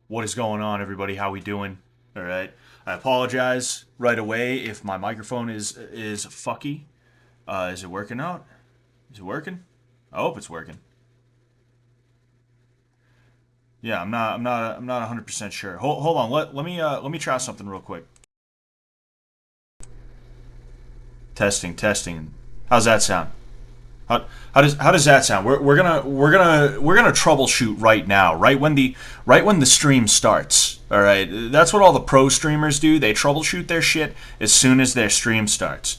What is going on, everybody? How we doing? All right. I apologize right away if my microphone is fucky. Is it working out? Is it working? I hope it's working. Yeah, I'm not 100% sure. Hold on. Let me try something real quick. Testing. How's that sound? How does that sound? We're gonna troubleshoot right now, right when the stream starts. All right, that's what all the pro streamers do. They troubleshoot their shit as soon as their stream starts.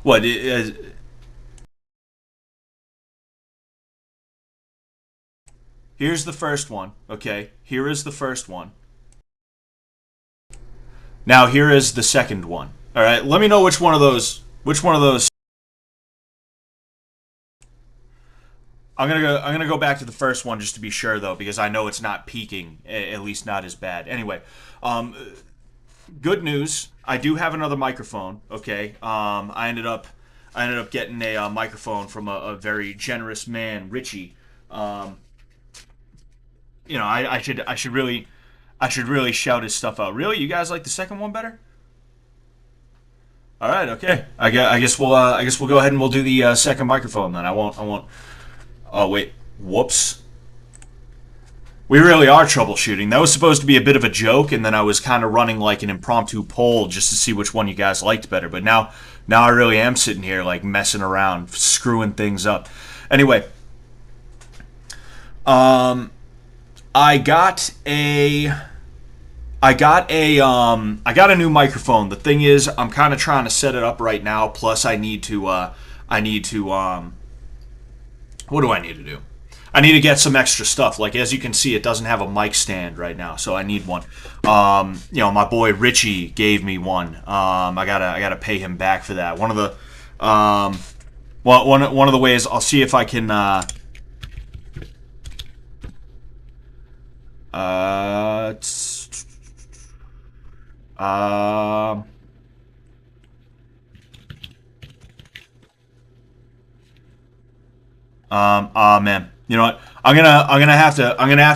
What? Here's the first one. Okay, here is the first one. Now here is the second one. All right, let me know which one of those. Which one of those? I'm gonna go back to the first one just to be sure though, because I know it's not peaking, at least not as bad. Anyway, um, good news. I do have another microphone. Okay. I ended up getting a microphone from a very generous man, Richie. Um, I should really shout his stuff out. Really, you guys like the second one better? All right. Okay. I guess we'll go ahead and we'll do the second microphone then. I won't. Oh wait. Whoops. We really are troubleshooting. That was supposed to be a bit of a joke, and then I was kind of running like an impromptu poll just to see which one you guys liked better. But now I really am sitting here like messing around, screwing things up. Anyway, um, I got a, I got a new microphone. The thing is, I'm kind of trying to set it up right now. Plus, what do I need to do? I need to get some extra stuff. Like as you can see, it doesn't have a mic stand right now, so I need one. My boy Richie gave me one. I gotta pay him back for that. One of the ways I'll see if I can. Tss, uh, man. You know what? I'm gonna have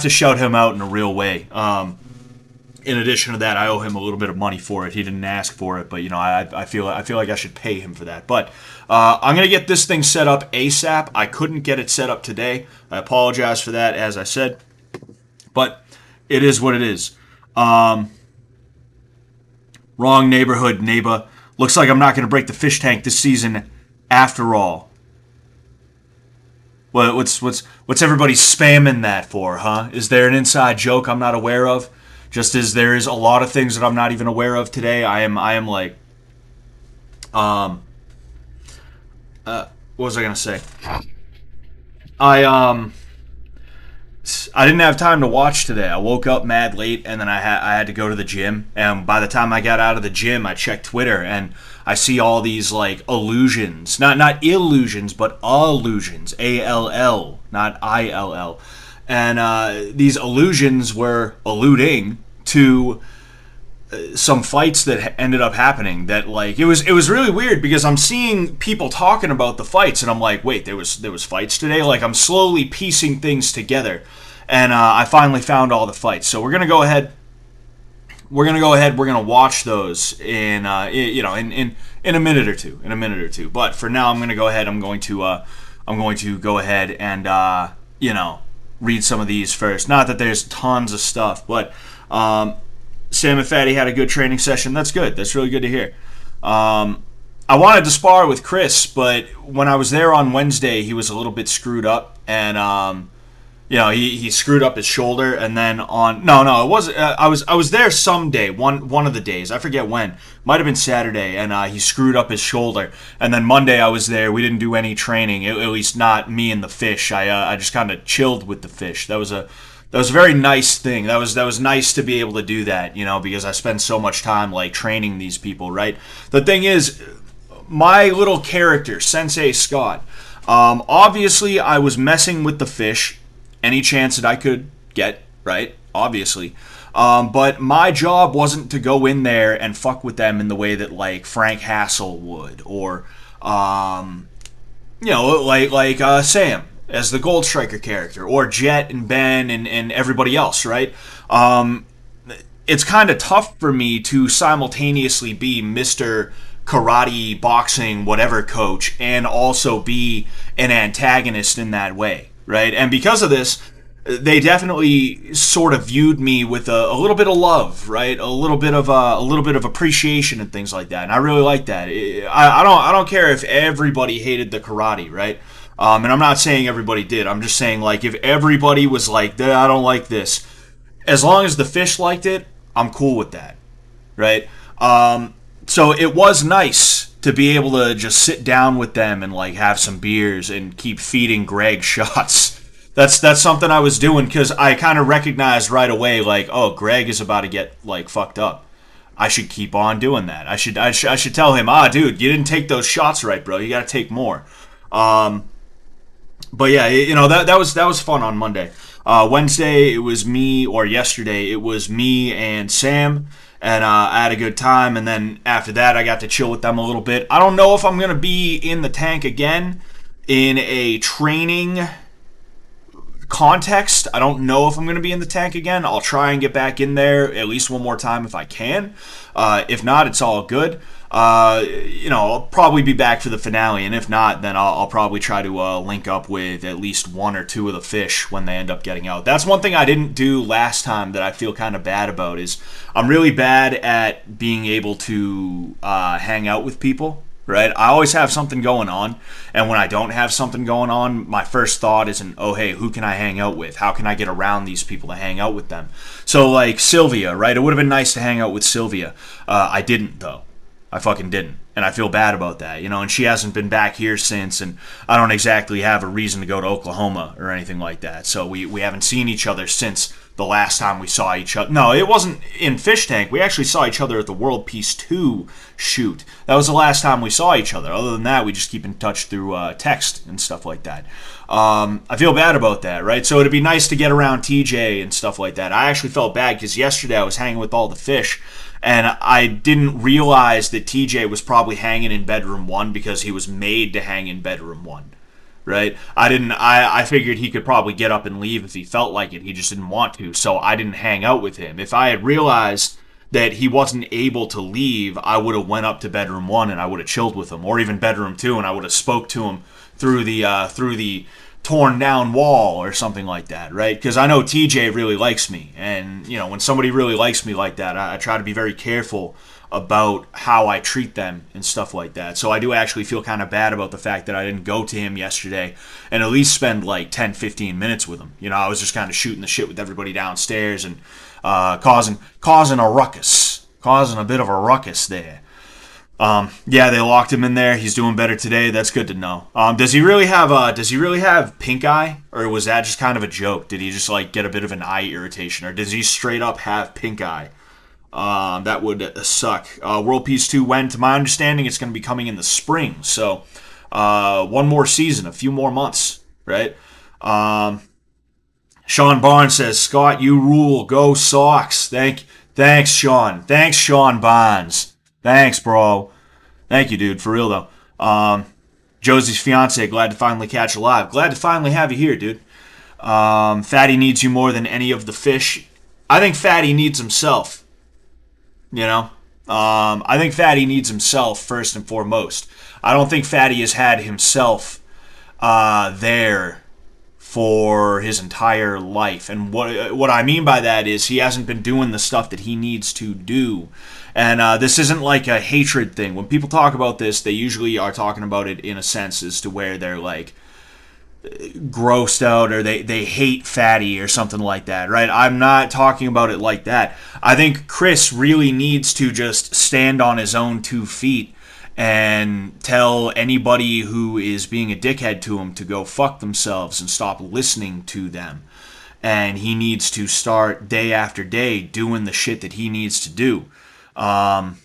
to shout him out in a real way. In addition to that, I owe him a little bit of money for it. He didn't ask for it, but I feel like I should pay him for that. But I'm gonna get this thing set up ASAP. I couldn't get it set up today. I apologize for that, as I said, but it is what it is. Um, Wrong neighborhood, neighbor. Looks like I'm not gonna break the fish tank this season, after all. What's everybody spamming that for, huh? Is there an inside joke I'm not aware of? Just as there is a lot of things that I'm not even aware of today. I am like, um, what was I gonna say? I I didn't have time to watch today. I woke up mad late, and then I had to go to the gym. And by the time I got out of the gym, I checked Twitter, and I see all these like illusions, not illusions, but allusions, ALL, not ILL, and these illusions were alluding to some fights that ended up happening. That like it was really weird because I'm seeing people talking about the fights, and I'm like, wait, there was fights today. Like I'm slowly piecing things together, and I finally found all the fights. So we're gonna go ahead. We're gonna go ahead. We're gonna watch those in a minute or two. In a minute or two. But for now, I'm gonna go ahead. I'm going to go ahead and read some of these first. Not that there's tons of stuff, but Sam and Fatty had a good training session. That's good. That's really good to hear. I wanted to spar with Chris, but when I was there on Wednesday, he was a little bit screwed up, and he screwed up his shoulder, and then on it was I was there someday, one of the days, I forget when, might have been Saturday, and he screwed up his shoulder, and then Monday I was there. We didn't do any training, at least not me and the fish. I just kind of chilled with the fish. That was a very nice thing. That was nice to be able to do that, because I spend so much time like training these people, right? The thing is, my little character, Sensei Scott, obviously I was messing with the fish any chance that I could get, right? Obviously. But my job wasn't to go in there and fuck with them in the way that like Frank Hassel would, or like Sam. as the Gold Striker character, or Jet and Ben and everybody else, right? It's kind of tough for me to simultaneously be Mr. Karate, boxing, whatever coach, and also be an antagonist in that way, right? And because of this, they definitely sort of viewed me with a little bit of love, right? A little bit of appreciation and things like that. And I really like that. I don't care if everybody hated the karate, right? And I'm not saying everybody did. I'm just saying, like, if everybody was like, I don't like this, as long as the fish liked it, I'm cool with that, right? So it was nice to be able to just sit down with them and like have some beers and keep feeding Greg shots. That's something I was doing because I kind of recognized right away, like, oh, Greg is about to get like fucked up. I should keep on doing that. I should tell him, dude, you didn't take those shots right, bro. You got to take more. But yeah, that was fun on Monday. Wednesday, it was me, or yesterday, it was me and Sam, and I had a good time, and then after that, I got to chill with them a little bit. I don't know if I'm going to be in the tank again in a training context. I don't know if I'm going to be in the tank again. I'll try and get back in there at least one more time if I can. If not, it's all good. I'll probably be back for the finale, and if not, then I'll probably try to link up with at least one or two of the fish when they end up getting out. That's one thing I didn't do last time that I feel kind of bad about, is I'm really bad at being able to hang out with people, right? I always have something going on, and when I don't have something going on, my first thought isn't, oh, hey, who can I hang out with? How can I get around these people to hang out with them? So, like, Sylvia, right? It would have been nice to hang out with Sylvia. I didn't, though. I fucking didn't. And I feel bad about that, and she hasn't been back here since, and I don't exactly have a reason to go to Oklahoma or anything like that. So we haven't seen each other since the last time we saw each other. No, it wasn't in Fishtank. We actually saw each other at the World Peace 2 shoot. That was the last time we saw each other. Other than that, we just keep in touch through text and stuff like that. I feel bad about that, right? So it'd be nice to get around TJ and stuff like that. I actually felt bad because yesterday I was hanging with all the fish, and I didn't realize that TJ was probably hanging in bedroom 1 because he was made to hang in bedroom 1, right? I figured he could probably get up and leave if he felt like it. He just didn't want to, so I didn't hang out with him. If I had realized that he wasn't able to leave, I would have went up to bedroom 1 and I would have chilled with him, or even bedroom 2, and I would have spoke to him through the torn down wall or something like that, right? Because I know TJ really likes me, and when somebody really likes me like that, I try to be very careful about how I treat them and stuff like that. So I do actually feel kind of bad about the fact that I didn't go to him yesterday and at least spend like 10-15 minutes with him. I was just kind of shooting the shit with everybody downstairs and causing a ruckus, causing a bit of a ruckus there. Yeah, they locked him in there. He's doing better today. That's good to know. Does he really have pink eye, or was that just kind of a joke? Did he just like get a bit of an eye irritation, or does he straight up have pink eye? That would suck. World Peace 2, when, to my understanding, it's going to be coming in the spring. So, one more season, a few more months, right? Sean Barnes says, Scott, you rule. Go Sox. Thanks, Sean. Thanks, Sean Barnes. Thanks, bro. Thank you, dude. For real, though. Josie's fiance, glad to finally catch you live. Glad to finally have you here, dude. Fatty needs you more than any of the fish. I think Fatty needs himself. I think Fatty needs himself first and foremost. I don't think Fatty has had himself there for his entire life. And what I mean by that is he hasn't been doing the stuff that he needs to do. And this isn't like a hatred thing. When people talk about this, they usually are talking about it in a sense as to where they're like grossed out or they hate Fatty or something like that, right? I'm not talking about it like that. I think Chris really needs to just stand on his own 2 feet and tell anybody who is being a dickhead to him to go fuck themselves and stop listening to them. And he needs to start day after day doing the shit that he needs to do. And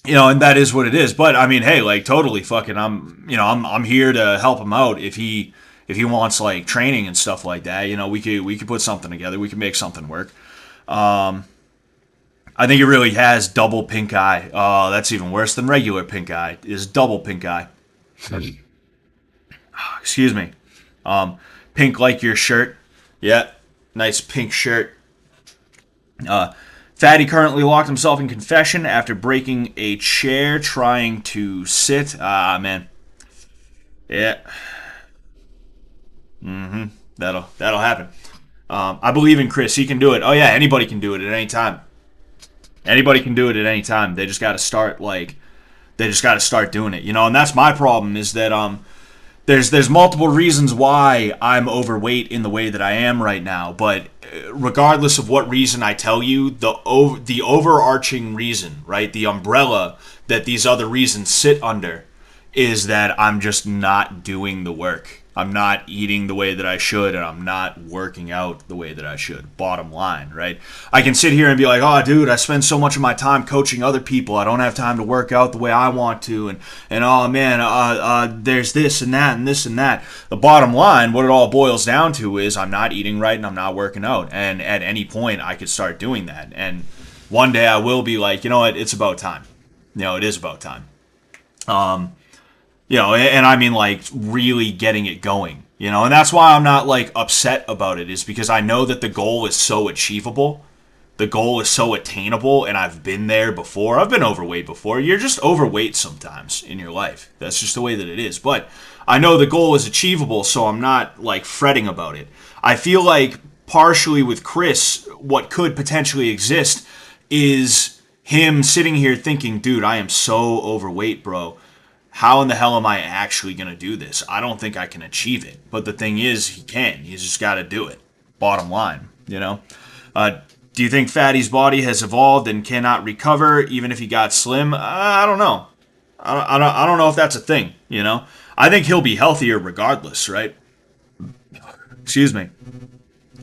that is what it is. But I mean, hey, like totally fucking, I'm here to help him out if he wants like training and stuff like that. We could put something together. We could make something work. I think it really has double pink eye. Oh, that's even worse than regular pink eye. Is double pink eye. Excuse me. Pink like your shirt. Yeah, nice pink shirt. Fatty currently locked himself in confession after breaking a chair trying to sit. Ah, man. Yeah. That'll happen. I believe in Chris. He can do it. Oh yeah, anybody can do it at any time. Anybody can do it at any time. They just got to start doing it, you know. And that's my problem is that there's multiple reasons why I'm overweight in the way that I am right now, but regardless of what reason I tell you, the overarching reason, right, the umbrella that these other reasons sit under is that I'm just not doing the work. I'm not eating the way that I should, and I'm not working out the way that I should. Bottom line, right? I can sit here and be like, oh, dude, I spend so much of my time coaching other people. I don't have time to work out the way I want to. And oh, man, there's this and that and this and that. The bottom line, what it all boils down to is I'm not eating right and I'm not working out. And at any point, I could start doing that. And one day I will be like, you know what, it's about time. You know, it is about time. You know, and I mean, like, really getting it going, you know, and that's why I'm not, like, upset about it, is because I know that the goal is so achievable, the goal is so attainable, and I've been there before. I've been overweight before. You're just overweight sometimes in your life. That's just the way that it is, but I know the goal is achievable, so I'm not, like, fretting about it. I feel like, partially with Chris, what could potentially exist is him sitting here thinking, dude, I am so overweight, bro. How in the hell am I actually going to do this? I don't think I can achieve it. But the thing is, he can. He's just got to do it. Bottom line, you know? Do you think Fatty's body has evolved and cannot recover even if he got slim? I don't know. I don't know if that's a thing, you know? I think he'll be healthier regardless, right? Excuse me.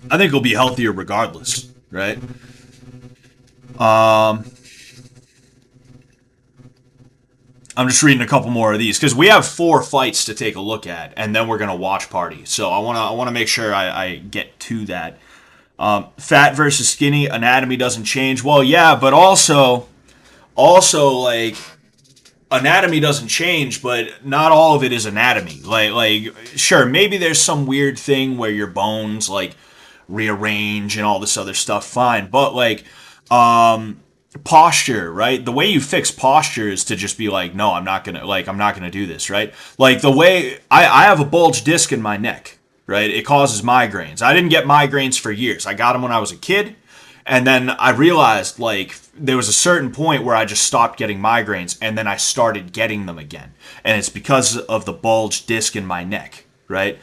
I think he'll be healthier regardless, right? I'm just reading a couple more of these because we have 4 fights to take a look at, and then we're gonna watch party. So I wanna make sure I get to that. Fat versus skinny, anatomy doesn't change. Well, yeah, but also like anatomy doesn't change, but not all of it is anatomy. Like sure, maybe there's some weird thing where your bones like rearrange and all this other stuff. Fine, but like posture, right? The way you fix posture is to just be like, no, I'm not gonna do this, right? Like the way I have a bulge disc in my neck, right? It causes migraines. I didn't get migraines for years. I got them when I was a kid, and then I realized like there was a certain point where I just stopped getting migraines, and then I started getting them again, and it's because of the bulge disc in my neck, right?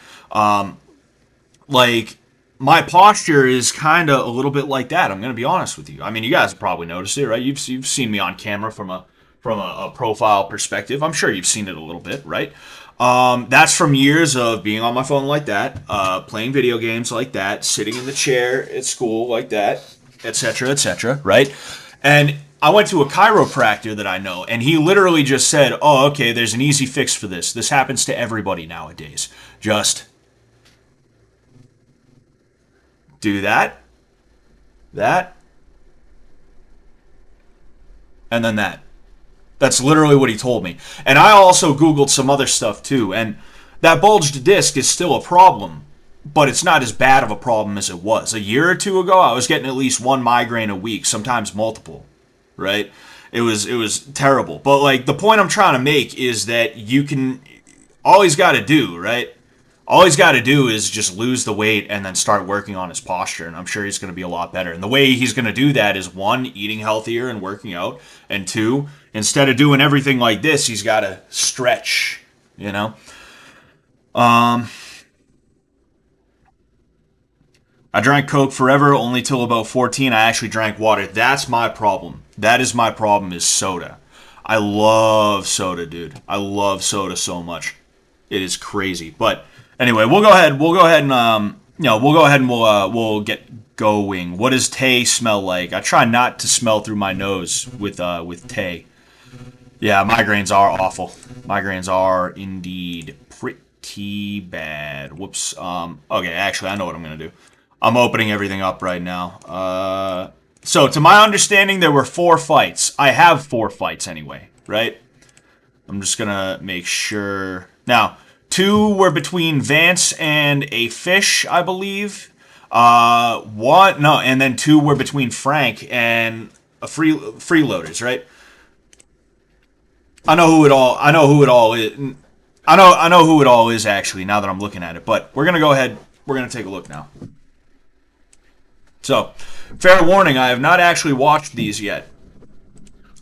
Like my posture is kind of a little bit like that. I'm going to be honest with you. I mean, you guys have probably noticed it, right? You've seen me on camera from a profile perspective. I'm sure you've seen it a little bit, right? That's from years of being on my phone like that, playing video games like that, sitting in the chair at school like that, etc., right? And I went to a chiropractor that I know, and he literally just said, oh, okay, there's an easy fix for this. This happens to everybody nowadays. Just do that, and then that. That's literally what he told me. And I also Googled some other stuff too, and that bulged disc is still a problem, but it's not as bad of a problem as it was. A year or two ago, I was getting at least 1 migraine a week, sometimes multiple, right? It was terrible. But like the point I'm trying to make is that you can, all he's got to do, right? All he's got to do is just lose the weight and then start working on his posture, and I'm sure he's going to be a lot better. And the way he's going to do that is 1, eating healthier and working out, and 2, instead of doing everything like this, he's got to stretch, you know? I drank Coke forever, only till about 14. I actually drank water. That's my problem. That is my problem, is soda. I love soda, dude. I love soda so much. It is crazy. But anyway, we'll go ahead and we'll get going. What does Tay smell like? I try not to smell through my nose with Tay. Yeah, migraines are awful. Migraines are indeed pretty bad. Whoops. Okay, actually, I know what I'm gonna do. I'm opening everything up right now. So to my understanding, there were 4 fights. I have 4 fights anyway, right? I'm just gonna make sure. Now, 2 were between Vance and a Fish, I believe. And then 2 were between Frank and a freeloaders, right? I know who it all is. I know who it all is actually now that I'm looking at it. But we're gonna go ahead. We're gonna take a look now. So, fair warning, I have not actually watched these yet.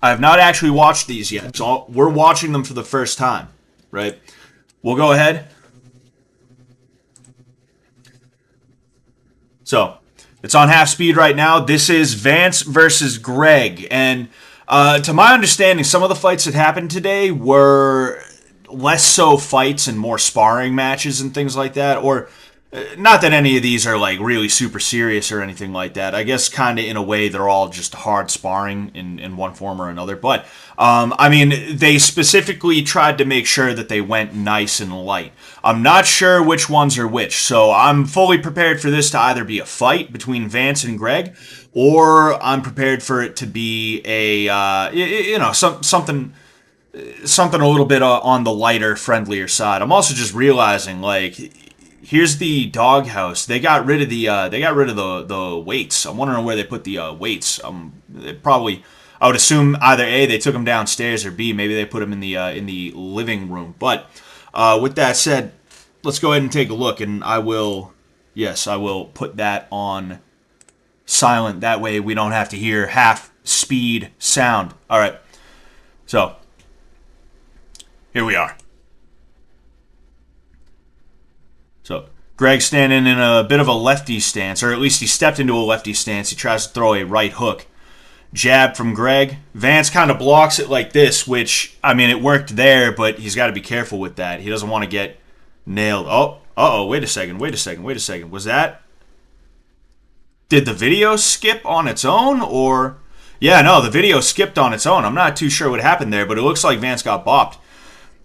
So we're watching them for the first time, right? We'll go ahead. So, it's on half speed right now. This is Vance versus Greg. And to my understanding, some of the fights that happened today were less so fights and more sparring matches and things like that. Or, not that any of these are like really super serious or anything like that. I guess kind of in a way they're all just hard sparring in one form or another. But, I mean, they specifically tried to make sure that they went nice and light. I'm not sure which ones are which, so I'm fully prepared for this to either be a fight between Vance and Greg, or I'm prepared for it to be a, something a little bit on the lighter, friendlier side. I'm also just realizing, like, here's the doghouse. They got rid of the weights. I'm wondering where they put the weights. I would assume either A, they took them downstairs, or B, maybe they put them in the living room. But with that said, let's go ahead and take a look, and I will put that on silent. That way we don't have to hear half speed sound. All right. So here we are. So Greg's standing in a bit of a lefty stance, or at least he stepped into a lefty stance. He tries to throw a right hook. Jab from Greg. Vance kind of blocks it like this, which, I mean, it worked there, but he's got to be careful with that. He doesn't want to get nailed. Wait a second. Was that... Did the video skip on its own, or... Yeah, no, the video skipped on its own. I'm not too sure what happened there, but it looks like Vance got bopped.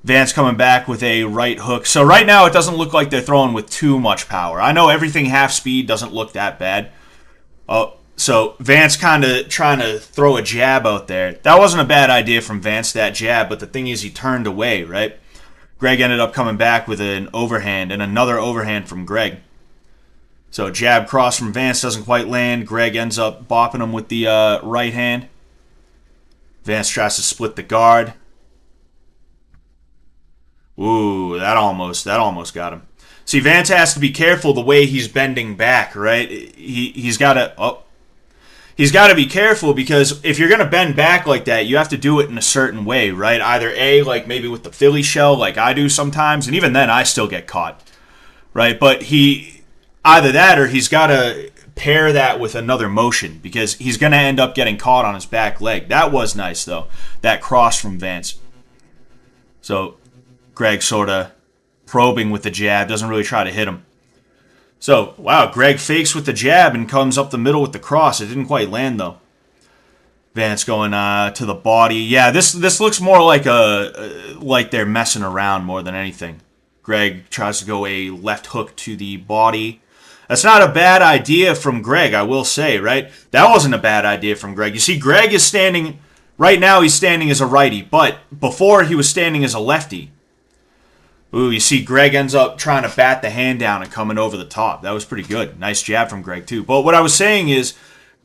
Vance coming back with a right hook. So right now it doesn't look like they're throwing with too much power. I know everything half speed doesn't look that bad. So Vance kind of trying to throw a jab out there. That wasn't a bad idea from Vance, that jab, but the thing is he turned away, right? Greg ended up coming back with an overhand and another overhand from Greg. So jab cross from Vance doesn't quite land. Greg ends up bopping him with the right hand. Vance tries to split the guard. Ooh, that almost got him. See, Vance has to be careful the way he's bending back, right? He's got to be careful, because if you're going to bend back like that, you have to do it in a certain way, right? Either A, like maybe with the Philly shell like I do sometimes, and even then I still get caught, right? But either that or he's got to pair that with another motion, because he's going to end up getting caught on his back leg. That was nice, though, that cross from Vance. So Greg sort of probing with the jab, doesn't really try to hit him. So, wow, Greg fakes with the jab and comes up the middle with the cross. It didn't quite land, though. Vance going to the body. Yeah, this looks more like like they're messing around more than anything. Greg tries to go a left hook to the body. That's not a bad idea from Greg, I will say, right? That wasn't a bad idea from Greg. You see, Greg is standing... Right now, he's standing as a righty, but before he was standing as a lefty. Ooh, you see Greg ends up trying to bat the hand down and coming over the top. That was pretty good. Nice jab from Greg, too. But what I was saying is,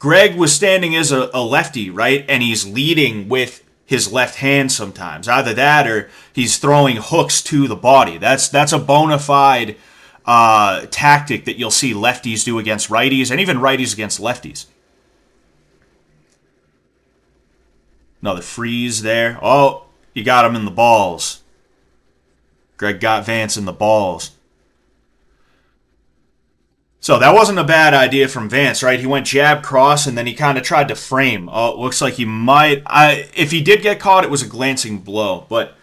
Greg was standing as a lefty, right? And he's leading with his left hand sometimes. Either that or he's throwing hooks to the body. That's a bona fide tactic that you'll see lefties do against righties, and even righties against lefties. Another freeze there. Oh, you got him in the balls. Greg got Vance in the balls. So that wasn't a bad idea from Vance, right? He went jab, cross, and then he kind of tried to frame. Oh, it looks like he might... if he did get caught, it was a glancing blow. But,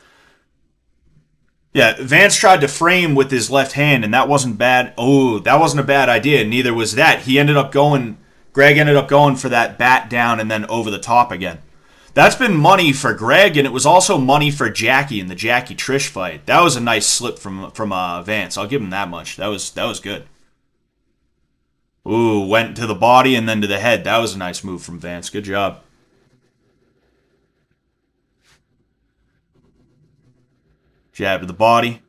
yeah, Vance tried to frame with his left hand, and that wasn't bad. Oh, that wasn't a bad idea. Neither was that. Greg ended up going for that bat down and then over the top again. That's been money for Greg, and it was also money for Jackie in the Jackie Trish fight. That was a nice slip from Vance. I'll give him that much. That was good. Ooh, went to the body and then to the head. That was a nice move from Vance. Good job. Jab to the body.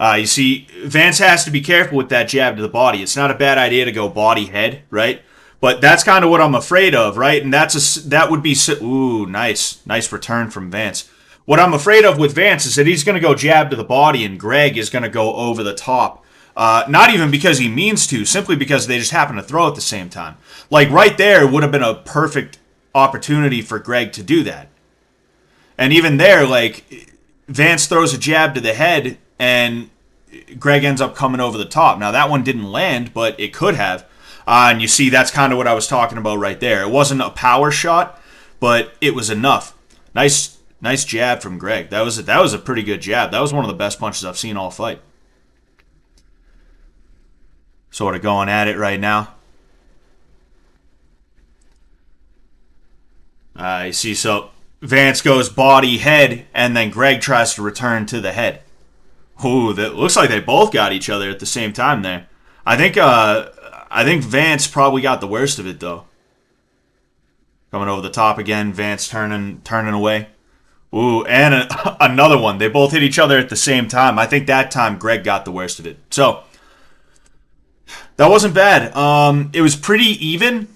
You see, Vance has to be careful with that jab to the body. It's not a bad idea to go body head, right? But that's kind of what I'm afraid of, right? And that would be ooh, nice return from Vance. What I'm afraid of with Vance is that he's going to go jab to the body, and Greg is going to go over the top. Not even because he means to, simply because they just happen to throw at the same time. Like right there would have been a perfect opportunity for Greg to do that. And even there, like Vance throws a jab to the head, and Greg ends up coming over the top. Now that one didn't land, but it could have. And you see, that's kind of what I was talking about right there. It wasn't a power shot, but it was enough. Nice jab from Greg. That was a pretty good jab. That was one of the best punches I've seen all fight. Sort of going at it right now. You see, so Vance goes body, head, and then Greg tries to return to the head. Ooh, that looks like they both got each other at the same time there. I think Vance probably got the worst of it, though. Coming over the top again, Vance turning away. Ooh, and another one. They both hit each other at the same time. I think that time Greg got the worst of it. So, that wasn't bad. It was pretty even.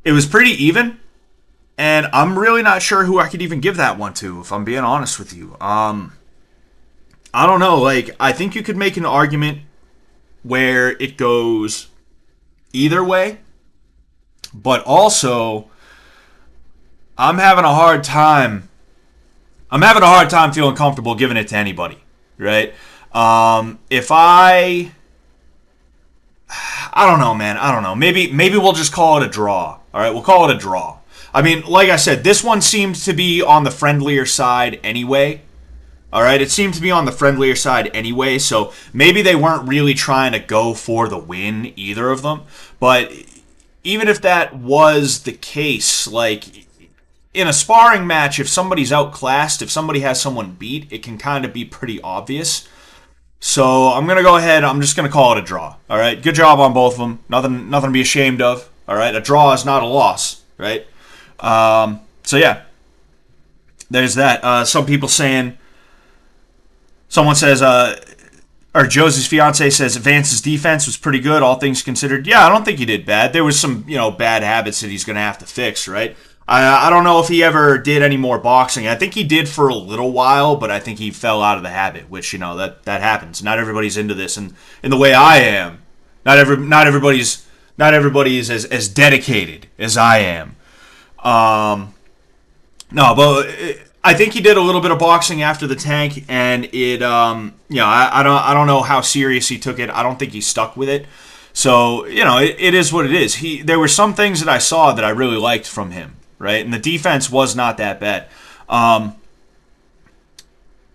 It was pretty even. And I'm really not sure who I could even give that one to, if I'm being honest with you. I don't know. Like, I think you could make an argument where it goes either way. But also, I'm having a hard time feeling comfortable giving it to anybody, right? If I don't know, man. I don't know. Maybe we'll just call it a draw. All right, we'll call it a draw. I mean, like I said, this one seemed to be on the friendlier side anyway. All right, it seemed to be on the friendlier side anyway, so maybe they weren't really trying to go for the win, either of them. But even if that was the case, like in a sparring match, if somebody's outclassed, if somebody has someone beat, it can kind of be pretty obvious. So I'm going to go ahead, I'm just going to call it a draw. All right, good job on both of them. Nothing to be ashamed of. All right, a draw is not a loss, right? So yeah, there's that. Some people saying, someone says, or Josie's fiance says Vance's defense was pretty good, all things considered. Yeah, I don't think he did bad. There was some, bad habits that he's going to have to fix, right? I don't know if he ever did any more boxing. I think he did for a little while, but I think he fell out of the habit, which, that happens. Not everybody's into this in the way I am. Not everybody's as dedicated as I am. No, but I think he did a little bit of boxing after the tank, and it, I don't know how serious he took it. I don't think he stuck with it. So, it is what it is. There were some things that I saw that I really liked from him, right? And the defense was not that bad. And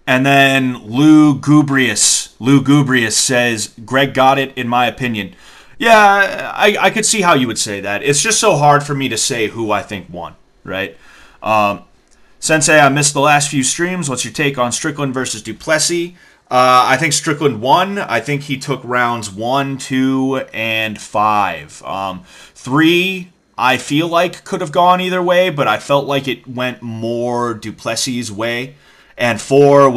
then Lou Gubrius says, Greg got it, in my opinion. Yeah, I could see how you would say that. It's just so hard for me to say who I think won, right? Sensei, I missed the last few streams. What's your take on Strickland versus Duplessis? I think Strickland won. I think he took rounds 1, 2, and 5. 3, I feel like could have gone either way, but I felt like it went more Duplessis' way. And 4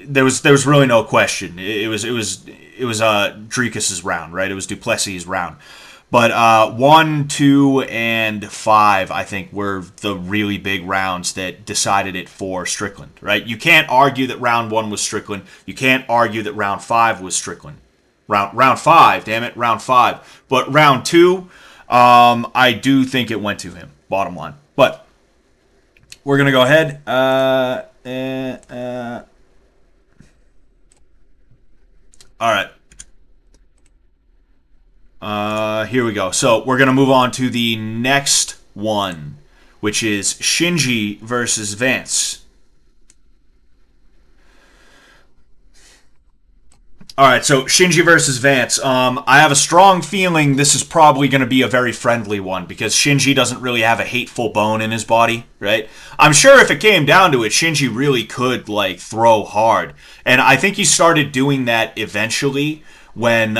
there was really no question. It was Dricus's round, right? It was Duplessis' round. But 1, 2, and 5, I think, were the really big rounds that decided it for Strickland, right? You can't argue that round 1 was Strickland. You can't argue that round 5 was Strickland. Round 5, damn it, round 5. But round 2, I do think it went to him, bottom line. But we're going to go ahead. All right. Here we go. So we're going to move on to the next one, which is Shinji versus Vance. All right, so Shinji versus Vance. I have a strong feeling this is probably going to be a very friendly one because Shinji doesn't really have a hateful bone in his body, right? I'm sure if it came down to it, Shinji really could, throw hard. And I think he started doing that eventually when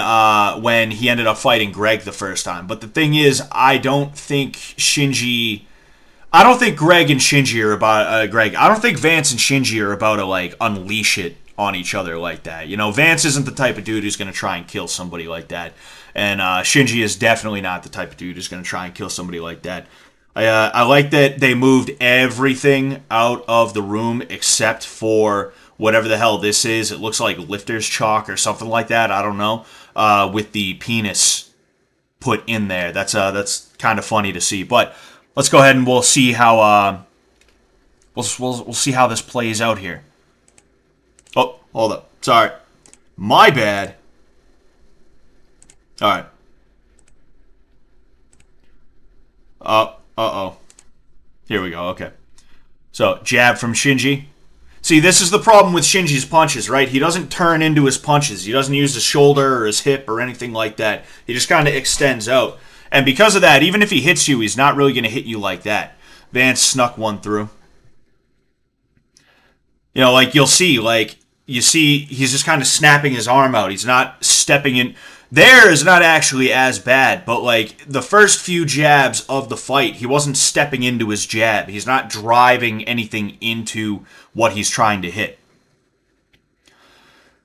he ended up fighting Greg the first time. But the thing is, I don't think Shinji I don't think Greg and Shinji are about I don't think Vance and Shinji are about to like unleash it on each other like that. You know, Vance isn't the type of dude who's going to try and kill somebody like that, and Shinji is definitely not the type of dude who's going to try and kill somebody like that. I like that they moved everything out of the room except for whatever the hell this is. It looks like lifter's chalk or something like that. I don't know. With the penis put in there. That's kind of funny to see. But let's go ahead and we'll see how we'll see how this plays out here. Oh, hold up. Sorry. My bad. All right. Uh-oh. Here we go. Okay. So, jab from Shinji. See, this is the problem with Shinji's punches, right? He doesn't turn into his punches. He doesn't use his shoulder or his hip or anything like that. He just kind of extends out. And because of that, even if he hits you, he's not really going to hit you like that. Vance snuck one through. You know, like, you see he's just kind of snapping his arm out. He's not stepping in. There is not actually as bad, but like the first few jabs of the fight, he wasn't stepping into his jab. He's not driving anything into what he's trying to hit.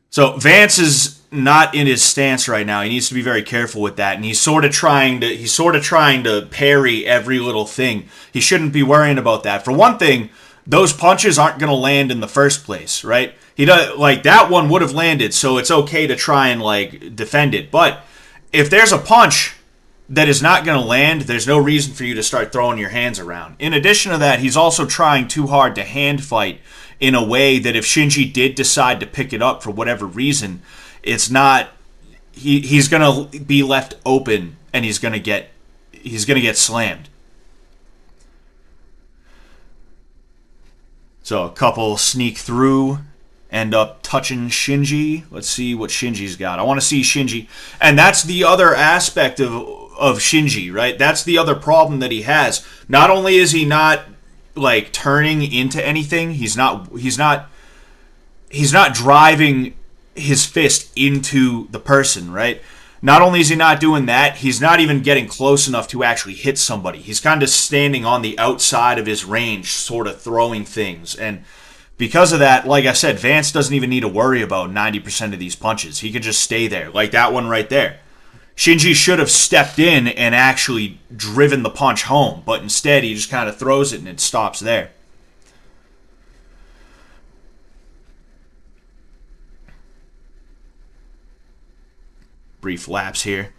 So Vance is not in his stance right now. He needs to be very careful with that, and he's sort of trying to parry every little thing. He shouldn't be worrying about that. For one thing, those punches aren't going to land in the first place, right? He does, like, that one would have landed, so it's okay to try and like defend it. But if there's a punch that is not going to land, there's no reason for you to start throwing your hands around. In addition to that, he's also trying too hard to hand fight in a way that if Shinji did decide to pick it up for whatever reason, it's not he's going to be left open and he's going to get slammed. So a couple sneak through, end up touching Shinji. Let's see what Shinji's got. I want to see Shinji. And that's the other aspect of Shinji, right? That's the other problem that he has. Not only is he not like turning into anything, he's not driving his fist into the person, right? Not only is he not doing that, he's not even getting close enough to actually hit somebody. He's kind of standing on the outside of his range, sort of throwing things. And because of that, like I said, Vance doesn't even need to worry about 90% of these punches. He could just stay there, like that one right there. Shinji should have stepped in and actually driven the punch home, but instead he just kind of throws it and it stops there. Brief lapse here.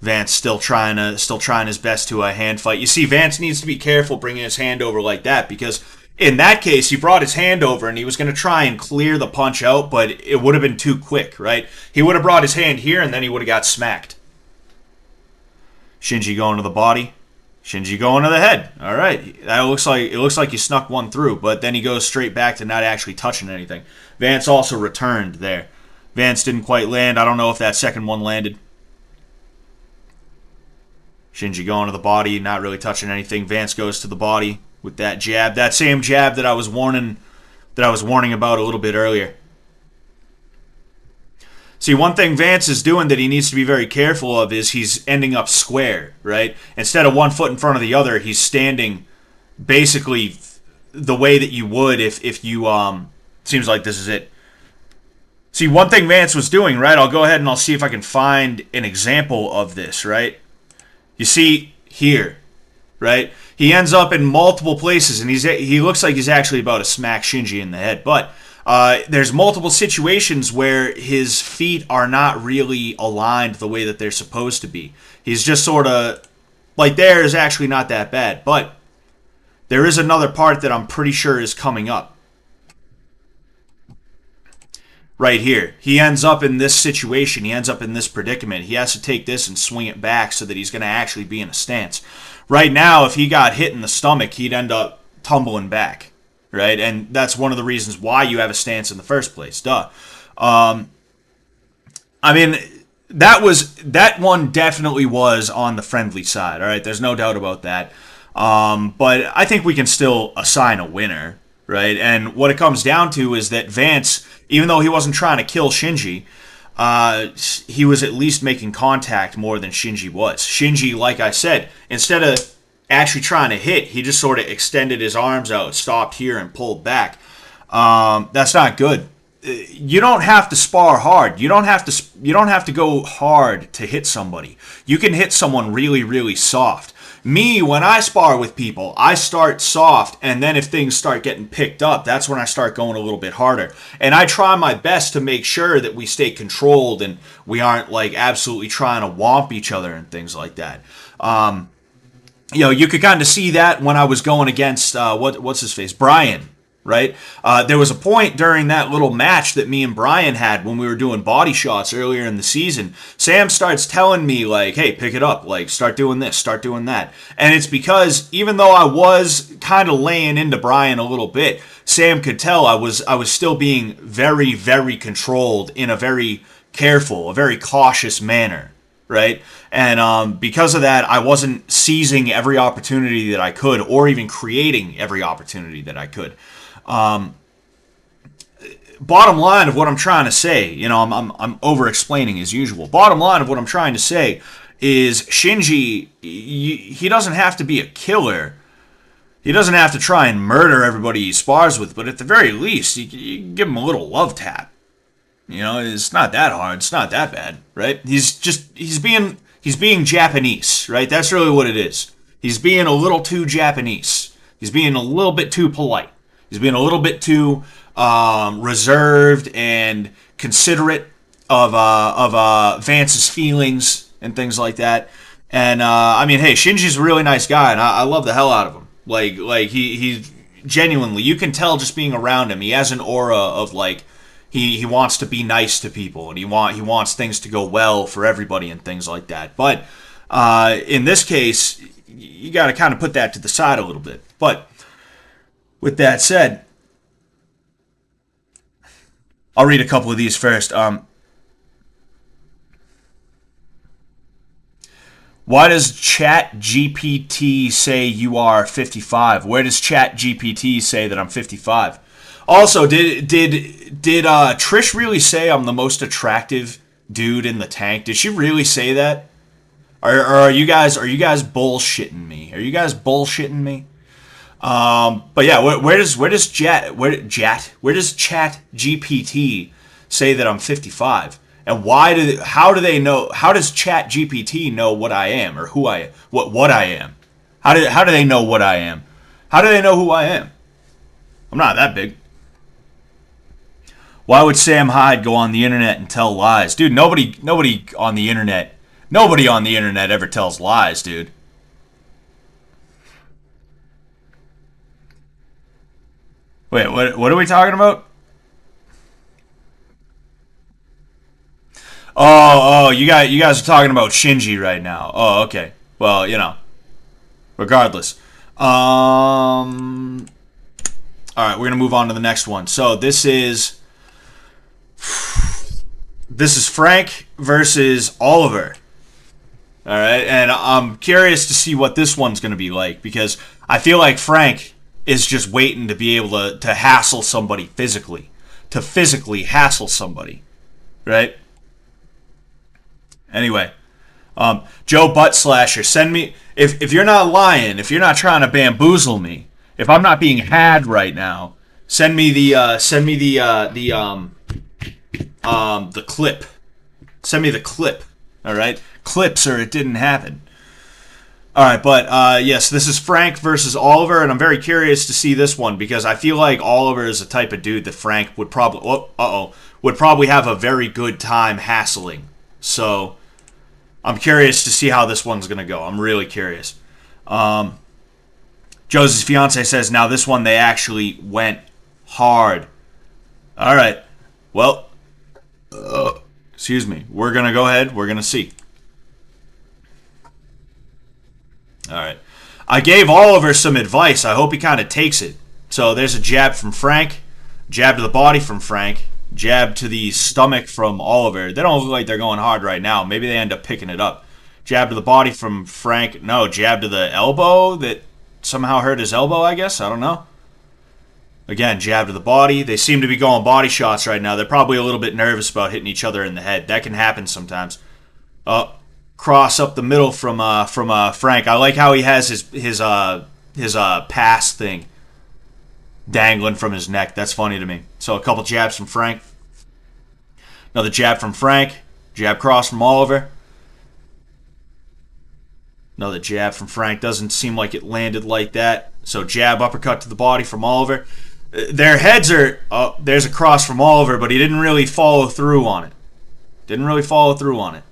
Vance still trying his best to hand fight. You see, Vance needs to be careful bringing his hand over like that, because in that case, he brought his hand over and he was going to try and clear the punch out, but it would have been too quick, right? He would have brought his hand here and then he would have got smacked. Shinji going to the body. Shinji going to the head. All right, it looks like he snuck one through, but then he goes straight back to not actually touching anything. Vance also returned there. Vance didn't quite land. I don't know if that second one landed. Shinji going to the body, not really touching anything. Vance goes to the body with that jab. That same jab that I was warning about a little bit earlier. See, one thing Vance is doing that he needs to be very careful of is he's ending up square, right? Instead of one foot in front of the other, he's standing basically the way that you would if you seems like this is it. See, one thing Vance was doing, right? I'll go ahead and I'll see if I can find an example of this, right? You see here, right? He ends up in multiple places, and he looks like he's actually about to smack Shinji in the head. But there's multiple situations where his feet are not really aligned the way that they're supposed to be. He's just sort of, like, there is actually not that bad. But there is another part that I'm pretty sure is coming up. Right here. He ends up in this situation. He ends up in this predicament. He has to take this and swing it back so that he's going to actually be in a stance. Right now, if he got hit in the stomach, he'd end up tumbling back. Right? And that's one of the reasons why you have a stance in the first place. Duh. I mean, that one definitely was on the friendly side. All right? There's no doubt about that. But I think we can still assign a winner. Right? And what it comes down to is that Vance, even though he wasn't trying to kill Shinji, he was at least making contact more than Shinji was. Shinji, like I said, instead of actually trying to hit. He just sort of extended his arms out, stopped here, and pulled back. That's not good. You don't have to spar hard. You don't have to go hard to hit somebody. You can hit someone really, really soft. Me, when I spar with people, I start soft, and then if things start getting picked up, that's when I start going a little bit harder. And I try my best to make sure that we stay controlled and we aren't like absolutely trying to whomp each other and things like that. You could kind of see that when I was going against what's his face, Brian. Right? There was a point during that little match that me and Brian had when we were doing body shots earlier in the season. Sam starts telling me, like, hey, pick it up. Like, start doing this, start doing that. And it's because even though I was kind of laying into Brian a little bit, Sam could tell I was still being very, very controlled in a very careful, a very cautious manner. Right? And because of that, I wasn't seizing every opportunity that I could or even creating every opportunity that I could. Bottom line of what I'm trying to say, I'm over explaining as usual. Bottom line of what I'm trying to say is Shinji, he doesn't have to be a killer. He doesn't have to try and murder everybody he spars with, but at the very least, you give him a little love tap. It's not that hard. It's not that bad, right? He's being Japanese, right? That's really what it is. He's being a little too Japanese. He's being a little bit too polite. He's being a little bit too reserved and considerate of Vance's feelings and things like that. And hey, Shinji's a really nice guy, and I love the hell out of him. Like he genuinely, you can tell just being around him. He has an aura of like he wants to be nice to people, and he wants things to go well for everybody and things like that. But in this case, you got to kind of put that to the side a little bit. But with that said, I'll read a couple of these first. Why does ChatGPT say you are 55? Where does ChatGPT say that I'm 55? Also, did Trish really say I'm the most attractive dude in the tank? Did she really say that? Or are you guys bullshitting me? Are you guys bullshitting me? But yeah, where does ChatGPT say that I'm 55? And how do they know? How does ChatGPT know what I am or who I what I am? How do they know what I am? How do they know who I am? I'm not that big. Why would Sam Hyde go on the internet and tell lies, dude? Nobody on the internet ever tells lies, dude. Wait, what are we talking about? Oh, you guys are talking about Shinji right now. Oh, okay. Well, regardless. All right, we're gonna move on to the next one. So this is Frank versus Oliver. All right, and I'm curious to see what this one's gonna be like because I feel like Frank is just waiting to be able to hassle somebody physically, to physically hassle somebody, right? Anyway, Joe Butt Slasher, send me if you're not lying, if you're not trying to bamboozle me, if I'm not being had right now, send me the clip. Send me the clip. All right, clips or it didn't happen. All right, but yes, this is Frank versus Oliver, and I'm very curious to see this one because I feel like Oliver is the type of dude that Frank would probably have a very good time hassling. So I'm curious to see how this one's going to go. I'm really curious. Josie's fiance says, now this one they actually went hard. All right. Well, excuse me. We're going to go ahead. We're going to see. All right. I gave Oliver some advice. I hope he kind of takes it. So there's a jab from Frank, jab to the body from Frank, jab to the stomach from Oliver. They don't look like they're going hard right now. Maybe they end up picking it up. Jab to the body from Frank. No, jab to the elbow that somehow hurt his elbow, I guess. I don't know. Again, jab to the body. They seem to be going body shots right now. They're probably a little bit nervous about hitting each other in the head. That can happen sometimes. Oh, cross up the middle from Frank. I like how he has his pass thing dangling from his neck. That's funny to me. So a couple jabs from Frank. Another jab from Frank. Jab cross from Oliver. Another jab from Frank. Doesn't seem like it landed like that. So jab, uppercut to the body from Oliver. Their heads are... Oh, there's a cross from Oliver, but he didn't really follow through on it. Didn't really follow through on it.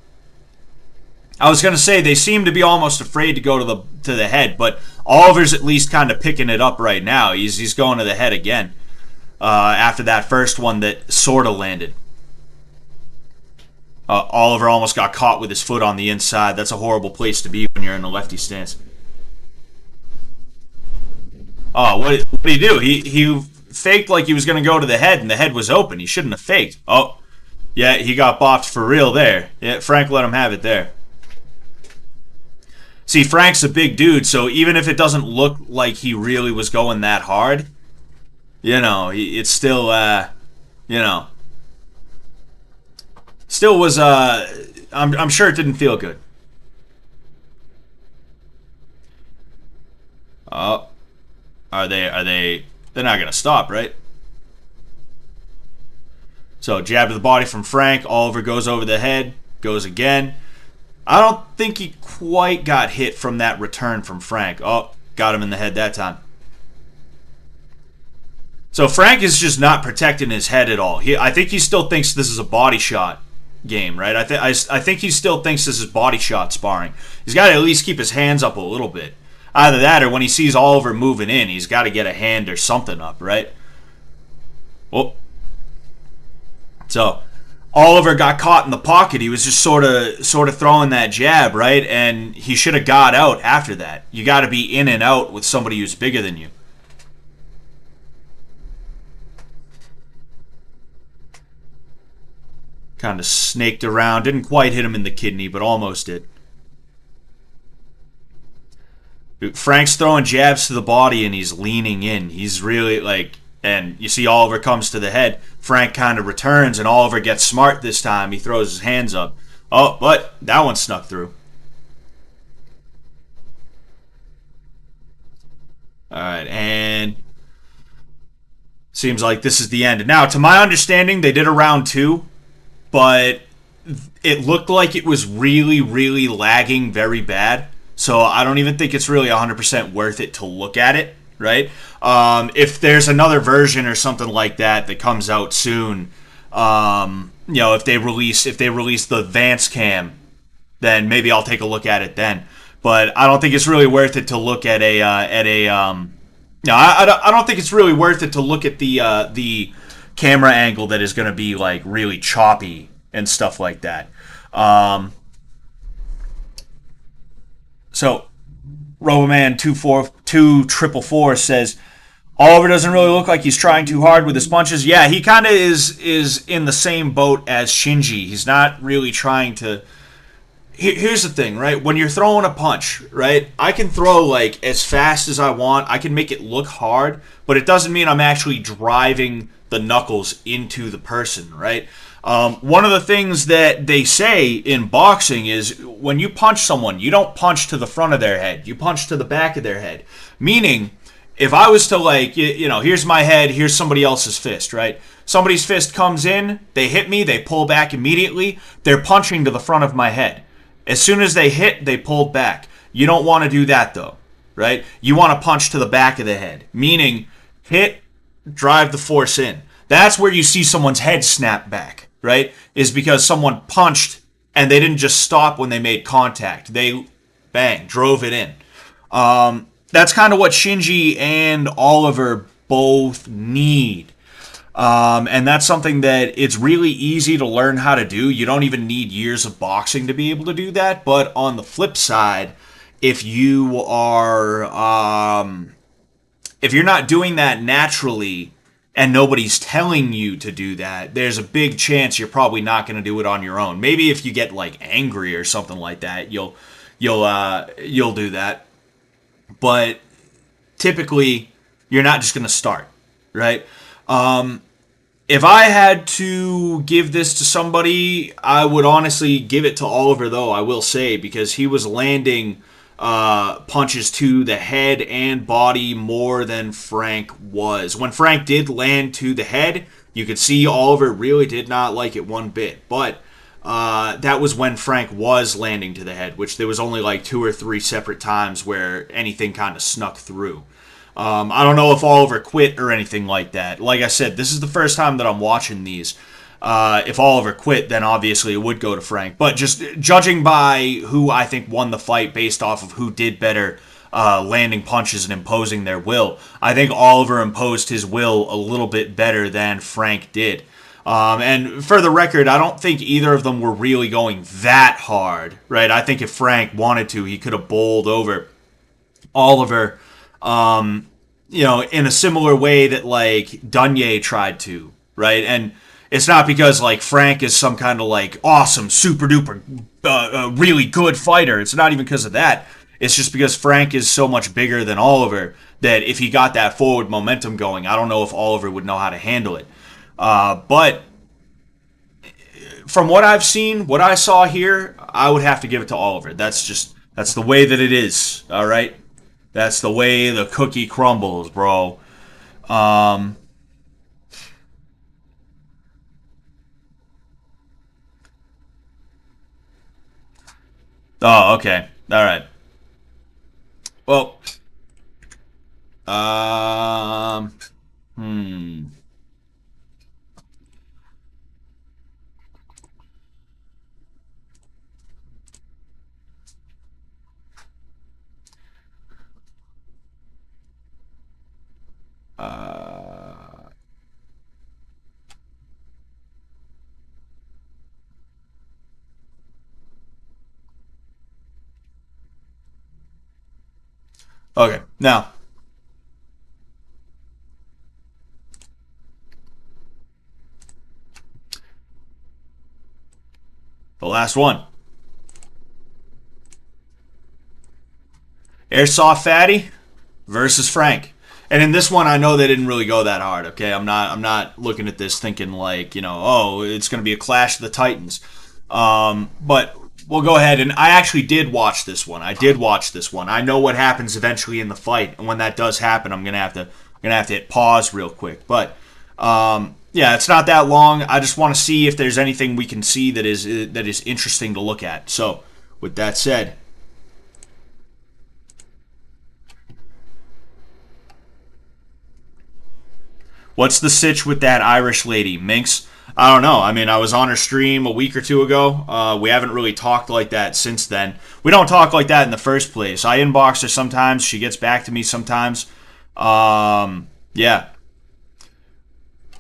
I was going to say they seem to be almost afraid to go to the head, but Oliver's at least kind of picking it up right now. He's going to the head again after that first one that sort of landed. Oliver almost got caught with his foot on the inside. That's a horrible place to be when you're in a lefty stance. Oh, what did he do? He faked like he was going to go to the head, and the head was open. He shouldn't have faked. Oh, yeah, he got bopped for real there. Yeah, Frank let him have it there. See, Frank's a big dude, so even if it doesn't look like he really was going that hard, you know, it's still, you know, still was, I'm sure it didn't feel good. Oh, they're not going to stop, right? So, jab to the body from Frank. Oliver goes over the head, goes again. I don't think he quite got hit from that return from Frank. Oh, got him in the head that time. So Frank is just not protecting his head at all. I think he still thinks this is a body shot game, right? I think he still thinks this is body shot sparring. He's got to at least keep his hands up a little bit. Either that or when he sees Oliver moving in, he's got to get a hand or something up, right? Oh. So Oliver got caught in the pocket. He was just sort of throwing that jab, right? And he should have got out after that. You got to be in and out with somebody who's bigger than you. Kind of snaked around. Didn't quite hit him in the kidney, but almost did. Frank's throwing jabs to the body, and he's leaning in. He's really like... And you see Oliver comes to the head. Frank kind of returns, and Oliver gets smart this time. He throws his hands up. Oh, but that one snuck through. All right, and seems like this is the end. Now, to my understanding, they did a round 2, but it looked like it was really, really lagging very bad. So I don't even think it's really 100% worth it to look at it, right? If there's another version or something like that that comes out soon, you know, if they release the advanced cam, then maybe I'll take a look at it then. But I don't think it's really worth it to look at no, I don't think it's really worth it to look at the camera angle that is going to be like really choppy and stuff like that. So Roboman 2424 says Oliver doesn't really look like he's trying too hard with his punches. Yeah, he kind of is in the same boat as Shinji. He's not really trying to... Here's the thing, right? When you're throwing a punch, right? I can throw like as fast as I want. I can make it look hard, but it doesn't mean I'm actually driving the knuckles into the person, right? One of the things that they say in boxing is when you punch someone, you don't punch to the front of their head. You punch to the back of their head. Meaning, if I was to like, you know, here's my head, here's somebody else's fist, right? Somebody's fist comes in, they hit me, they pull back immediately. They're punching to the front of my head. As soon as they hit, they pulled back. You don't want to do that, though, right? You want to punch to the back of the head, meaning hit, drive the force in. That's where you see someone's head snap back, right? Is because someone punched and they didn't just stop when they made contact. They, bang, drove it in. That's kind of what Shinji and Oliver both need. And that's something that it's really easy to learn how to do. You don't even need years of boxing to be able to do that. But on the flip side, if you are, if you're not doing that naturally and nobody's telling you to do that, there's a big chance you're probably not going to do it on your own. Maybe if you get like angry or something like that, you'll do that. But typically, you're not just going to start, right? If I had to give this to somebody, I would honestly give it to Oliver, though, I will say, because he was landing punches to the head and body more than Frank was. When Frank did land to the head, you could see Oliver really did not like it one bit. But that was when Frank was landing to the head, which there was only like 2 or 3 separate times where anything kind of snuck through. I don't know if Oliver quit or anything like that. Like I said, this is the first time that I'm watching these. If Oliver quit, then obviously it would go to Frank. But just judging by who I think won the fight based off of who did better landing punches and imposing their will, I think Oliver imposed his will a little bit better than Frank did. And for the record, I don't think either of them were really going that hard, right? I think if Frank wanted to, he could have bowled over Oliver, in a similar way that, like, Dunye tried to, right? And it's not because, like, Frank is some kind of, like, awesome, super duper, really good fighter. It's not even because of that. It's just because Frank is so much bigger than Oliver that if he got that forward momentum going, I don't know if Oliver would know how to handle it. But from what I've seen, what I saw here, I would have to give it to Oliver. That's the way that it is, all right? That's the way the cookie crumbles, bro. Oh, okay. All right. Well, um, hmm. Uh, okay. Now, the last one. Airsoft Fatty versus Frank. And in this one, I know they didn't really go that hard. Okay, I'm not looking at this thinking like, oh, it's going to be a clash of the Titans. But we'll go ahead, and I actually did watch this one. I did watch this one. I know what happens eventually in the fight, and when that does happen, I'm gonna have to hit pause real quick. But yeah, it's not that long. I just want to see if there's anything we can see that is interesting to look at. So, with that said. What's the sitch with that Irish lady, Minx? I don't know. I mean, I was on her stream a week or two ago. We haven't really talked like that since then. We don't talk like that in the first place. I inbox her sometimes. She gets back to me sometimes. Yeah.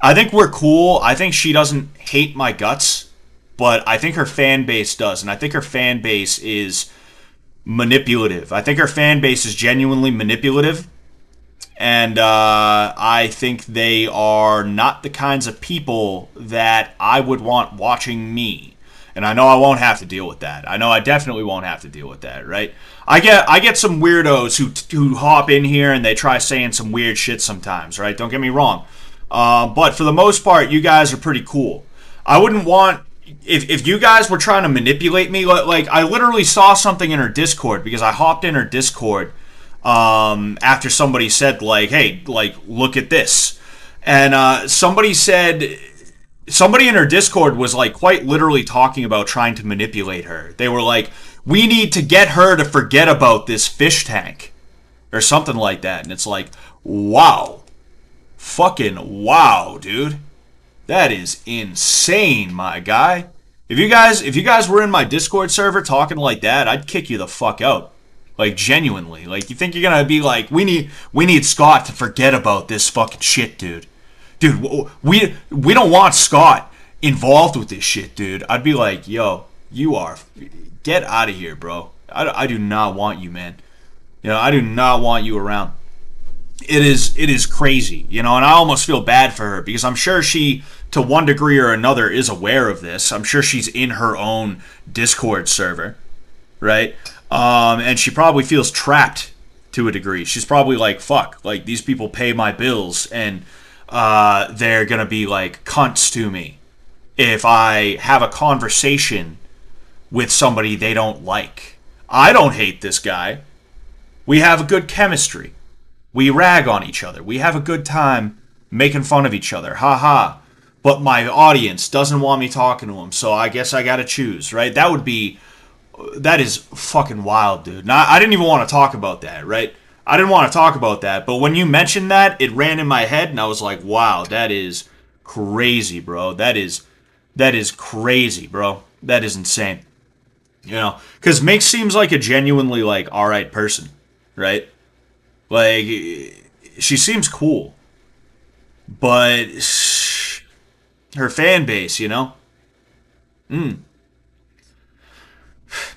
I think we're cool. I think she doesn't hate my guts, but I think her fan base does. And I think her fan base is manipulative. I think her fan base is genuinely manipulative. And I think they are not the kinds of people that I would want watching me. And I know I won't have to deal with that. I know I definitely won't have to deal with that, right? I get some weirdos who hop in here and they try saying some weird shit sometimes, right? Don't get me wrong. But for the most part, you guys are pretty cool. I wouldn't want... If you guys were trying to manipulate me, like I literally saw something in her Discord because I hopped in her Discord after somebody said, like, hey, like, look at this. And somebody in her Discord was, like, quite literally talking about trying to manipulate her. They were like, we need to get her to forget about this fish tank. Or something like that. And it's like, wow. Fucking wow, dude. That is insane, my guy. If you guys were in my Discord server talking like that, I'd kick you the fuck out. Like, genuinely. Like, you think you're gonna be like, we need Scott to forget about this fucking shit, dude. Dude, we don't want Scott involved with this shit, dude. I'd be like, yo, get out of here, bro. I do not want you, man. I do not want you around. It is crazy, and I almost feel bad for her because I'm sure she, to one degree or another, is aware of this. I'm sure she's in her own Discord server, right? And she probably feels trapped to a degree. She's probably like, fuck, like, these people pay my bills, and they're gonna be like cunts to me if I have a conversation with somebody they don't like. I don't hate this guy. We have a good chemistry. We rag on each other. We have a good time making fun of each other. Ha ha. But my audience doesn't want me talking to them, so I guess I gotta choose, right? That is fucking wild, dude. Now, I didn't even want to talk about that, right? I didn't want to talk about that, but when you mentioned that, it ran in my head, and I was like, wow, that is crazy, bro. That is crazy, bro. That is insane. You know, because Mink seems like a genuinely, like, alright person, right? Like, she seems cool. But her fan base, you know?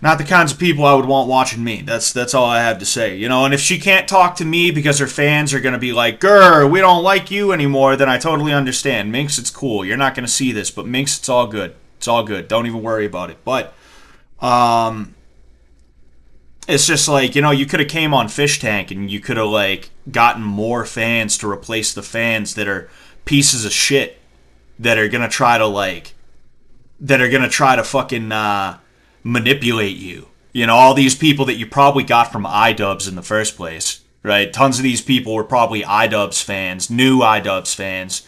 Not the kinds of people I would want watching me. That's all I have to say. You know, and if she can't talk to me because her fans are going to be like, "Grr, we don't like you anymore," then I totally understand. Minx, it's cool. You're not going to see this, but Minx, it's all good. It's all good. Don't even worry about it. But it's just like, you know, you could have came on Fishtank and you could have like gotten more fans to replace the fans that are pieces of shit that are going to try to fucking manipulate you. You know, all these people that you probably got from iDubbbz in the first place, right? Tons of these people were probably iDubbbz fans, new iDubbbz fans,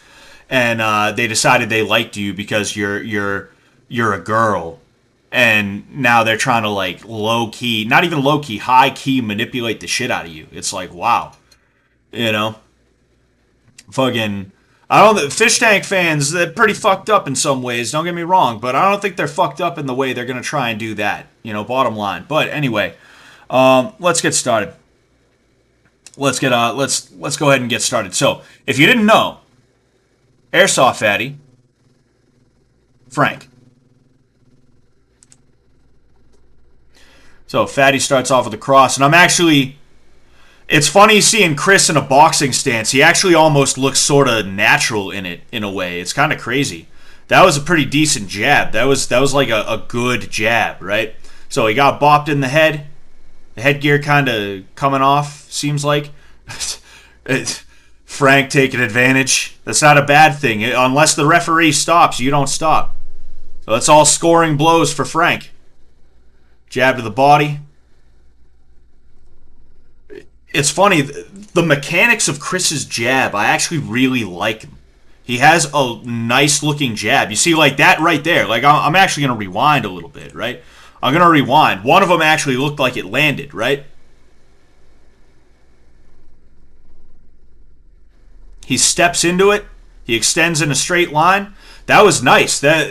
and they decided they liked you because you're a girl, and now they're trying to like low key, not even low key, high key manipulate the shit out of you. It's like, wow, you know, fucking. I don't. Fish Tank fans, they're pretty fucked up in some ways. Don't get me wrong, but I don't think they're fucked up in the way they're gonna try and do that. You know, bottom line. But anyway, let's get started. Let's go ahead and get started. So, if you didn't know, Airsoft Fatty, Frank. So Fatty starts off with a cross, and I'm actually. It's funny seeing Chris in a boxing stance. He actually almost looks sort of natural in it, in a way. It's kind of crazy. That was a pretty decent jab. That was like a good jab, right? So he got bopped in the head. The headgear kind of coming off, seems like. Frank taking advantage. That's not a bad thing. Unless the referee stops, you don't stop. So that's all scoring blows for Frank. Jab to the body. It's funny, the mechanics of Chris's jab, I actually really like him. He has a nice looking jab. You see, like that right there. Like, I'm actually going to rewind a little bit, right? I'm going to rewind. One of them actually looked like it landed, right? He steps into it. He extends in a straight line. That was nice. That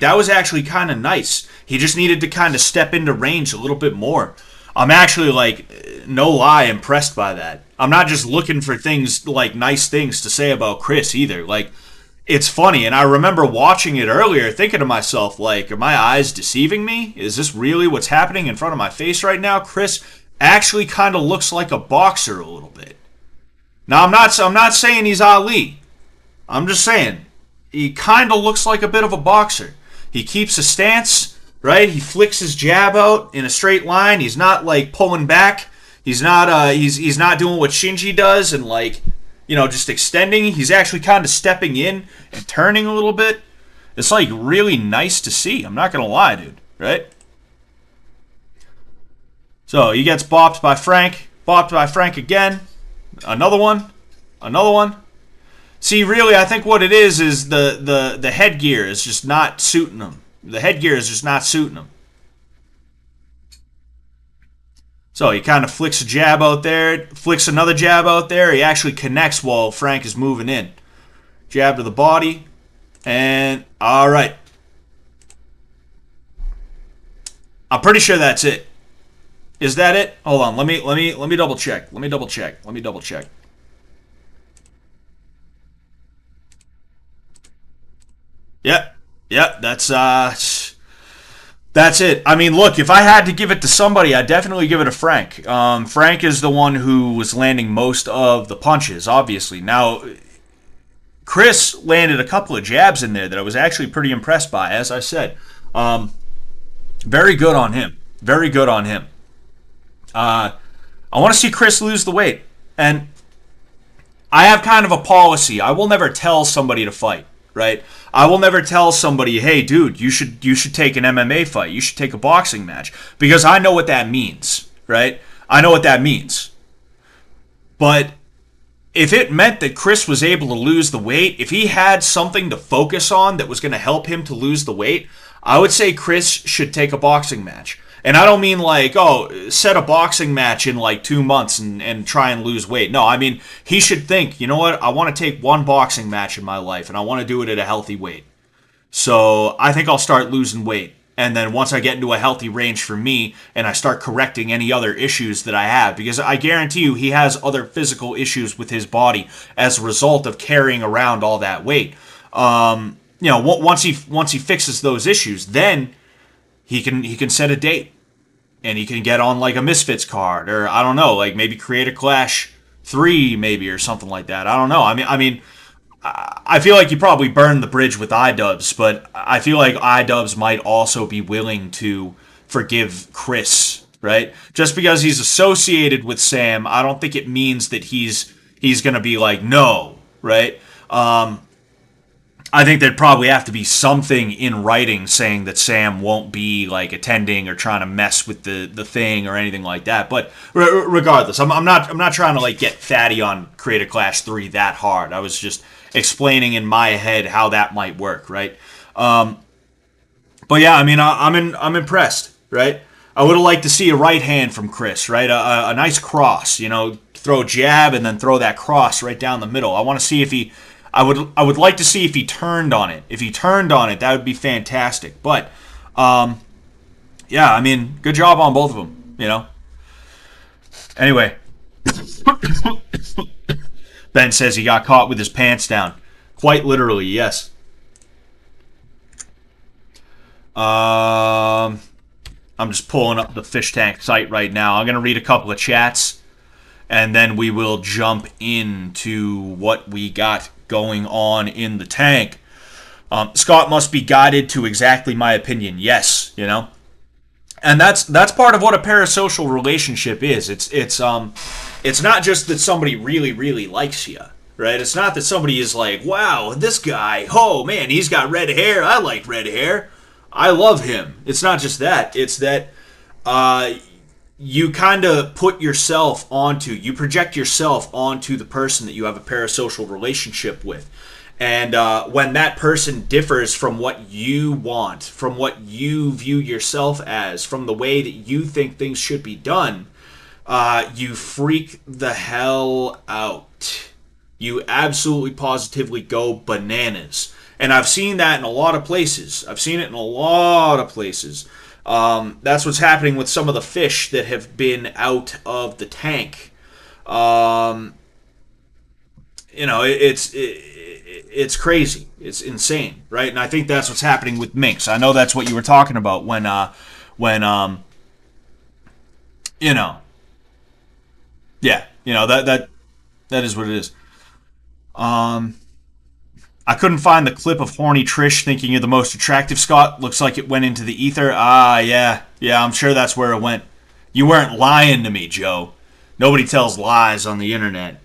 that was actually kind of nice. He just needed to kind of step into range a little bit more. I'm actually, like, no lie, impressed by that. I'm not just looking for things, like, nice things to say about Chris either. Like, it's funny, and I remember watching it earlier thinking to myself, like, are my eyes deceiving me? Is this really what's happening in front of my face right now? Chris actually kind of looks like a boxer a little bit. Now, I'm not saying he's Ali. I'm just saying he kind of looks like a bit of a boxer. He keeps a stance. Right, he flicks his jab out in a straight line. He's not like pulling back. He's not he's not doing what Shinji does and like, you know, just extending. He's actually kind of stepping in and turning a little bit. It's like really nice to see. I'm not gonna lie, dude. Right? So he gets bopped by Frank. Bopped by Frank again. Another one. Another one. See, really, I think what it is the headgear is just not suiting him. The headgear is just not suiting him. So he kind of flicks a jab out there, flicks another jab out there. He actually connects while Frank is moving in. Jab to the body, and all right. I'm pretty sure that's it. Is that it? Hold on. Let me double check. Let me double check. Yep. Yep, that's it. I mean, look, if I had to give it to somebody, I'd definitely give it to Frank. Frank is the one who was landing most of the punches, obviously. Now, Chris landed a couple of jabs in there that I was actually pretty impressed by, as I said. Very good on him. Very good on him. I want to see Chris lose the weight. And I have kind of a policy. I will never tell somebody to fight, right? I will never tell somebody, "Hey, dude, you should take an MMA fight. You should take a boxing match," because I know what that means, right? I know what that means. But if it meant that Chris was able to lose the weight, if he had something to focus on that was going to help him to lose the weight, I would say Chris should take a boxing match. And I don't mean like, oh, set a boxing match in like 2 months and try and lose weight. No, I mean, he should think, you know what, I want to take one boxing match in my life and I want to do it at a healthy weight. So I think I'll start losing weight. And then once I get into a healthy range for me and I start correcting any other issues that I have, because I guarantee you he has other physical issues with his body as a result of carrying around all that weight. Once he fixes those issues, then he can set a date and he can get on like a Misfits card, or I don't know, like maybe create a Clash 3 maybe or something like that. I don't know. I feel like you probably burned the bridge with iDubbbz, but I feel like iDubbbz might also be willing to forgive Chris, right? Just because he's associated with Sam, I don't think it means that he's going to be like, no, right? I think there'd probably have to be something in writing saying that Sam won't be like attending or trying to mess with the thing or anything like that. But regardless, I'm not trying to like get fatty on Create a Clash 3 that hard. I was just explaining in my head how that might work, right? But yeah, I mean, I'm impressed, right? I would have liked to see a right hand from Chris, right? A nice cross, throw a jab and then throw that cross right down the middle. I want to see if he. I would like to see if he turned on it. If he turned on it, that would be fantastic. But, yeah, I mean, good job on both of them, Anyway. Ben says he got caught with his pants down. Quite literally, yes. I'm just pulling up the Fishtank site right now. I'm going to read a couple of chats, and then we will jump into what we got going on in the tank. Scott must be guided to exactly my opinion. Yes, and that's part of what a parasocial relationship is. It's not just that somebody really, really likes you, right? It's not that somebody is like, wow, this guy, oh man, he's got red hair. I like red hair. I love him. It's not just that. It's that you kind of you project yourself onto the person that you have a parasocial relationship with. And when that person differs from what you want, from what you view yourself as, from the way that you think things should be done, you freak the hell out. You absolutely positively go bananas. And I've seen that in a lot of places. That's what's happening with some of the fish that have been out of the tank. It's crazy. It's insane, right? And I think that's what's happening with Minx. I know that's what you were talking about when that is what it is. I couldn't find the clip of horny Trish thinking you're the most attractive, Scott. Looks like it went into the ether. Yeah, I'm sure that's where it went. You weren't lying to me, Joe. Nobody tells lies on the internet.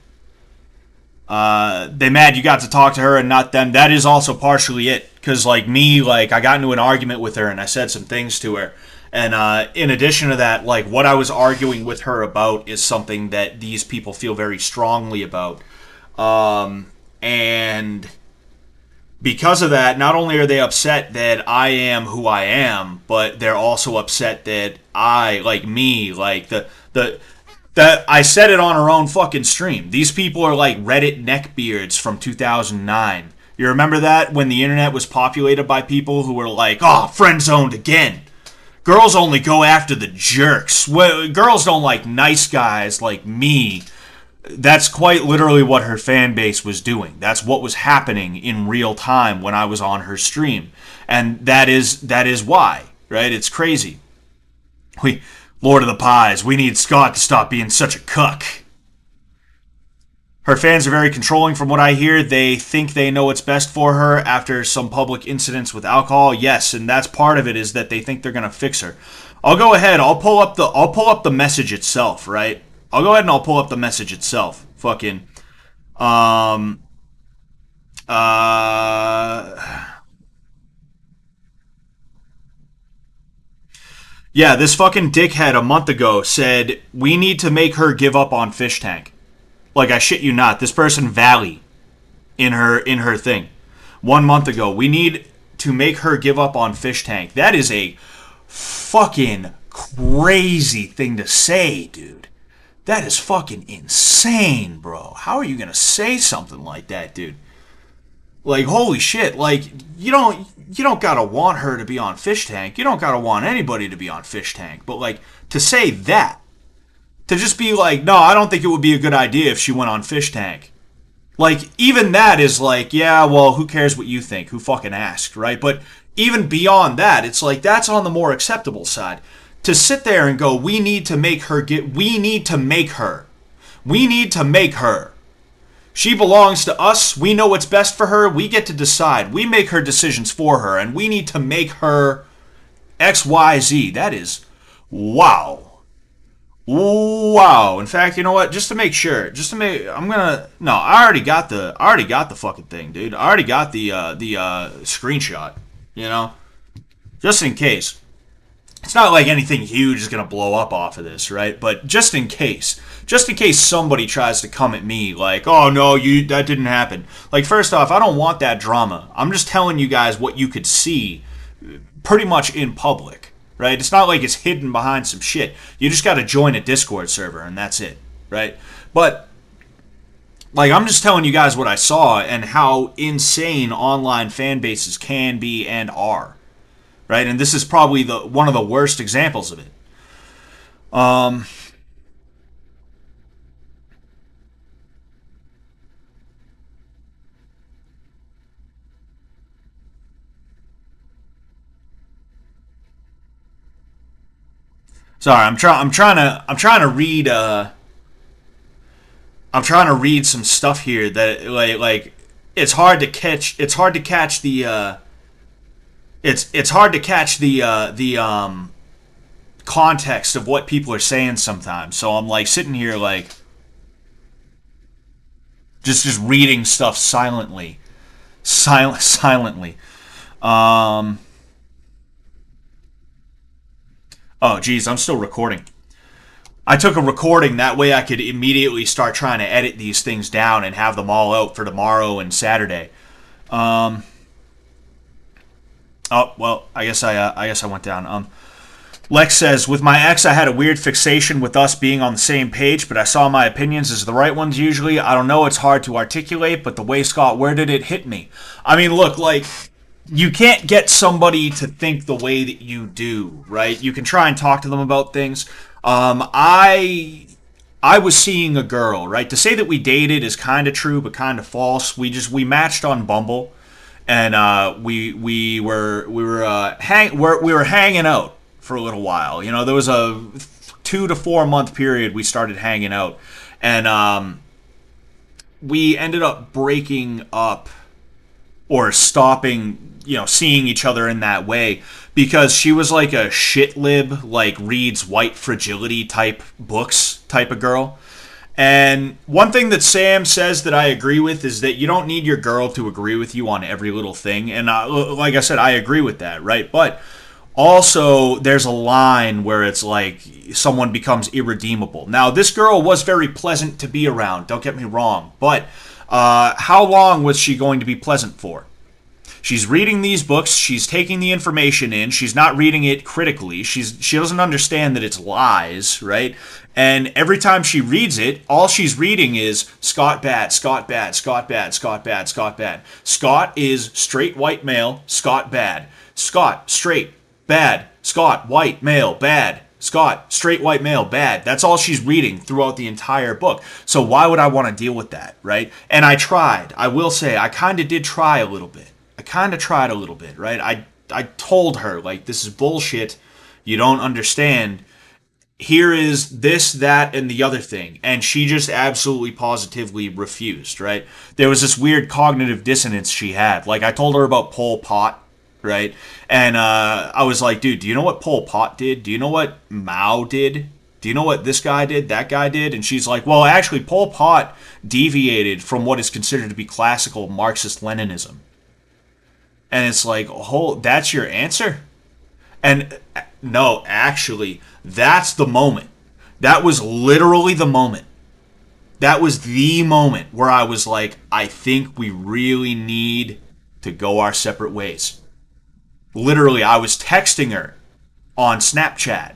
They mad you got to talk to her and not them. That is also partially it. Because, I got into an argument with her and I said some things to her. And in addition to that, what I was arguing with her about is something that these people feel very strongly about. And because of that, not only are they upset that I am who I am, but they're also upset that that I said it on her own fucking stream. These people are like Reddit neckbeards from 2009. You remember that? When the internet was populated by people who were like, oh, friend zoned again. Girls only go after the jerks. Girls don't like nice guys like me. That's quite literally what her fan base was doing. That's what was happening in real time when I was on her stream. And that is why, right? It's crazy. Lord of the Pies, we need Scott to stop being such a cuck. Her fans are very controlling from what I hear. They think they know what's best for her after some public incidents with alcohol. Yes, and that's part of it, is that they think they're going to fix her. I'll go ahead. I'll pull up the message itself, right? I'll go ahead and I'll pull up the message itself. Fucking Um, uh, yeah, this fucking dickhead a month ago said we need to make her give up on Fishtank. Like I shit you not, this person Valley in her thing. 1 month ago, we need to make her give up on Fishtank. That is a fucking crazy thing to say, dude. That is fucking insane, bro. How are you gonna say something like that, dude? Like, holy shit! Like, you don't gotta want her to be on Fishtank. You don't gotta want anybody to be on Fishtank. But like, to say that, to just be like, no, I don't think it would be a good idea if she went on Fishtank. Like, even that is like, yeah, well, who cares what you think? Who fucking asked, right? But even beyond that, it's like, that's on the more acceptable side. To sit there and go, we need to make her. We need to make her. She belongs to us. We know what's best for her. We get to decide. We make her decisions for her, and we need to make her XYZ. That is, wow. Wow. In fact, you know what? I'm gonna. No, I already got the fucking thing, dude. I already got the screenshot. You know, just in case. It's not like anything huge is gonna blow up off of this, right? But just in case somebody tries to come at me like, oh no, that didn't happen. Like, first off, I don't want that drama. I'm just telling you guys what you could see, pretty much in public. Right? It's not like it's hidden behind some shit. You just got to join a Discord server and that's it, right? But like, I'm just telling you guys what I saw and how insane online fan bases can be and are, right? And this is probably the one of the worst examples of it. Um, Sorry, I'm trying to read I'm trying to read some stuff here that like it's hard to catch the it's hard to catch the context of what people are saying sometimes. So I'm like sitting here like just reading stuff silently. Um oh geez, I'm still recording. I took a recording that way I could immediately start trying to edit these things down and have them all out for tomorrow and Saturday. Um, oh well, I guess I went down. Lex says, with my ex, I had a weird fixation with us being on the same page, but I saw my opinions as the right ones usually. I don't know, it's hard to articulate, but the way Scott worded it hit me. I mean, look, like, you can't get somebody to think the way that you do, right? You can try and talk to them about things. I was seeing a girl, right? To say that we dated is kind of true, but kind of false. We matched on Bumble, and we were hanging out for a little while. You know, there was a 2 to 4 month period we started hanging out, and we ended up breaking up or stopping, you know, seeing each other in that way because she was like a shit lib, like reads white fragility type books type of girl. And one thing that Sam says that I agree with is that you don't need your girl to agree with you on every little thing. And like I said, I agree with that, right? But also, there's a line where it's like someone becomes irredeemable. Now, this girl was very pleasant to be around, don't get me wrong, but how long was she going to be pleasant for? She's reading these books, she's taking the information in, she's not reading it critically, she doesn't understand that it's lies, right? And every time she reads it, all she's reading is Scott bad, Scott bad, Scott bad, Scott bad, Scott bad. Scott is straight white male, Scott bad. Scott, straight, bad. Scott, white male, bad. Scott, straight white male, bad. That's all she's reading throughout the entire book. So why would I want to deal with that, right? And I tried. I will say, I kind of did try a little bit. Right? I told her, like, this is bullshit. You don't understand. Here is this, that, and the other thing. And she just absolutely positively refused, right? There was this weird cognitive dissonance she had. Like, I told her about Pol Pot, right? And I was like, dude, do you know what Pol Pot did? Do you know what Mao did? do you know what this guy did, that guy did? And she's like, well, actually, Pol Pot deviated from what is considered to be classical Marxist-Leninism. And it's like, oh, that's your answer? And no, actually, that's the moment. That was literally the moment. That was the moment where I was like, I think we really need to go our separate ways. Literally, I was texting her on Snapchat.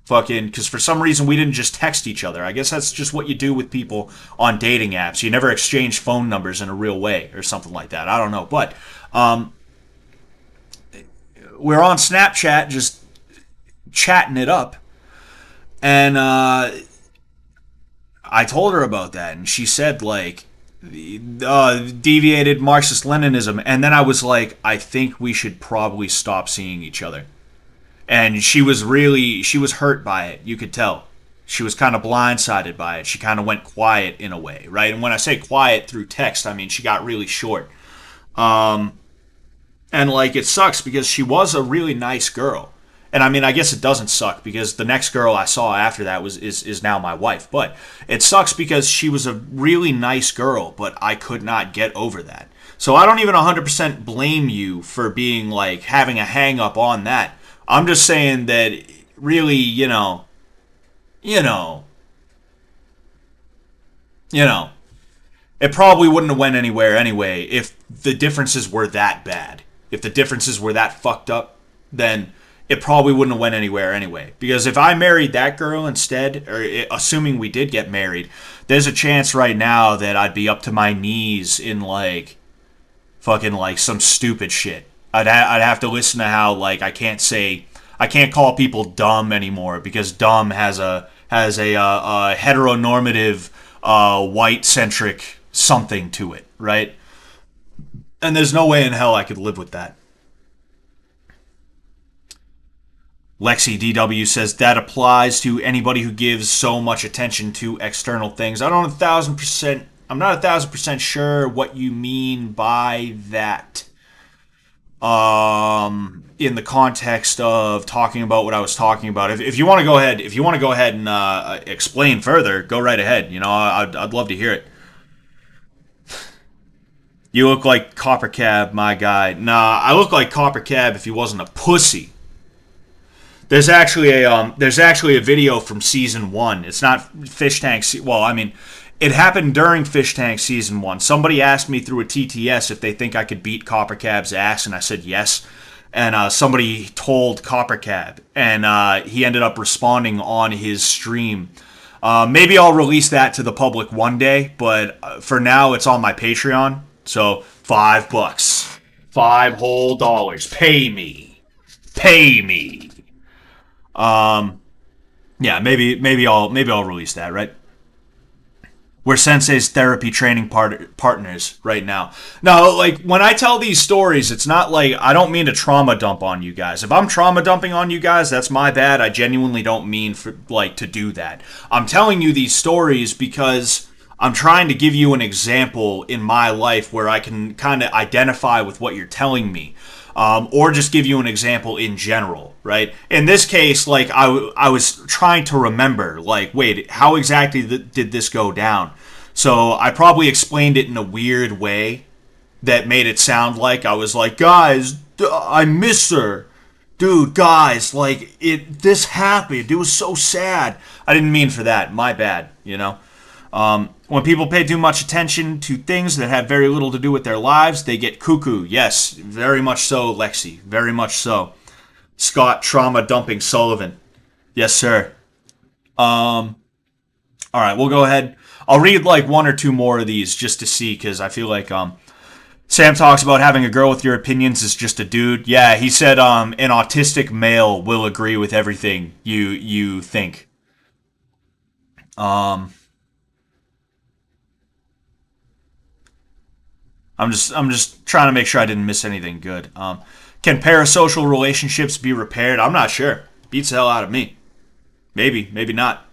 Fucking, because for some reason we didn't just text each other. I guess that's just what you do with people on dating apps. You never exchange phone numbers in a real way or something like that. I don't know. But we're on Snapchat just chatting it up. And I told her about that. And she said, like, deviated Marxist-Leninism. And then I was like, I think we should probably stop seeing each other. And she was hurt by it. You could tell. She was kind of blindsided by it. She kind of went quiet in a way, right? And when I say quiet through text, I mean she got really short. And like, it sucks because she was a really nice girl. And I mean, I guess it doesn't suck because the next girl I saw after that is now my wife. But it sucks because she was a really nice girl, but I could not get over that. So I don't even 100% blame you for being like having a hang up on that. I'm just saying that really, you know, it probably wouldn't have went anywhere anyway if the differences were that bad. If the differences were that fucked up, then it probably wouldn't have went anywhere anyway. Because if I married that girl instead, or assuming we did get married, there's a chance right now that I'd be up to my knees in like fucking like some stupid shit. I'd have to listen to how like I can't call people dumb anymore because dumb has a heteronormative white centric something to it, right? And there's no way in hell I could live with that. Lexi DW says that applies to anybody who gives so much attention to external things. I'm not 1,000% sure what you mean by that. In the context of talking about what I was talking about. If you want to go ahead, and explain further, go right ahead. You know, I'd love to hear it. You look like Copper Cab, my guy. Nah, I look like Copper Cab if he wasn't a pussy. There's actually a video from season 1. It's not Fishtank. Well, I mean, it happened during Fishtank season 1. Somebody asked me through a TTS if they think I could beat Copper Cab's ass, and I said yes. And somebody told Copper Cab, and he ended up responding on his stream. Maybe I'll release that to the public one day, but for now it's on my Patreon. So $5, $5 whole dollars. Pay me. Yeah, maybe I'll release that, right? We're Sensei's therapy training partners right now. Now, like, when I tell these stories, it's not like, I don't mean to trauma dump on you guys. If I'm trauma dumping on you guys, that's my bad. I genuinely don't mean to do that. I'm telling you these stories because I'm trying to give you an example in my life where I can kind of identify with what you're telling me. Or just give you an example in general, right? In this case, like, I was trying to remember, like, wait, how exactly did this go down? So I probably explained it in a weird way that made it sound like I was like, guys, I miss her. Dude, guys, like, this happened. It was so sad. I didn't mean for that. My bad, you know? When people pay too much attention to things that have very little to do with their lives, they get cuckoo. Yes, very much so, Lexi. Very much so. Scott Trauma Dumping Sullivan. Yes, sir. All right, we'll go ahead. I'll read like one or two more of these just to see, because I feel like Sam talks about having a girl with your opinions is just a dude. Yeah, he said an autistic male will agree with everything you think. I'm just trying to make sure I didn't miss anything good. Can parasocial relationships be repaired? I'm not sure. Beats the hell out of me. Maybe, maybe not.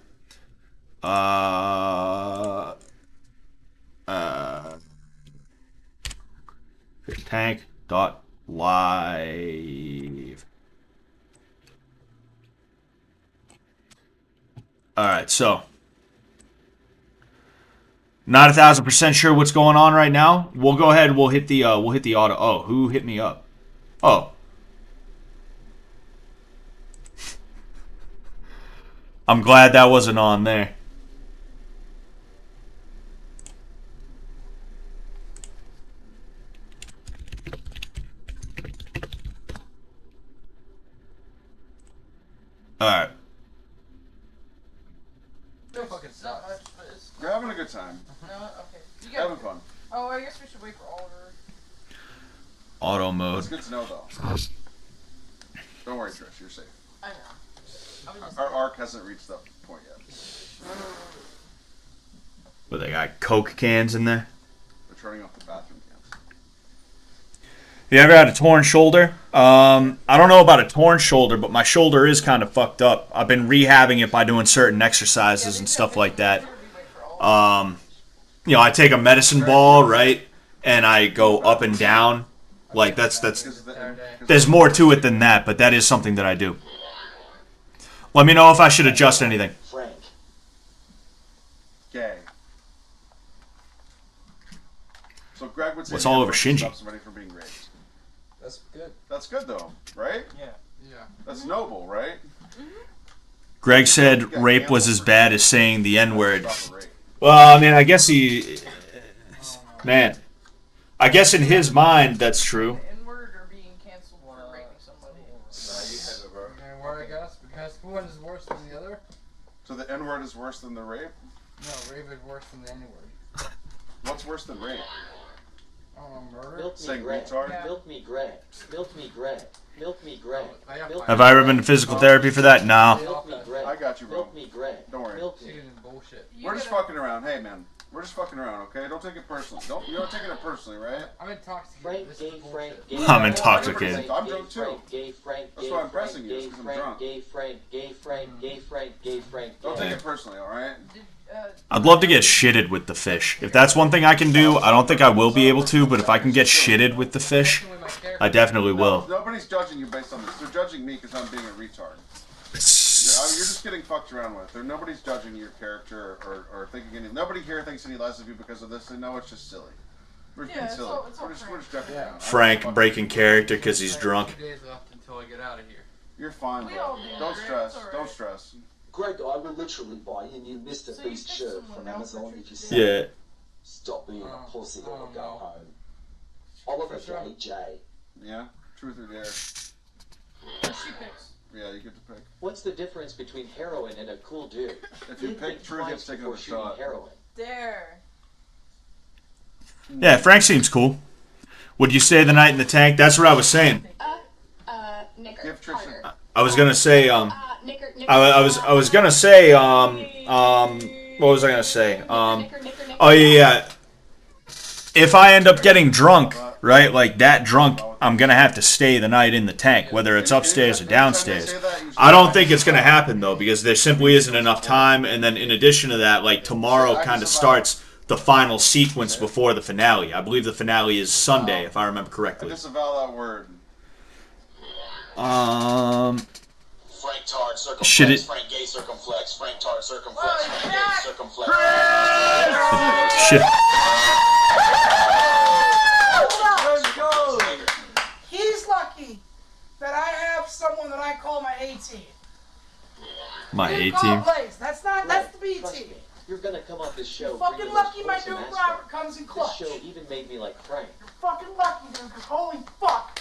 Fishtank.live. All right, so not 1,000% sure what's going on right now. We'll go ahead. We'll hit the auto. Oh, who hit me up? Oh, I'm glad that wasn't on there. All right. You're having a good time. No, okay. You Having fun. Oh, I guess we should wait for Oliver. Auto mode. It's good to know, though. Don't worry, Trish. You're safe. I know. Our arc hasn't reached that point yet. But they got Coke cans in there. They're turning off the bathroom cans. You ever had a torn shoulder? I don't know about a torn shoulder, but my shoulder is kind of fucked up. I've been rehabbing it by doing certain exercises and stuff like that. You know, I take a medicine ball, right, and I go up and down. Like that's there's more to it than that, but that is something that I do. Let me know if I should adjust anything. Frank. Gay. So Greg would say What's all over stop Shinji? somebody from being raped. That's good. That's good though, right? Yeah. That's noble, right? Greg said rape was as bad as saying the N-word. Well, I mean, I guess man, I guess in his mind that's true. The N-word or being canceled for raping somebody. N-word, I guess, because one is worse than the other. So the N-word is worse than the rape? No, rape is worse than the N-word. What's worse than rape? I don't know, murder. Milk me Saying Greg. retard? Yeah. Milk me Greg. Milk me Greg. Milk me Greg. Milk Have I ever been to physical therapy for that? No. Milk me Greg. I got you, bro. Milk me Greg. Don't worry. Milk She's me. in bullshit. You We're just gotta- fucking around. Hey, man. We're just fucking around, okay? Don't take it personally. You don't take it personally, right? I'm intoxicated. Frank, This gay, is Frank, bullshit. gay. I'm Frank, intoxicated. gay, I'm gay, drunk, too. Frank, gay, Frank, That's gay, why I'm Frank, pressing you, gay, is 'cause I'm Frank, drunk. gay, Frank, gay, Frank, gay, Frank, gay, Frank, Don't gay. take it personally, alright? Did, I'd love to get shitted with the fish. If that's one thing I can do, I don't think I will be able to, but if I can get shitted with the fish, I definitely will. Nobody's judging you based on this. They're judging me because I'm being a retard. You're just getting fucked around with. Nobody's judging your character or thinking any. Nobody here thinks any less of you because of this. They know it's just silly. We're just Yeah, being it's silly. all- it's all We're just prank. joking Yeah. around. Frank breaking character because he's drunk. 2 days left until I get out of here. You're fine, We bro. all do, Don't Greg, stress. it's all right. Don't stress. Greg, I will literally buy you a new Mr. So you Beast picked shirt someone from else Amazon that if you you say Yeah. stop being a pussy or oh, go no. home. Oliver For sure. J. Yeah? Truth or dare? she picks. Yeah, you get to pick. What's the difference between heroin and a cool dude? If you You'd pick think truth, twice it's taking before a shooting shot. heroin. There. Yeah, Frank seems cool. Would you stay the night in the tank? That's what I was saying. Knicker. Give Tristan. Carter. I was gonna say, Knicker. I was gonna say, what was I gonna say? Oh yeah. If I end up getting drunk, right, like that drunk, I'm gonna have to stay the night in the tank, whether it's upstairs or downstairs. I don't think it's gonna happen though, because there simply isn't enough time. And then in addition to that, like tomorrow kind of starts the final sequence before the finale. I believe the finale is Sunday, if I remember I correctly. disavow that word. Frank Tard circumflex. Should it- Frank Gay circumflex. Frank Tard circumflex. Oh, Frank Jack! Gay circumflex. Shit. Let's go. He's lucky that I have someone that I call my A team. My A You call team. Blaze. That's the B Trust team. me, you're gonna come off this show. Fucking bringing lucky those my wholesome dude aspects. Robert comes in This clutch. show even made me like Frank. You're fucking lucky, dude, because holy fuck.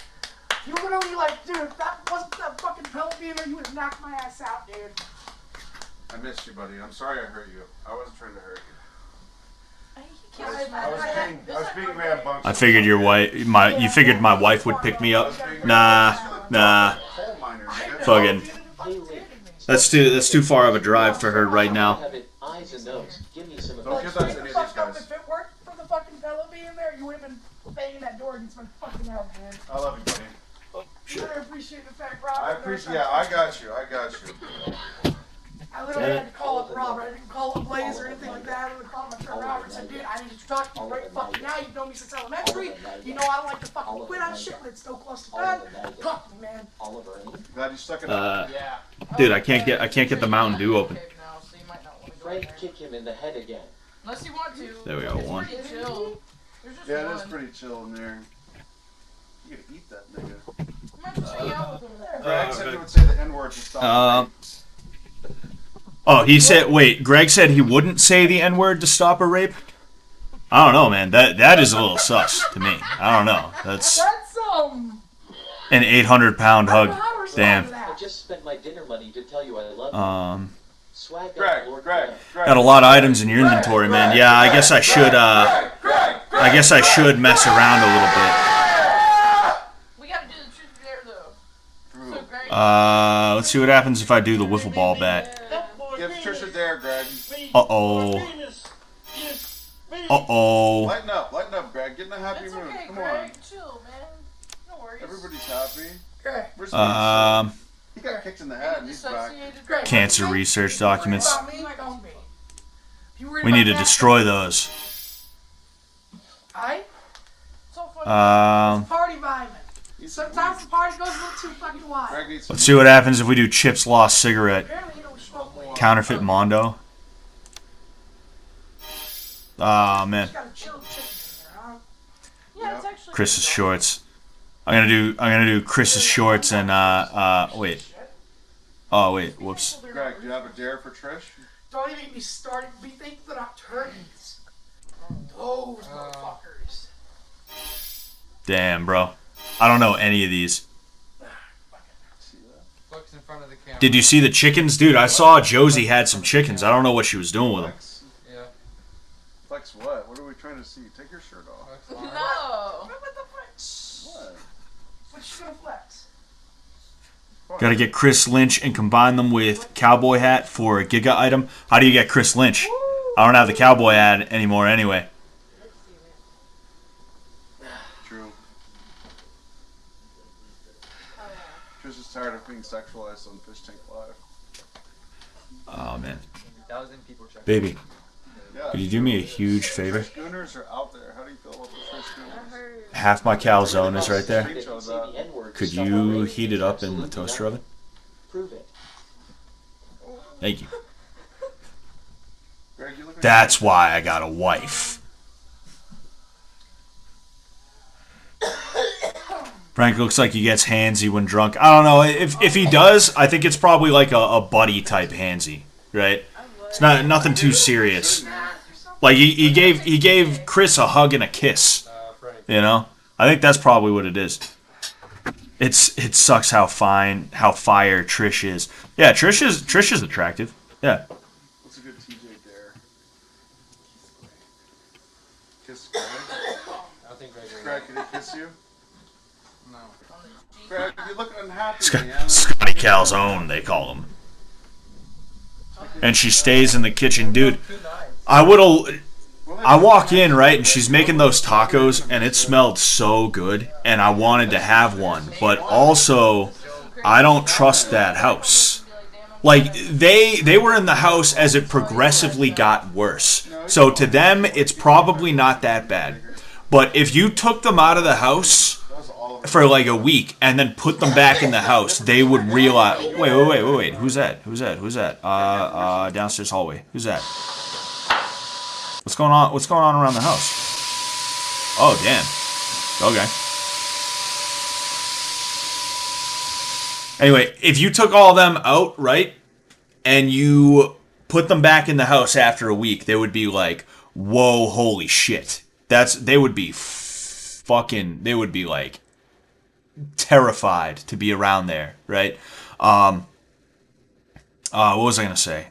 You literally dude, if that wasn't that fucking pellet beamer, you would have knocked my ass out, dude. I missed you, buddy. I'm sorry I hurt you. I wasn't trying to hurt you. I was being rambunctious. I figured your wife, you figured my wife would pick me up. Nah. Coal miner, nigga. Fucking. That's too far of a drive for her right now. Have it eyes and nose. Give me some of Don't that. give that to any of these Fuck up, guys. if it worked for the fucking pellet being there, you would have been banging that door against my fucking head, man. I love you, buddy. You better appreciate the fact, Robert. I appreciate. Yeah, I got you. I got you. I literally had to call up Robert. I didn't call up Blaze or anything like that. I literally called my friend Robert and said, dude, I need to talk to you right fucking now. You've known me since elementary. You know I don't like to fucking quit on shit when it's so close to done. Talk to me, man. Oliver. Glad you stuck it out. Yeah. Dude, I can't get the Mountain Dew open. Okay, now, see, my Frank kick him in the head again. Unless you want to. There we go, It's one. pretty chill. There's just Yeah, it one. is pretty chill in there. You gotta eat that nigga. You might just hang out with him there. Greg said he would say the N-word to stop. Oh, he said. Wait, Greg said he wouldn't say the N-word to stop a rape. I don't know, man. That is a little sus to me. I don't know. That's That's an 800-pound hug. how to respond Damn. to I that. just spent my dinner money to tell you I love you. Swag up, Greg, Lord Greg, Greg. Got a lot of items in your inventory, man. Yeah, I guess I should. I guess I should mess around a little We gotta do the truth or dare though. So Greg. bit. Let's see what happens if I do the wiffle ball bat. Give Trisha dare, Greg. Uh-oh. Uh-oh. Lighten up, Greg. Get in a happy It's mood. okay, Come Greg. on. Chill, man. No worries. Everybody's happy. Greg. Where's he got kicked in the head and he's back. Greg. Cancer research documents. About me, don't be. If you worried We need to about that, destroy those. Alright? So funny. Party vibing. Sometimes the party goes a little too fucking wild. Greg needs Let's see what happens if we do Chip's Lost Cigarette. Apparently you don't smoke weed. Counterfeit Mondo. Ah, man. Just gotta chill chicken in there, huh? Yeah, it's actually Chris's good, shorts. I'm gonna do Chris's shorts and wait. Oh wait, whoops. Greg, do you have a dare for Trish? Don't even get me started. We think that I'm turkeys. Those motherfuckers. Damn, bro. I don't know any of these. Flex in front of the camera. Did you see the chickens? Dude, I saw Josie had some chickens. I don't know what she was doing with them. Flex? Yeah. Flex what? What are we trying to see? Take your shirt off. Flex though. on. No. What the fuck? What? What you gonna flex? Gotta get Chris Lynch and combine them with Cowboy Hat for a Giga item. How do you get Chris Lynch? I don't have the Cowboy Hat anymore anyway. True. Trish is tired of being sexualized on Fishtank Live. Oh, man. 1,000 people check. Baby, Yeah. could you do me a huge favor? Trish Gooners are out there. How do you feel about the Trish Gooners? Half my calzone is right there. They can say the N-word to Could stop you our heat it up in the Absolutely toaster not. oven? Prove it. Thank you. Greg, you look like That's why I got a wife. Frank looks like he gets handsy when drunk. I don't know. If he does, I think it's probably like a buddy type handsy, right? It's not nothing too serious. Like he gave Chris a hug and a kiss. You know? I think that's probably what it is. It sucks how fire Trish is. Yeah, Trish is attractive. Yeah. What's a good TJ dare? Kiss Greg? I think Greg. Greg, can he kiss you? No. Greg, you look unhappy, Sc- man. Scotty Calzone, they call him. And she stays in the kitchen, dude. I walk in, right, and she's making those tacos, and it smelled so good, and I wanted to have one, but also, I don't trust that house. Like, they were in the house as it progressively got worse. So to them, it's probably not that bad. But if you took them out of the house for like a week and then put them back in the house, they would realize, wait, who's that? Downstairs hallway. Who's that? What's going on around the house? Oh, damn. Okay. Anyway, if you took all them out, right, and you put them back in the house after a week, they would be like, whoa, holy shit. They would be like terrified to be around there, right? What was I gonna say?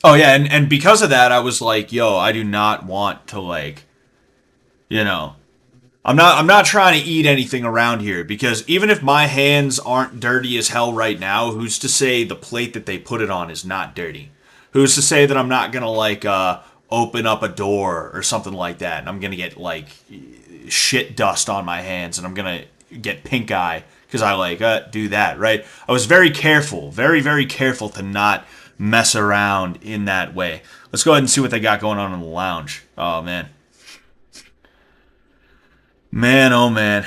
Oh yeah, and because of that, I was like, yo, I do not want to, like, you know, I'm not trying to eat anything around here, because even if my hands aren't dirty as hell right now, who's to say the plate that they put it on is not dirty? Who's to say that I'm not gonna, like, open up a door or something like that, and I'm gonna get, like, shit dust on my hands, and I'm gonna get pink eye because I, like, do that, right? I was very careful, very, very careful to not mess around in that way. Let's go ahead and see what they got going on in the lounge. Oh, man. Man, oh, man.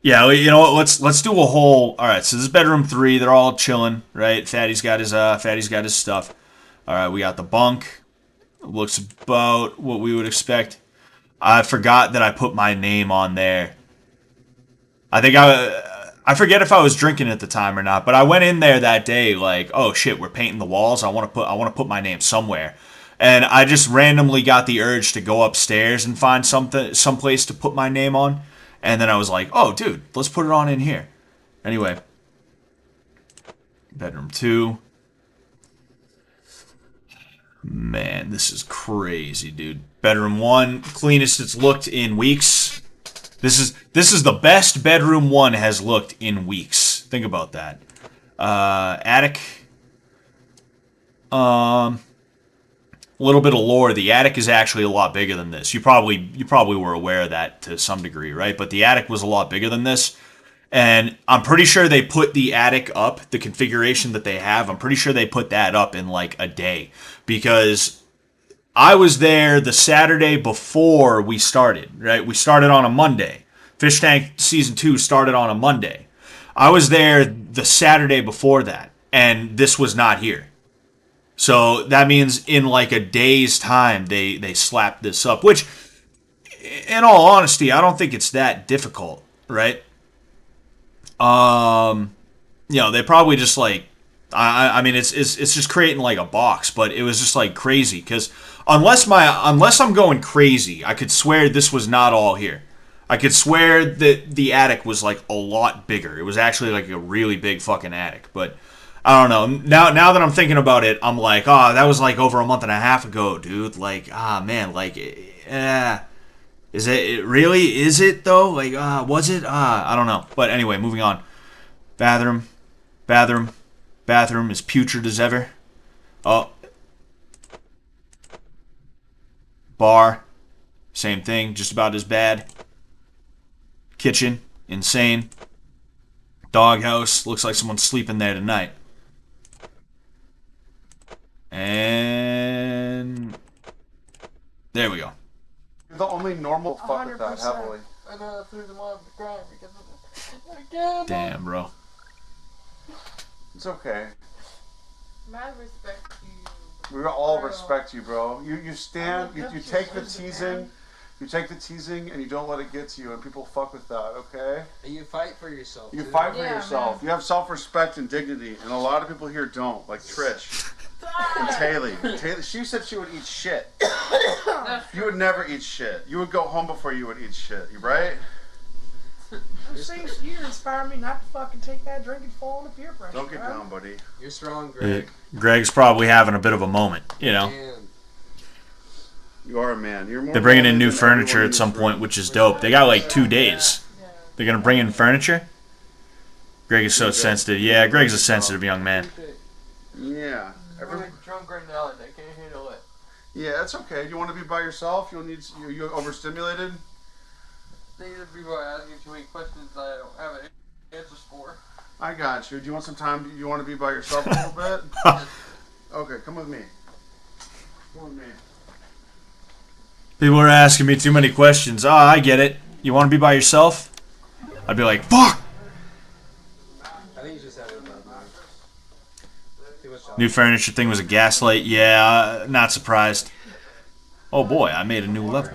Yeah, you know what? Let's do a whole. All right, so this is bedroom 3. They're all chilling, right? Fatty's got his stuff. All right, we got the bunk. Looks about what we would expect. I forgot that I put my name on there. I think I forget if I was drinking at the time or not, but I went in there that day like, oh shit, we're painting the walls. I want to put my name somewhere. And I just randomly got the urge to go upstairs and find someplace to put my name on. And then I was like, oh dude, let's put it on in here. Anyway, bedroom 2. Man, this is crazy, dude. Bedroom 1, cleanest it's looked in weeks. This is the best bedroom 1 has looked in weeks. Think about that. Attic. A little bit of lore. The attic is actually a lot bigger than this. You probably were aware of that to some degree, right? But the attic was a lot bigger than this. And I'm pretty sure they put the attic up, the configuration that they have, I'm pretty sure they put that up in like a day. Because I was there the Saturday before we started, right? We started on a Monday. Fishtank Season 2 started on a Monday. I was there the Saturday before that, and this was not here. So that means in like a day's time, they slapped this up. Which, in all honesty, I don't think it's that difficult, right? They probably just like, I mean, it's just creating like a box, but it was just like crazy because unless I'm going crazy, I could swear this was not all here. I could swear that the attic was like a lot bigger. It was actually like a really big fucking attic, but I don't know. Now that I'm thinking about it, I'm like, oh, that was like over a month and a half ago, dude. Like, man, like, is it really? Is it though? Like, was it? I don't know. But anyway, moving on. Bathroom as putrid as ever. Oh. Bar, same thing, just about as bad. Kitchen, insane. Doghouse, looks like someone's sleeping there tonight. And there we go. You're the only normal fuck with that, 100%. heavily. I know I threw them on the ground because of the Damn, bro. It's okay. Mad respect to you. We all respect you, bro. You stand, you take the teasing, and you don't let it get to you, and people fuck with that, okay? You fight for yourself. You too. fight for Yeah, yourself. man. You have self-respect and dignity, and a lot of people here don't, like Trish. And Taylor, she said she would eat shit. You would never eat shit. You would go home before you would eat shit, right? Those things you inspire me not to fucking take that drink and fall into peer pressure. Don't get bro. down, buddy. You're strong, Greg. Greg's probably having a bit of a moment, you know. Man. You are a man. You're more They're bringing manly in new than everyone furniture in at this some room. point, which is dope. They got like 2 days. They're gonna bring in furniture. Greg is so sensitive. Yeah, Greg's a sensitive young man. Yeah. I'm drunk right now and I can't handle it. Yeah, that's okay. You want to be by yourself? You overstimulated? These people are asking too many questions that I don't have an answers for. I got you. Do you want some time? Do you want to be by yourself a little bit? Okay, come with me. Come with me. People are asking me too many questions. Oh, I get it. You want to be by yourself? I'd be like, fuck! I think you just have it about too much. New furniture thing was a gaslight. Yeah, not surprised. Oh boy, I made a new level.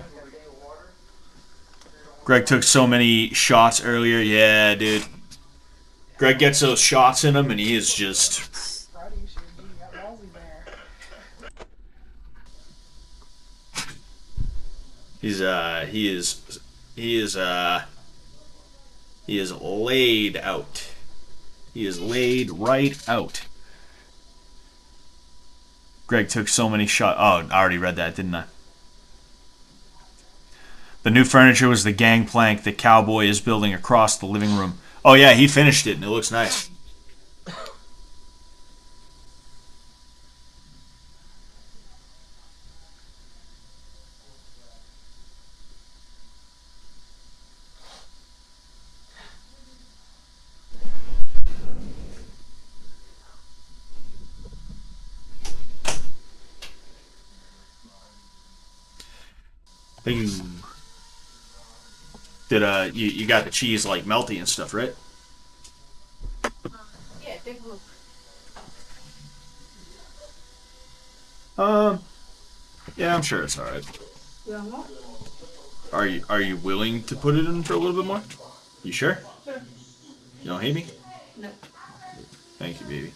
Greg took so many shots earlier. Yeah, dude. Greg gets those shots in him, and he is just... Proud of you, shit, dude. You got ballsy there. He is laid out. He is laid right out. Greg took so many shots. Oh, I already read that, didn't I? The new furniture was the gangplank the cowboy is building across the living room. Oh yeah, he finished it and it looks nice. Did you got the cheese like melty and stuff, right? Yeah, take a look. Yeah, I'm sure it's all right. Yeah, what? Are you willing to put it in for a little bit more? You sure? Sure. You don't hate me? No. Thank you, baby.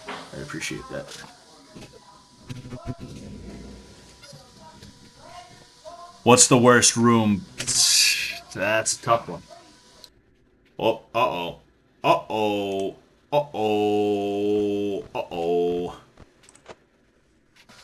I appreciate that. What's the worst room? That's a tough one. Oh, uh-oh. Uh-oh. Uh-oh. Uh-oh.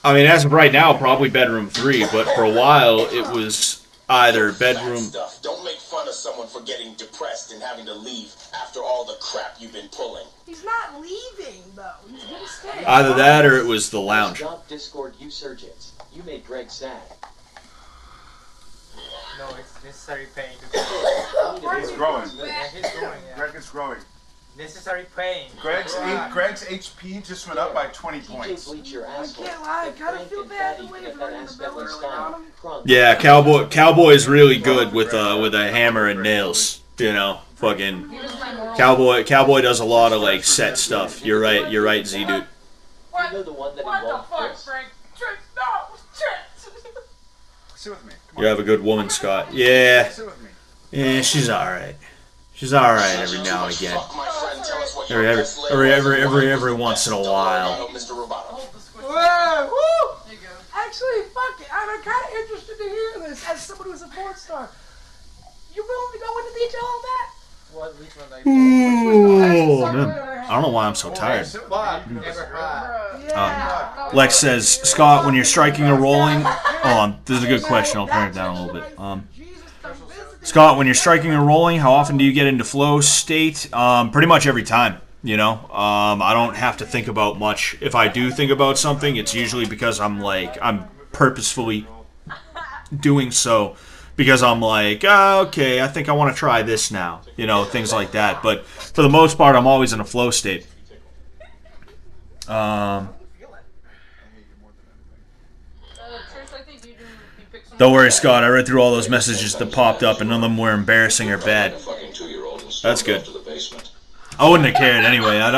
I mean, as of right now, probably bedroom 3, but for a while, it was either bedroom... Stuff. Don't make fun of someone for getting depressed and having to leave after all the crap you've been pulling. He's not leaving, though. He's gonna stay. Either that or it was the lounge. Stop Discord usurgence. You made Greg sad. No, it's necessary pain. He's growing. Yeah, he's growing, yeah. Greg is growing. Necessary pain. Greg's HP just went up by 20 points. Bleach your I asshole. can't lie, I If kind of Frank feel and bad Fatty the way could he's have been running the aspect building and around style, him. crunk. Yeah, Cowboy's really good with a hammer and nails. You know, fucking Cowboy does a lot of like set stuff. You're right, Z dude. You know the one that What the involved fuck, Chris? Frank? Trent, no! Trent! Sit with me. Come on. You have a good woman, Scott. Yeah, Sit with me. yeah, she's all right. She's all right every now and again. Fuck, my friend, tell us what your best leg Every once in a while. Mr. Roboto. Hold the squish. Whoa, woo! There you go. Actually, fuck it. I'm kind of interested to hear this as someone who's a porn star. You willing to go into detail on that? What? Which one? Like, Ooh, man. I don't know why I'm so tired. Sit with fuck, me. never heard. Yeah. Lex says, Scott, when you're striking or rolling... Hold on, this is a good question. I'll turn it down a little bit. Scott, when you're striking or rolling, how often do you get into flow state? Pretty much every time, you know. I don't have to think about much. If I do think about something, it's usually because I'm purposefully doing so. Because I'm like, okay, I think I want to try this now. You know, things like that. But for the most part, I'm always in a flow state. Trish, I think you picked some. Don't worry, Scott. I read through all those messages that popped up, and none of them were embarrassing or bad. That's good. I wouldn't have cared anyway. I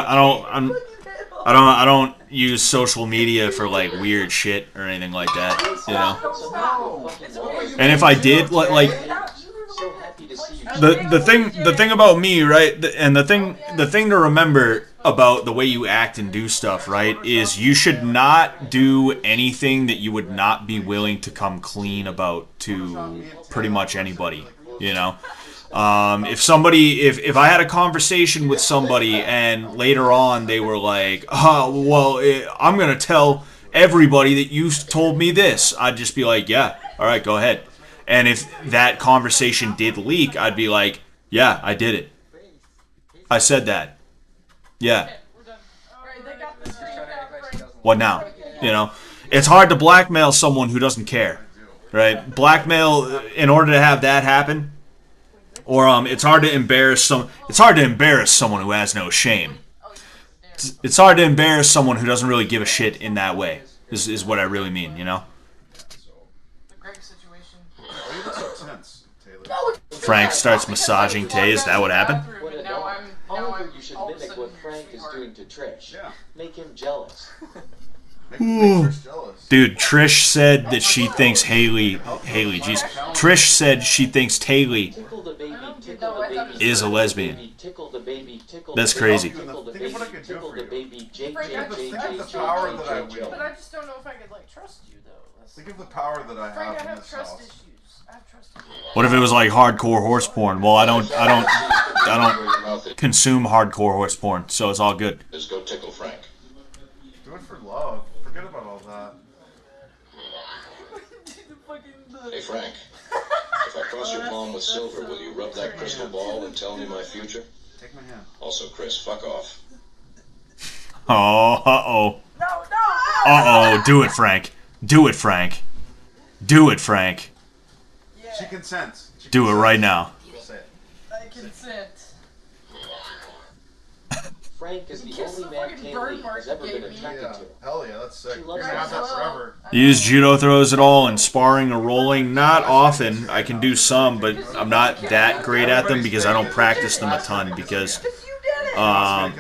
don't use social media for like weird shit or anything like that. You know. And if I did, like So happy to see you. the thing about me, right? And the thing to remember about the way you act and do stuff, right, is you should not do anything that you would not be willing to come clean about to pretty much anybody. You know. If I had a conversation with somebody and later on they were like, I'm going to tell everybody that you told me this, I'd just be like, yeah, all right, go ahead. And if that conversation did leak, I'd be like, yeah, I did it. I said that. Yeah. Alright, they got the screen now, Frank. What now? You know, it's hard to blackmail someone who doesn't care, right? Blackmail, in order to have that happen, or it's hard to embarrass someone who has no shame. It's hard to embarrass someone who doesn't really give a shit in that way. Is what I really mean, you know. The Greg situation. Why are you so tense, Taylor? Frank starts massaging Tay. Is that what happened? What Now I'm However, you should all of a mimic what sudden Frank is sweetheart. doing to Trish. Yeah. Make him jealous. Make Trish jealous. Dude, Trish said that she thinks jeez. Trish said she thinks Taylor Tickle the baby, know tickle what the that baby. is a lesbian. Tickle the baby, tickle That's the crazy. baby, tickle the Think of what I baby, could do tickle for the you. baby, J, Frank, J, I J, think of J, the J, power J, that I J, wield. J. But I just don't know if I could like trust you though. Think of the power that I Frank, I have in have this trust house. issues. I have trust issues. What if it was like hardcore horse porn? Well, I don't consume hardcore horse porn, so it's all good. Just go tickle Frank. Do it for love. Forget about all that. Hey Frank, if I cross your palm with silver, will you rub that crystal ball and tell me my future? Take my hand. Also, Chris, fuck off. Oh, uh-oh. No. Uh-oh, do it, Frank. Do it, Frank. Do it, Frank. She consents. She Do it consents. right now. Say it. I consent. Frank is the Kiss only the man fucking bird Kaylee mark has you ever been gave me. attracted Yeah. to. Hell yeah, that's sick. She You're loves gonna have that as well. forever. Use judo throws at all in sparring or rolling. Not often. I can do some, but I'm not that great at them because I don't practice them a ton because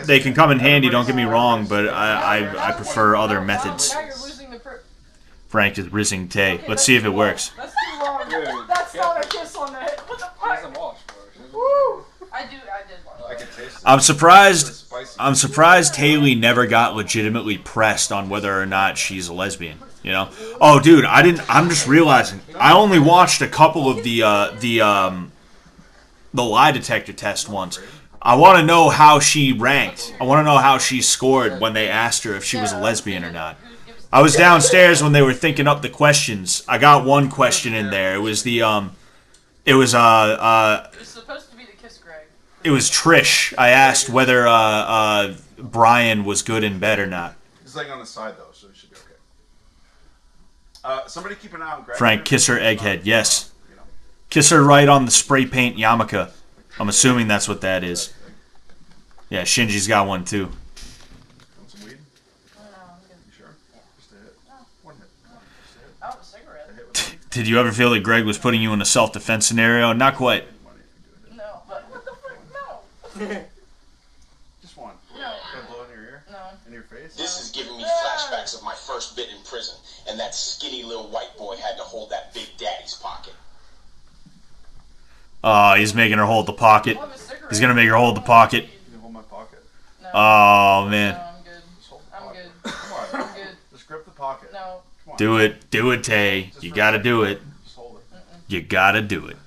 they can come in handy, don't get me wrong, but I prefer other methods. Now you're losing the Frank is rizzing Tay. Let's see if it works. That's too long. Dude, That's not a kiss on the head. What the There's fuck? some wash for it. Woo! I did watch. I can taste it. I'm surprised. It's spicy. I'm surprised Haley never got legitimately pressed on whether or not she's a lesbian. You know? Oh, dude, I didn't. I'm just realizing I only watched a couple of the lie detector test once. I want to know how she ranked. I want to know how she scored when they asked her if she was a lesbian or not. I was downstairs when they were thinking up the questions. I got one question in there. It was the It was supposed to be the kiss Greg. it was Trish. I asked whether Brian was good in bed or not. He's laying on his side though, so he should be okay. Somebody keep an eye on Greg. Frank, kiss her egghead. Yes. You know. Kiss her right on the spray paint yarmulke. I'm assuming that's what that is. Yeah, Shinji's got one too. Want some weed? You sure? Just a hit. One hit. Just a hit. I want a cigarette. A hit with Did you ever feel that Greg was putting you in a self-defense scenario? Not quite. money if you do a hit. No, but what the fuck? No. Just one. No. Gonna blow in your ear? No. In your face? This is giving me flashbacks of my first bit in prison, and that skinny little white boy had to hold that big daddy's pocket. Oh, he's making her hold the pocket. I'll have a cigarette. He's gonna make her hold the pocket. You can hold my pocket. No. Oh man, No, I'm good. Just hold the I'm pocket. good. Come on. I'm good. Just grip the pocket. No. Come on. do it, Tay. Just You for a gotta second. do it. Just hold it. You gotta do it.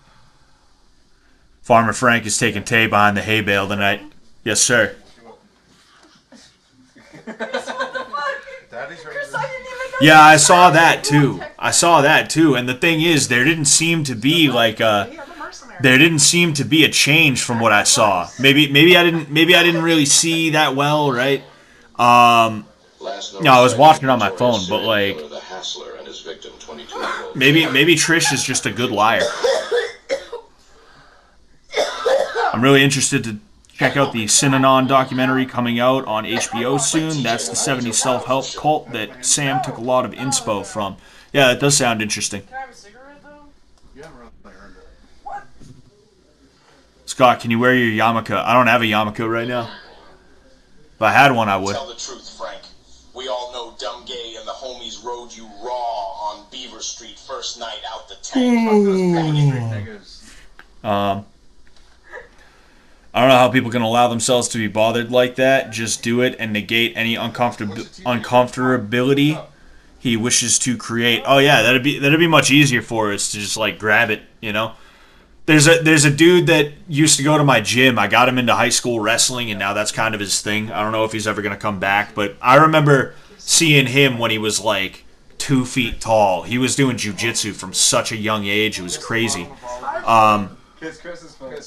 Farmer Frank is taking Tay behind the hay bale tonight. Yes, sir. Daddy's ready Chris, to... I didn't even know. Yeah, I saw that too. I saw that too. And the thing is, there didn't seem to be like a. Yeah, I'm a mercenary. There didn't seem to be a change from what I saw. Maybe I didn't really see that well, right? No, I was watching it on my phone, but like The Hassler and his victim, 22-year-old. maybe Trish is just a good liar. I'm really interested to check out the Synanon documentary coming out on HBO soon. That's the 70s self-help cult that Sam took a lot of inspo from. Yeah, that does sound interesting. Can I have a cigarette though? You haven't really earned it. What? Scott, can you wear your yarmulke? I don't have a yarmulke right now. If I had one, I would. Tell the truth, Frank. We all know Dumb Gay and the homies rode you raw on Beaver Street first night out the tank. Niggas. I don't know how people can allow themselves to be bothered like that. Just do it and negate any uncomfortability he wishes to create. Oh yeah, that'd be much easier for us to just like grab it, you know. There's a dude that used to go to my gym. I got him into high school wrestling, and now that's kind of his thing. I don't know if he's ever gonna come back, but I remember seeing him when he was like 2 feet tall. He was doing jiu-jitsu from such a young age. It was crazy.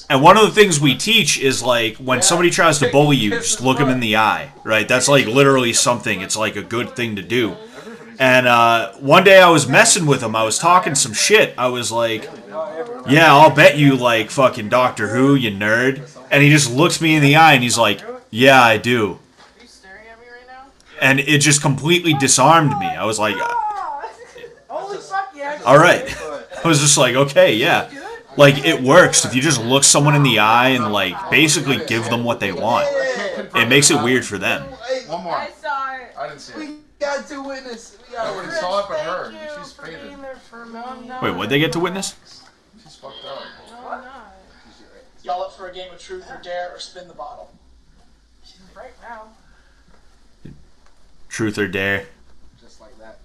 And one of the things we teach is like when somebody tries to bully you, just look them in the eye, right? That's like literally something. It's like a good thing to do. And one day I was messing with him. I was talking some shit. I was like, yeah, I'll bet you like fucking Doctor Who, you nerd. And he just looks me in the eye and he's like, yeah, I do. Are you staring at me right now? And it just completely disarmed me. I was like, Holy fuck, yeah. all right. I was just like, okay, yeah. Like, it works. If you just look someone in the eye and, like, basically give them what they want, it makes it weird for them. One more. I saw it. I didn't see it. We got to witness. We got Nobody to saw it but her. Thank you She's for faded. being there for me. No, Wait, what'd they get to witness? She's fucked up. No, I'm not. Y'all up for a game of truth or dare or spin the bottle? She's right now. Truth or dare. Just like that.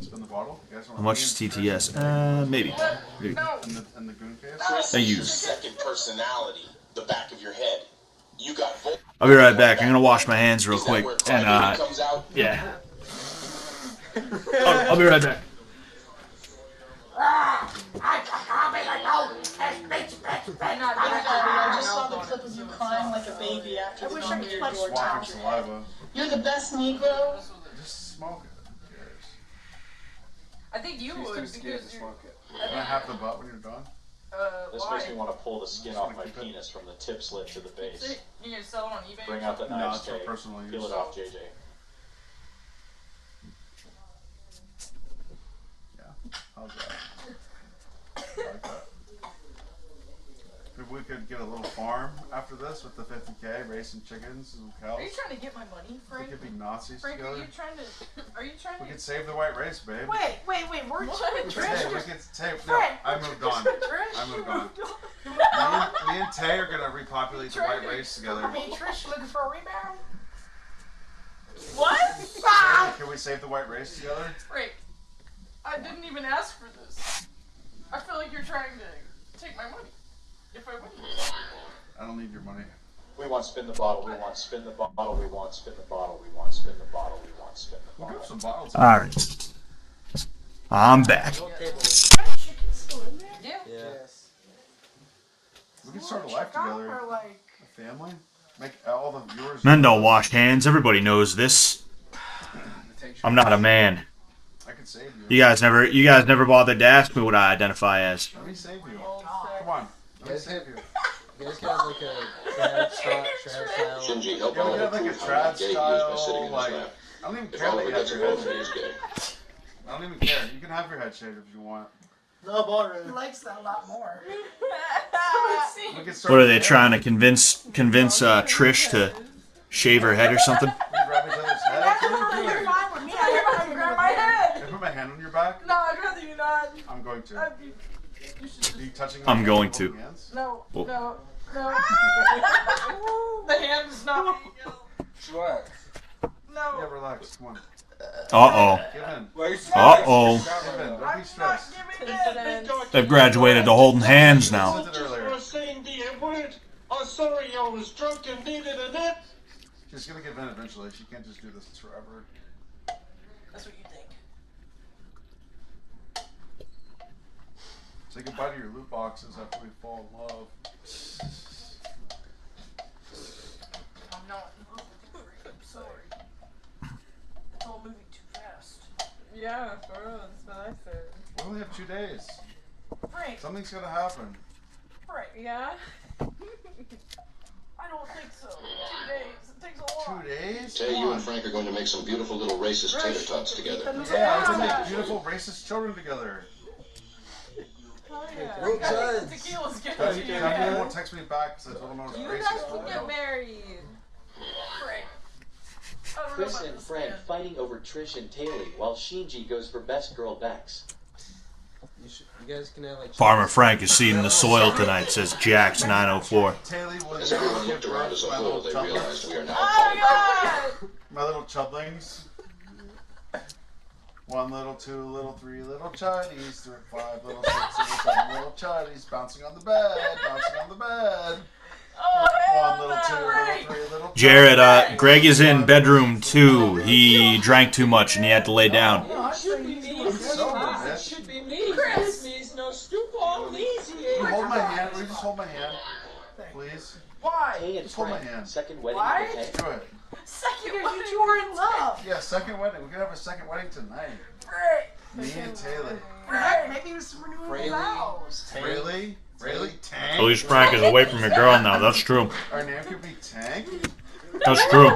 Spin the bottle. You guys want How much is TTS? Maybe. No. in the goon case? Chris Thank is you. your second personality, the back of your head. You got both. I'll be right back. I'm gonna wash my hands real Is that quick. where And, Crybaby comes out? yeah. I'll be right back. I just saw the clip of you crying like a baby after the wish I gun could to your touch door Walking tapped your head. saliva. You're the best Negro. Just smoke it. Who cares? I think you She's would too scared because to you're. smoke it. Can I have the butt when you're done? This why? makes me want to pull the skin off my penis from the tip slit to the base. You gonna sell it on eBay? Bring out the No, knives it's for tag. personal Peel use. it off, JJ. Yeah. How's that? I like that. If we could get a little farm after this with the 50K, racing chickens and cows. Are you trying to get my money, We Frank? could be Nazis Frank, together. are you trying to? We could save the white race, babe. Wait, we're What? doing We trash. could save. No, Frank, I moved on. Trish, I moved you on. moved on. Me and Tay are gonna repopulate the white race together. I mean, Trish, you looking for a rebound? What? Ah! Can we save the white race together? Frank, I didn't even ask for this. I feel like you're trying to take my money. If I win. I don't need your money. We want spin the bottle, we want spin the bottle, we want spin the bottle, we want spin the bottle, we want spin the We'll bottle. grab some bottles. Alright. I'm back. Yeah. Yes. We can start a life together. Or like, A family. Make all the viewers. Men don't wash hands. Everybody knows this. I'm not a man. I can save you. You guys never bothered to ask me what I identify as. Let me save you. Come on. Let me save you. You guys got like a trad style. Shinji, help Yeah, we out have like a prove trad how gay he is by sitting style, in his like, lap. I don't even If care that Oliver you have gets your involved, head he is shaved. gay. I don't even care. You can have your head shaved if you want. No, he boring. likes that a lot more. We can start What are they there. trying to convince Trish to shave her head or something? We can grab each other's heads. That's What are you you're doing? fine with me. I never had you Grab my head. Can I put my hand on your back? No, I'd rather you not. I'm going to. You should just. Are you touching I'm my going hand to. with both hands? No, Oh. no, no. The hand's not. What? Yeah, No. relax. Come on. Uh-oh. Give in. Uh-oh. Give in. Don't be I'm not stressed. giving it. They've graduated to holding hands now. Said it earlier. saying the N-word. I'm sorry I was drunk and needed a nip. She's gonna give in eventually. She can't just do this forever. That's what you think. Say goodbye to your loot boxes after we fall in love. I'm not in love with you, Frank. I'm sorry. It's all moving too fast. Yeah, for real. That's what I said. We only have 2 days. Frank, Something's gonna happen. Frank. Yeah. I don't think so. 2 days. It takes a lot. 2 days? Tay, Come you on. and Frank are going to make some beautiful little racist tater tots together. Yeah, we can make beautiful racist children together. Oh, yeah. Root I think buds. the tequila's good Tell to me you. they won't text me back because I told them I was You racist. guys can get married. Frank. I don't know Chris about and this Frank man. fighting over Trish and Taylor while Shinji goes for best girl Bex. You guys can have like. Farmer Frank is seeding the soil tonight, says Jax904. Taylor was As everyone looked around as a my whole, little they realized chudlings. we are now Oh, God! My little chudlings. 1 little, 2 little, 3 little chuddies, 3, 5 little, 6 little, 7 little chuddies, bouncing on the bed, bouncing on the bed. Oh, 1 hell little, 2 no, little, Frank. 3 little. Jared, Greg is in bedroom 2. He drank too much and he had to lay down. No, I say he's doing good. Sober, bitch. Should be me. Chris. Means no stoop on these. You hold my hand. Will you just hold my hand, please? Why? Tay and Just hold my Frank, hand. second wedding Why? of the tank. Do it. Second Because you two are in love. Yeah, second wedding. We can have a second wedding tonight. Frank. Me and Taylor. Frank, maybe it was some renewable Really? vows. Really? Really? Tank? At least Frank is away from your girl now. That's true. Our name could be Tank? That's true.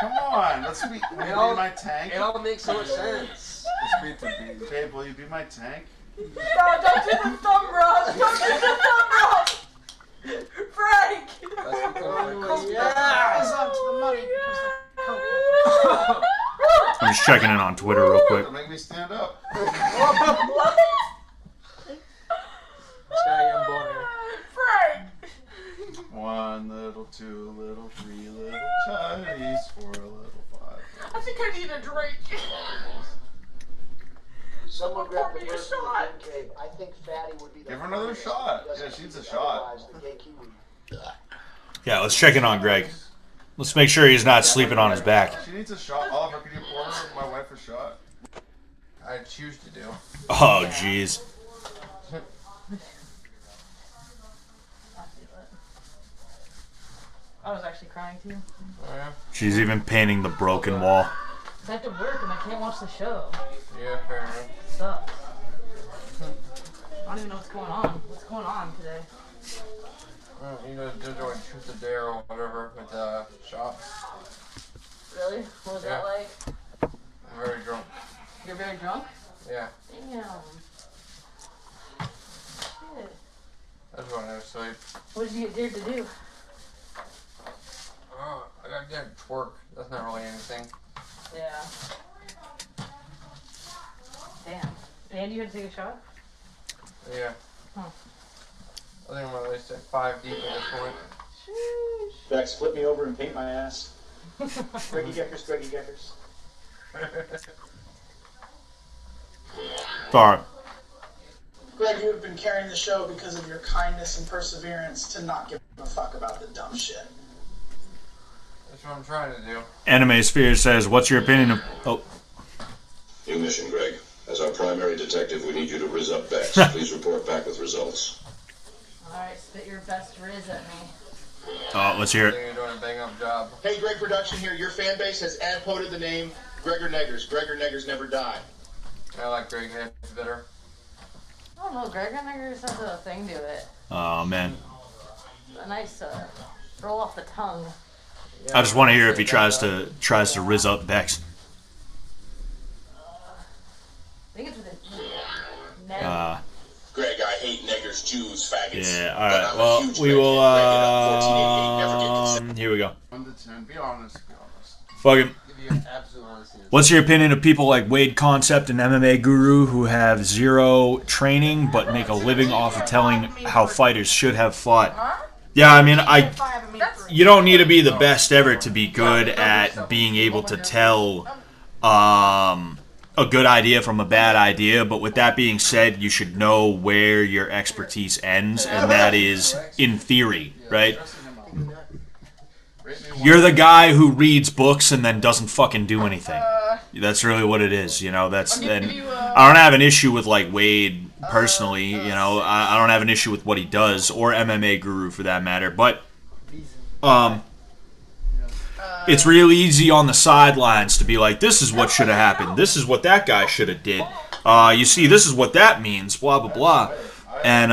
Come on. Let's be. Will you all- be my tank? It all makes so much sense. Babe, will you be my tank? No, don't do the thumb rub. Don't do the thumb rub. Frank. That's because Yeah. Is up to the money because the coke. I'm just checking in on Twitter real quick. Don't make me stand up. What? Italian boner. Frank. 1 little, 2 little, 3 little chuddies, 4 little, 5. I think I need a drink. Someone grab the Pour me a first one shot. in cave. I think Fatty would be the Give her another funniest. shot. He doesn't Yeah, she needs a keep shot. otherwise the gay Kiwi. Yeah, let's check in on Greg. Let's make sure he's not sleeping on his back. She needs a shot. Oliver, could you pour my wife a shot? I choose to do. Oh, jeez. I was actually crying too. Oh, yeah? She's even painting the broken wall. I have to work and I can't watch the show. Yeah, fair enough. It sucks. I don't even know what's going on. Damn. Shit. That's what I was saying. What did you get dared to do? I got dared to twerk. That's not really anything. Yeah. Damn. And you had to take a shot? Yeah. Huh. I think I'm at least at 5 deep at this point. Bex, flip me over and paint my ass. Greggy Geckers, Greggy Geckers. Sorry. Greg, you have been carrying the show because of your kindness and perseverance to not give a fuck about the dumb shit. That's what I'm trying to do. Anime Sphere says, what's your opinion of... Oh. New mission, Greg. As our primary detective, we need you to riz up Bex. Please report back with results. Alright, spit your best riz at me. Oh, let's hear I it. think you're doing a bang up job. Hey, Greg Production here. Your fan base has ad-poded the name Gregor Neggers. Gregor Neggers never die. I like Greg Half better. I don't know, Greg Niggers has a thing to it. Oh, man. A nice roll off the tongue. I just want to hear if he tries to riz up Bex. I think it's with a Ned. Greg, I hate Neggers, Jews, faggots. Yeah, alright. Well, we will, here we go. 1 to 10. Be honest. Be honest. Fuck him. Give you an absolute honesty. What's your opinion of people like Wade Concept and MMA Guru who have zero training but make a living off of telling how fighters should have fought? Yeah, I mean, you don't need to be the best ever to be good at being able to tell a good idea from a bad idea, but with that being said, you should know where your expertise ends, and that is in theory, right? You're the guy who reads books and then doesn't fucking do anything. That's really what it is, you know. That's and I don't have an issue with like Wade personally, you know. I don't have an issue with what he does or MMA Guru for that matter, but it's real easy on the sidelines to be like, this is what should have happened. This is what that guy should have did. You see, this is what that means, blah blah blah, and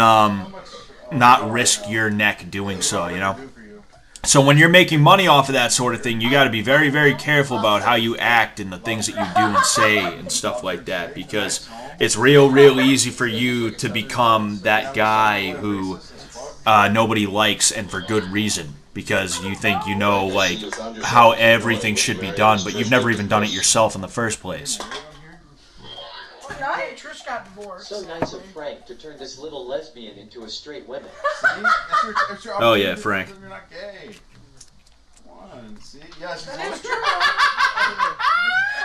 not risk your neck doing so, you know. So when you're making money off of that sort of thing, you got to be very, very careful about how you act and the things that you do and say and stuff like that, because it's real easy for you to become that guy who nobody likes, and for good reason, because you think you know like how everything should be done, but you've never even done it yourself in the first place. Trish got divorced. So nice of Frank to turn this little lesbian into a straight woman. Oh yeah, Frank. You're not gay. Come on, see? Yeah, she's That is true.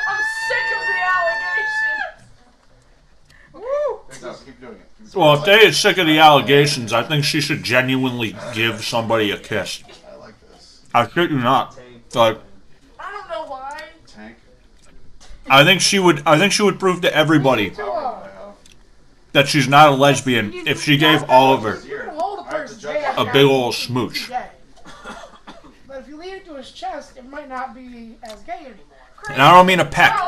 I'm sick of the allegations. Woo! No, keep doing it. Well, if they are sick of the allegations, I think she should genuinely give somebody a kiss. I like this. I shit you not. Like, I don't know why. Tank. I think she would prove to everybody that she's not a lesbian if she gave Oliver You can hold a person's hand. a big ol' smooch. Gay. But if you lean it to his chest, it might not be as gay anymore. And I don't mean a peck,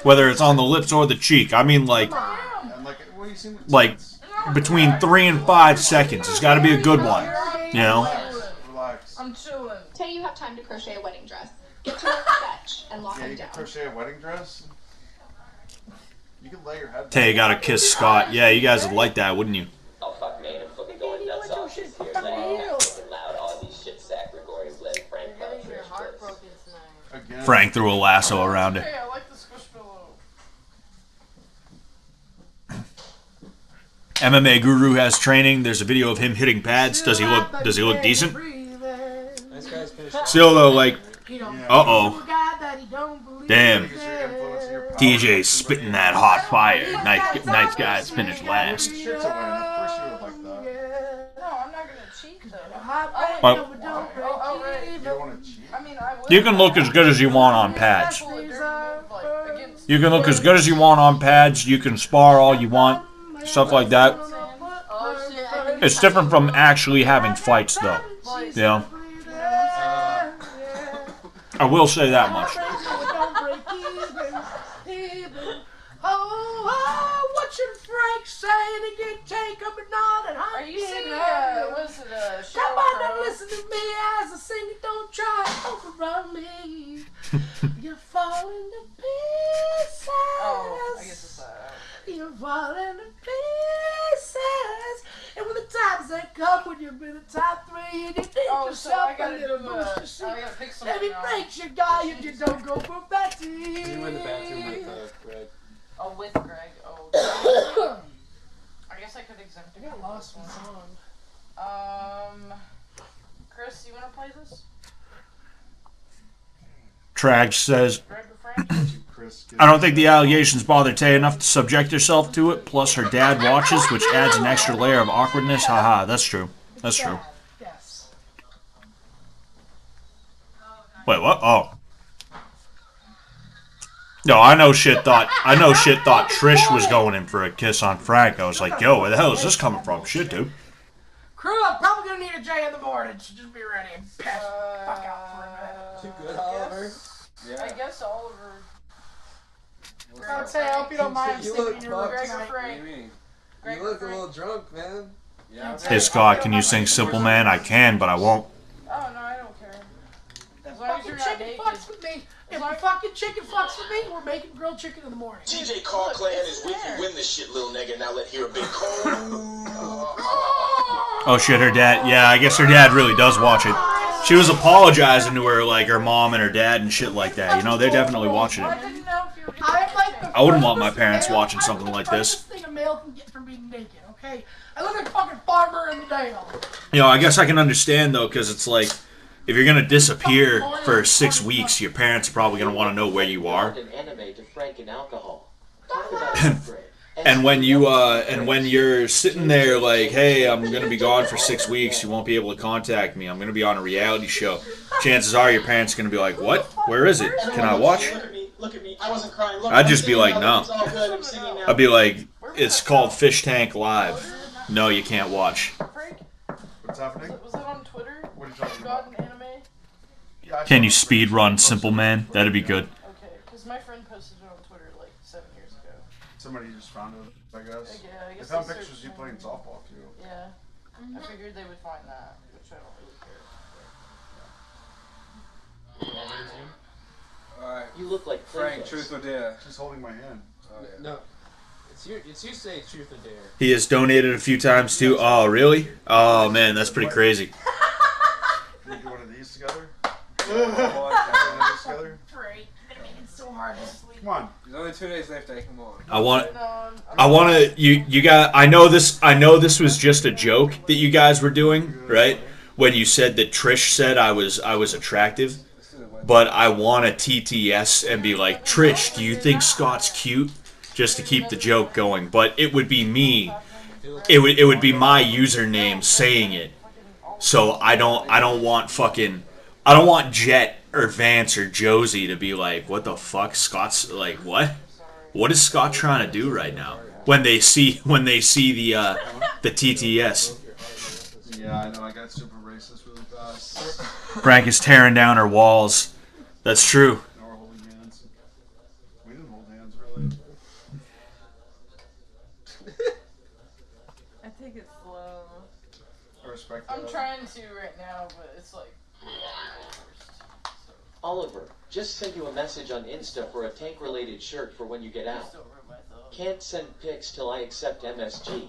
whether it's on the lips or the cheek. I mean like And like, what do you see? between 3 and 5 seconds. It's got to be a good one, you know. Relax. I'm chilling. Tay, you have time to crochet a wedding dress. Get to work fetch and lock Yeah, him you down. can crochet a wedding dress. You can lay your head. Tay got to kiss Scott. Yeah, you guys would like that, wouldn't you? Oh fuck man, I'm fucking going nuts off this here. Fucking loud, all these shit sack Gregorian bled Frank. Your heart broken tonight. Again. Frank threw a lasso around it. Hey, I like the squish pillow. MMA Guru has training. There's a video of him hitting pads. Does he look decent? Nice guys finish. Still though, like, uh-oh. Damn. Is your influence in your power? TJ's spitting that hot fire. Nice guys finish last. Shit's a win. Of course you would like that. No, I'm not gonna cheat though. Well, You don't want to cheat. I mean, I would. you can look as good as you want on pads. Especially during, like, against You can look as good as you want on pads. You can spar all you want. Stuff like that. Oh shit! I think It's different from actually having fights, though. You know? I will say that much. Oh, what should Frank say to get Jacob and all that hot Are you singing? dinner? Was it a show? Come on and listen to me as I sing it. Don't try to overrun me. You're falling to pieces. Oh, I guess it's you're falling to pieces. And when the times that come, when you've been a top 3 and you need yourself a little boost to see. Let me break your guy and you don't go for that team. You were in the bathroom with Greg. Oh, with Greg. Oh. I guess I could exempt him. I got lost one song. Chris, you wanna play this? Trag says, Greg the French? I don't think the allegations bother Tay enough to subject herself to it, plus her dad watches, which adds an extra layer of awkwardness. Haha, that's true. That's true. Yes. Wait, what? Oh. No, I know shit thought Trish was going in for a kiss on Frank. I was like, yo, where the hell is this coming from? Shit, dude. Crew, I'm probably gonna need a J in the morning, so just be ready and pass the fuck out for a minute. Too good, Oliver? Yeah. I guess Oliver. I would say, I hope you don't mind You singing look your lyrics Gregor tonight. Frank. You look a little drunk, man. Yeah. Hey, Scott, can you sing Simple Man? I can, but I won't. Oh, no, I don't care. That As long as fucking you're not chicken naked. fucks with me. If the fucking chicken fucks with me, we're making grilled chicken in the morning. TJ Carr Clan is with you. Win this shit, little nigga. Now let's hear a big cold. Oh shit, her dad. Yeah, I guess her dad really does watch it. She was apologizing to her, like, her mom and her dad and shit like that. You know, they're definitely watching it. I wouldn't want my parents watching something like this. Thing a male can get from being naked, okay? I look like a fucking farmer in the Dale. You know, I guess I can understand, though, because it's like, if you're going to disappear for 6 weeks, your parents are probably going to want to know where you are. An anime to Frank and alcohol. Talk about it. And when you're sitting there like, hey, I'm gonna be gone for 6 weeks, you won't be able to contact me. I'm gonna be on a reality show. Chances are your parents are gonna be like, what? Where is it? Can I watch? Look at me. I wasn't crying. Look, I'd just be like, no. It's all good. I'm singing now. I'd be like, it's called Fishtank Live. No, you can't watch. Frank? What's happening? Was it on Twitter? What are you talking Got about? an anime? Yeah, Can you speed run Simple Man? That'd be good. Okay, because my friend posted it on Twitter like 7 years ago. Somebody just found it, I guess. Yeah, I They guess found they pictures of you searched playing my- softball, too. Yeah. I figured they would find that, which I don't really care. Alright. You look like Frank, Pringles. truth or dare? She's holding my hand. Oh, yeah. No. It's you say truth or dare. He has donated a few times too. Oh, really? Oh man, that's pretty crazy. Can we do one of these together? One of these together? Great. It's so hard to sleep. Come on. There's only 2 days left, come on. I want to. You got. I know this was just a joke that you guys were doing, right? When you said that Trish said I was attractive, but I want to TTS and be like, Trish, do you think Scott's cute? Just to keep the joke going, but it would be me. It would be my username saying it. So I don't want Jet or Vance or Josie to be like, what the fuck? Scott's like, what? What is Scott trying to do right now? When they see the TTS. Yeah, I know. I got super racist really fast. Frank is tearing down her walls. That's true. Now we're holding hands. We didn't hold hands, really. I think it's slow. I respect I'm that. trying to right now, but it's like. Oliver, just sent you a message on Insta for a tank-related shirt for when you get out. Can't send pics till I accept MSG.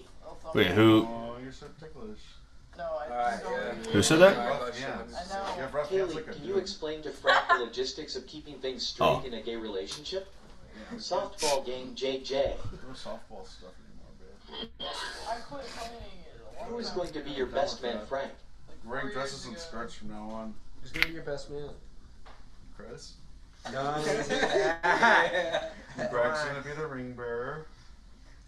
Wait, who? Oh, you're so ticklish. No, I Alright, Who said that? Rough hands. I know. You have rough hands Haley, like a can you dude. explain to Frank the logistics of keeping things straight in a gay relationship? Softball game, JJ. No softball stuff anymore, babe. I quit playing it a long Who is time going to be your best man, Frank? Wearing dresses and skirts from now on. Who's gonna be your best man? Chris? No. Greg's gonna be the ring bearer.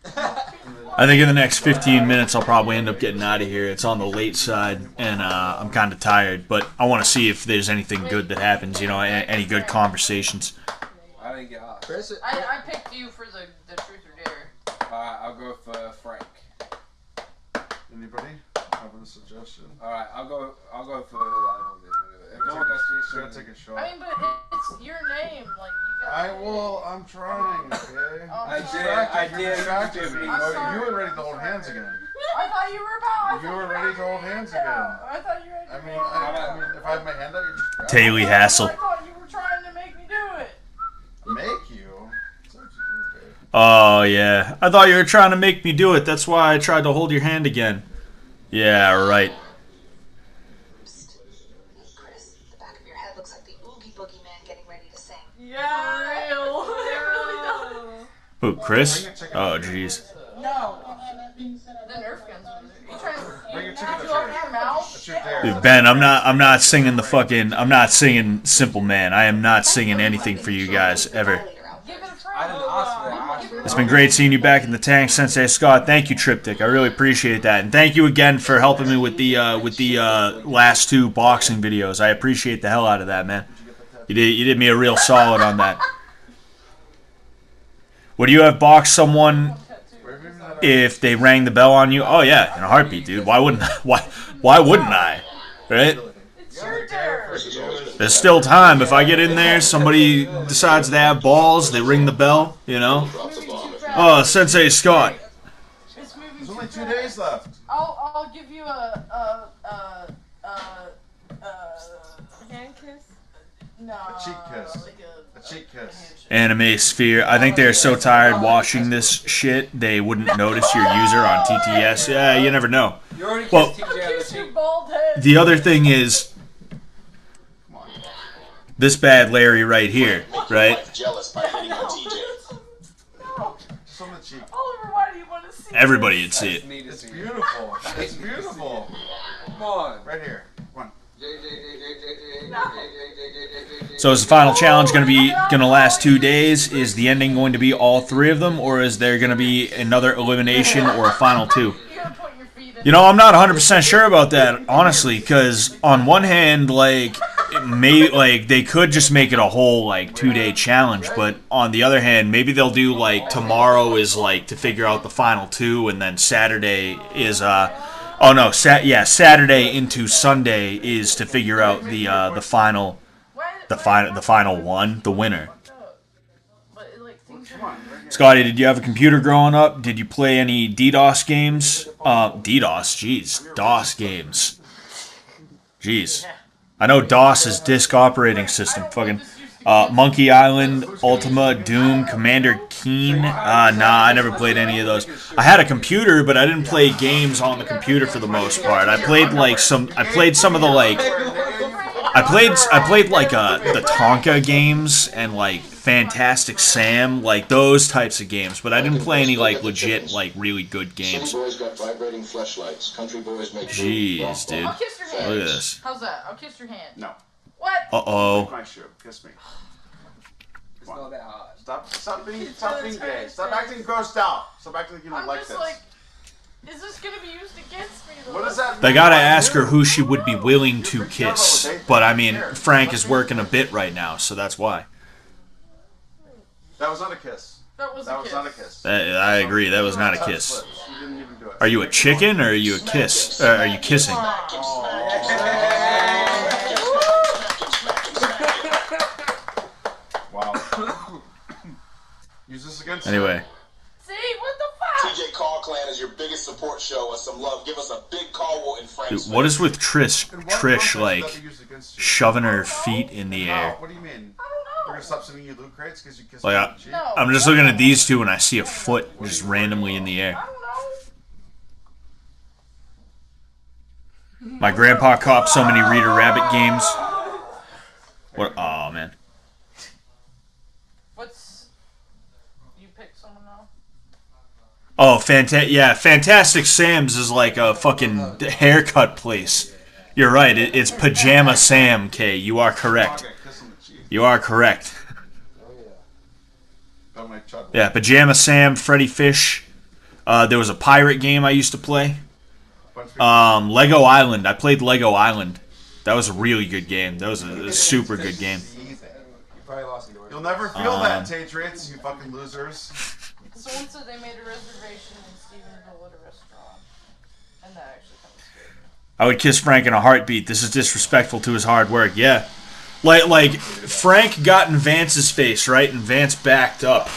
I think in the next 15 minutes I'll probably end up getting out of here. It's on the late side, and I'm kind of tired, but I want to see if there's anything good that happens, you know, any good conversations. I didn't get off. I picked you for the truth or dare. Alright, I'll go for Frank. Anybody having a suggestion? Alright, I'll go for that one. No one gotta take a shot. I mean, but it's your name, like you got. I'm trying, okay? I did. Distracted me. I'm sorry. You were ready to hold hands again. I thought you were about. You were ready to hold hands again. I thought you were. I mean, if I have my hand out, you just grab Taylor Hassel. I thought you were trying to make me do it. Make you? It's up to you, babe. Oh, yeah. I thought you were trying to make me do it. That's why I tried to hold your hand again. Yeah, right. Chris, the back of your head looks like the Oogie Boogie Man getting ready to sing. Yeah, real. It really does. Who, Chris? Oh, jeez. No. The Nerf guns over there. You trying to Bring your you chicken open to your mouth? That's your dare. Dude, Ben, I'm not singing the fucking, I'm not singing Simple Man. I am not singing anything for you guys, ever. Give it a try. I didn't ask for it. It's been great seeing you back in the tank, Sensei Scott. Thank you, Triptych. I really appreciate that. And thank you again for helping me with the last 2 boxing videos. I appreciate the hell out of that, man. You did me a real solid on that. Would you have boxed someone if they rang the bell on you? Oh yeah, in a heartbeat, dude. Why wouldn't I? Right? It's your turn. There's still time. If I get in there, somebody decides they have balls, they ring the bell, you know? Oh, Sensei Scott. It's moving There's too only 2 fast. days left. I'll give you a Hand kiss? no. A cheek kiss. Like A cheek kiss. Anime Sphere. I think they're so tired watching this shit, they wouldn't notice your user on TTS. Yeah, you never know. You already kissed Well, TJ on the kiss your cheek. bald head. the other thing is this bad Larry right here, right? Wife jealous by hitting on TJ. No. Just on the cheek. Oliver, why do you want to see Everybody would see That's it. me to It's see. beautiful. It's beautiful. Come on. Right here. Come on. So is the final challenge gonna last 2 days? Is the ending going to be all 3 of them, or is there gonna be another elimination or a final 2? You gotta put your feet in. You know, I'm not 100% sure about that, honestly, because on one hand, like, they could just make it a whole, like, 2-day challenge, but on the other hand, maybe they'll do, like, tomorrow is, like, to figure out the final 2, and then Saturday is, oh no, Saturday into Sunday is to figure out the final one, the winner. But like things Come on. Right here. Scotty, did you have a computer growing up? Did you play any DDoS games? DOS games. Jeez. I know DOS is disk operating system. Fucking Monkey Island, Ultima, Doom, Commander Keen. Nah, I never played any of those. I had a computer, but I didn't play games on the computer for the most part. I played some of the like. I played like the Tonka games and like Fantastic Sam, like those types of games, but I didn't play any like legit like really good games. City boys got vibrating fleshlights. Country boys make Jeez, dude. I'll kiss your hand. Look at this. How's that? I'll kiss your hand. No. What? Uh-oh. My shoe. Kiss me. It's not that hard. Stop being gay. Stop acting grossed out. Stop acting like you don't I'm like just this. like, is this gonna be used against me? What does that mean? They gotta ask her who she would be willing to kiss. But I mean, Frank is working a bit right now, so that's why. That was not a kiss. That was That was not a kiss. I agree, that was not a Touch kiss. lips. You didn't even do it. Are you a chicken or are you a kiss? Are you kissing? Wow. Use this against Anyway. See, what the fuck? TJ Call Clan is your biggest support. Show us some love. Give us a big call in Frank's Dude, what is with Trish, Trish like, shoving her feet in the air? What do you mean? I We're don't gonna know. stop sending you loot crates because you kissed Like, me on the cheek? No. I'm just looking at these two and I see a foot just randomly in the air. I don't know. My grandpa copped so many Reader Rabbit games. What? Oh, man. What's... You pick someone now? Oh, Fantastic Sam's is like a fucking haircut place. You're right, it's Pajama Sam, K. You are correct. You are correct. Yeah, Pajama Sam, Freddy Fish. There was a pirate game I used to play. Lego Island. I played Lego Island. That was a really good game. That was a super good game. You'll never feel that, Patriots, you fucking losers. Someone said they made a reservation in Stephenville at a restaurant. And that actually kind of scared me. I would kiss Frank in a heartbeat. This is disrespectful to his hard work. Yeah. Like Frank got in Vance's face, right? And Vance backed up.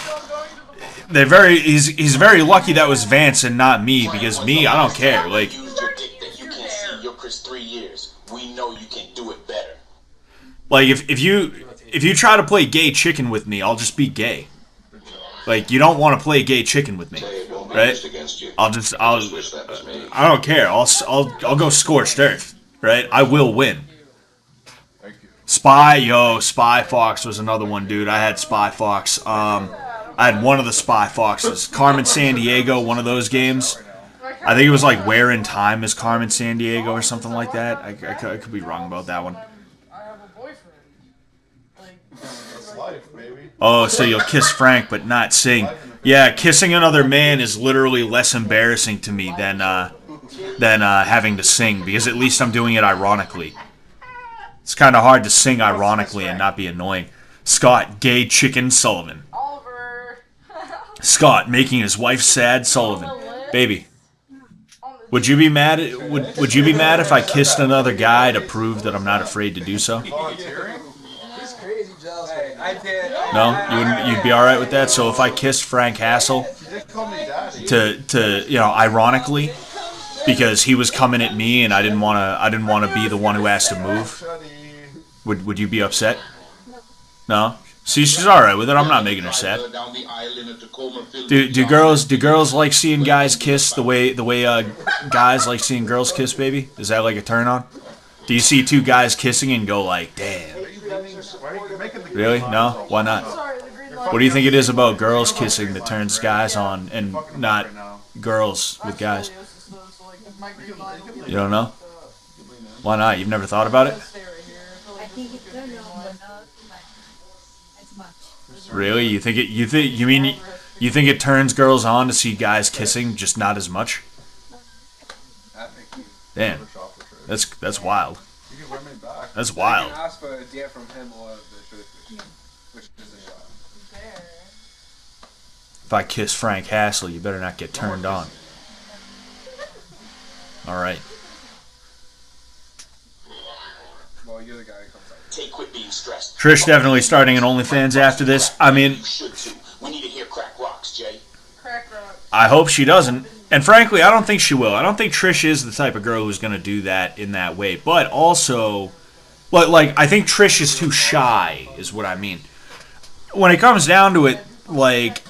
He's very lucky that was Vance and not me, because me, I don't care. Like, Use your dick that you can see your Chris 3 years. We know you can do it better. like if you try to play gay chicken with me, I'll just be gay. Like, you don't want to play gay chicken with me, right? I don't care. I'll go scorched earth, right? I will win. Spy Fox was another one, dude. I had Spy Fox. I had one of the Spy Foxes. Carmen Sandiego, one of those games. I think it was like Where in Time is Carmen Sandiego or something like that. I could be wrong about that one. Oh, so you'll kiss Frank but not sing. Yeah, kissing another man is literally less embarrassing to me than having to sing, because at least I'm doing it ironically. It's kind of hard to sing ironically and not be annoying. Scott, gay chicken Sullivan. Scott, making his wife sad Sullivan. Baby, would you be mad? Would you be mad if I kissed another guy to prove that I'm not afraid to do so? No, you wouldn't. You'd be all right with that. So if I kissed Frank Hassel, to ironically, because he was coming at me and I didn't want to be the one who has to move, would you be upset? No. See, she's all right with it. I'm not making her sad. Do girls like seeing guys kiss the way guys like seeing girls kiss, baby? Is that like a turn on? Do you see two guys kissing and go like, damn? Really? No? Why not? What do you think it is about girls kissing that turns guys on and not girls with guys? You don't know? Why not? You've never thought about it? Really? You think it turns girls on to see guys kissing, just not as much? Damn. That's wild. That's wild. Ask for a DM from him or the which is a shot. If I kiss Frank Hassel, you better not get turned on. All right. Well, you're the guy who comes out. Take quit being stressed. Trish definitely starting an OnlyFans after this. I mean, we need to hear crack rocks, Jay. Crack rocks. I hope she doesn't. And frankly, I don't think she will. I don't think Trish is the type of girl who's going to do that in that way. But also, like, I think Trish is too shy, is what I mean. When it comes down to it, like,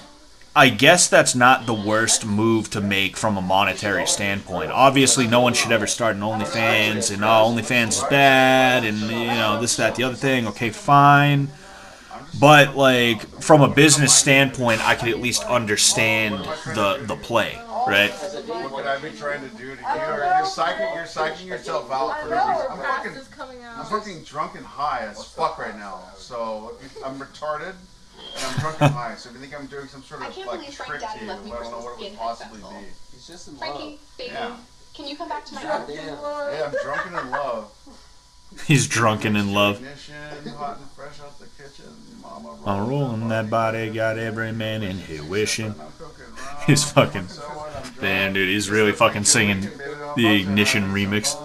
I guess that's not the worst move to make from a monetary standpoint. Obviously, no one should ever start an OnlyFans, and OnlyFans is bad, and, this, that, the other thing. Okay, fine. But, like, from a business standpoint, I could at least understand the play, right? What could I be trying to do to you? You're psyching yourself out for no reason. I'm fucking drunk and high as fuck right now. So, I'm retarded, and I'm drunk and high. So if you think I'm doing some sort of, like, trick to you, I don't know what it would possibly be. He's just in love. Frankie, baby, Yeah. can you come back to my house? Yeah, I'm drunken in love. He's drunken in love. Hot and fresh out the kitchen. I'm rolling that body, got every man in here wishing. He's fucking... Damn, dude, he's really fucking singing the Ignition remix.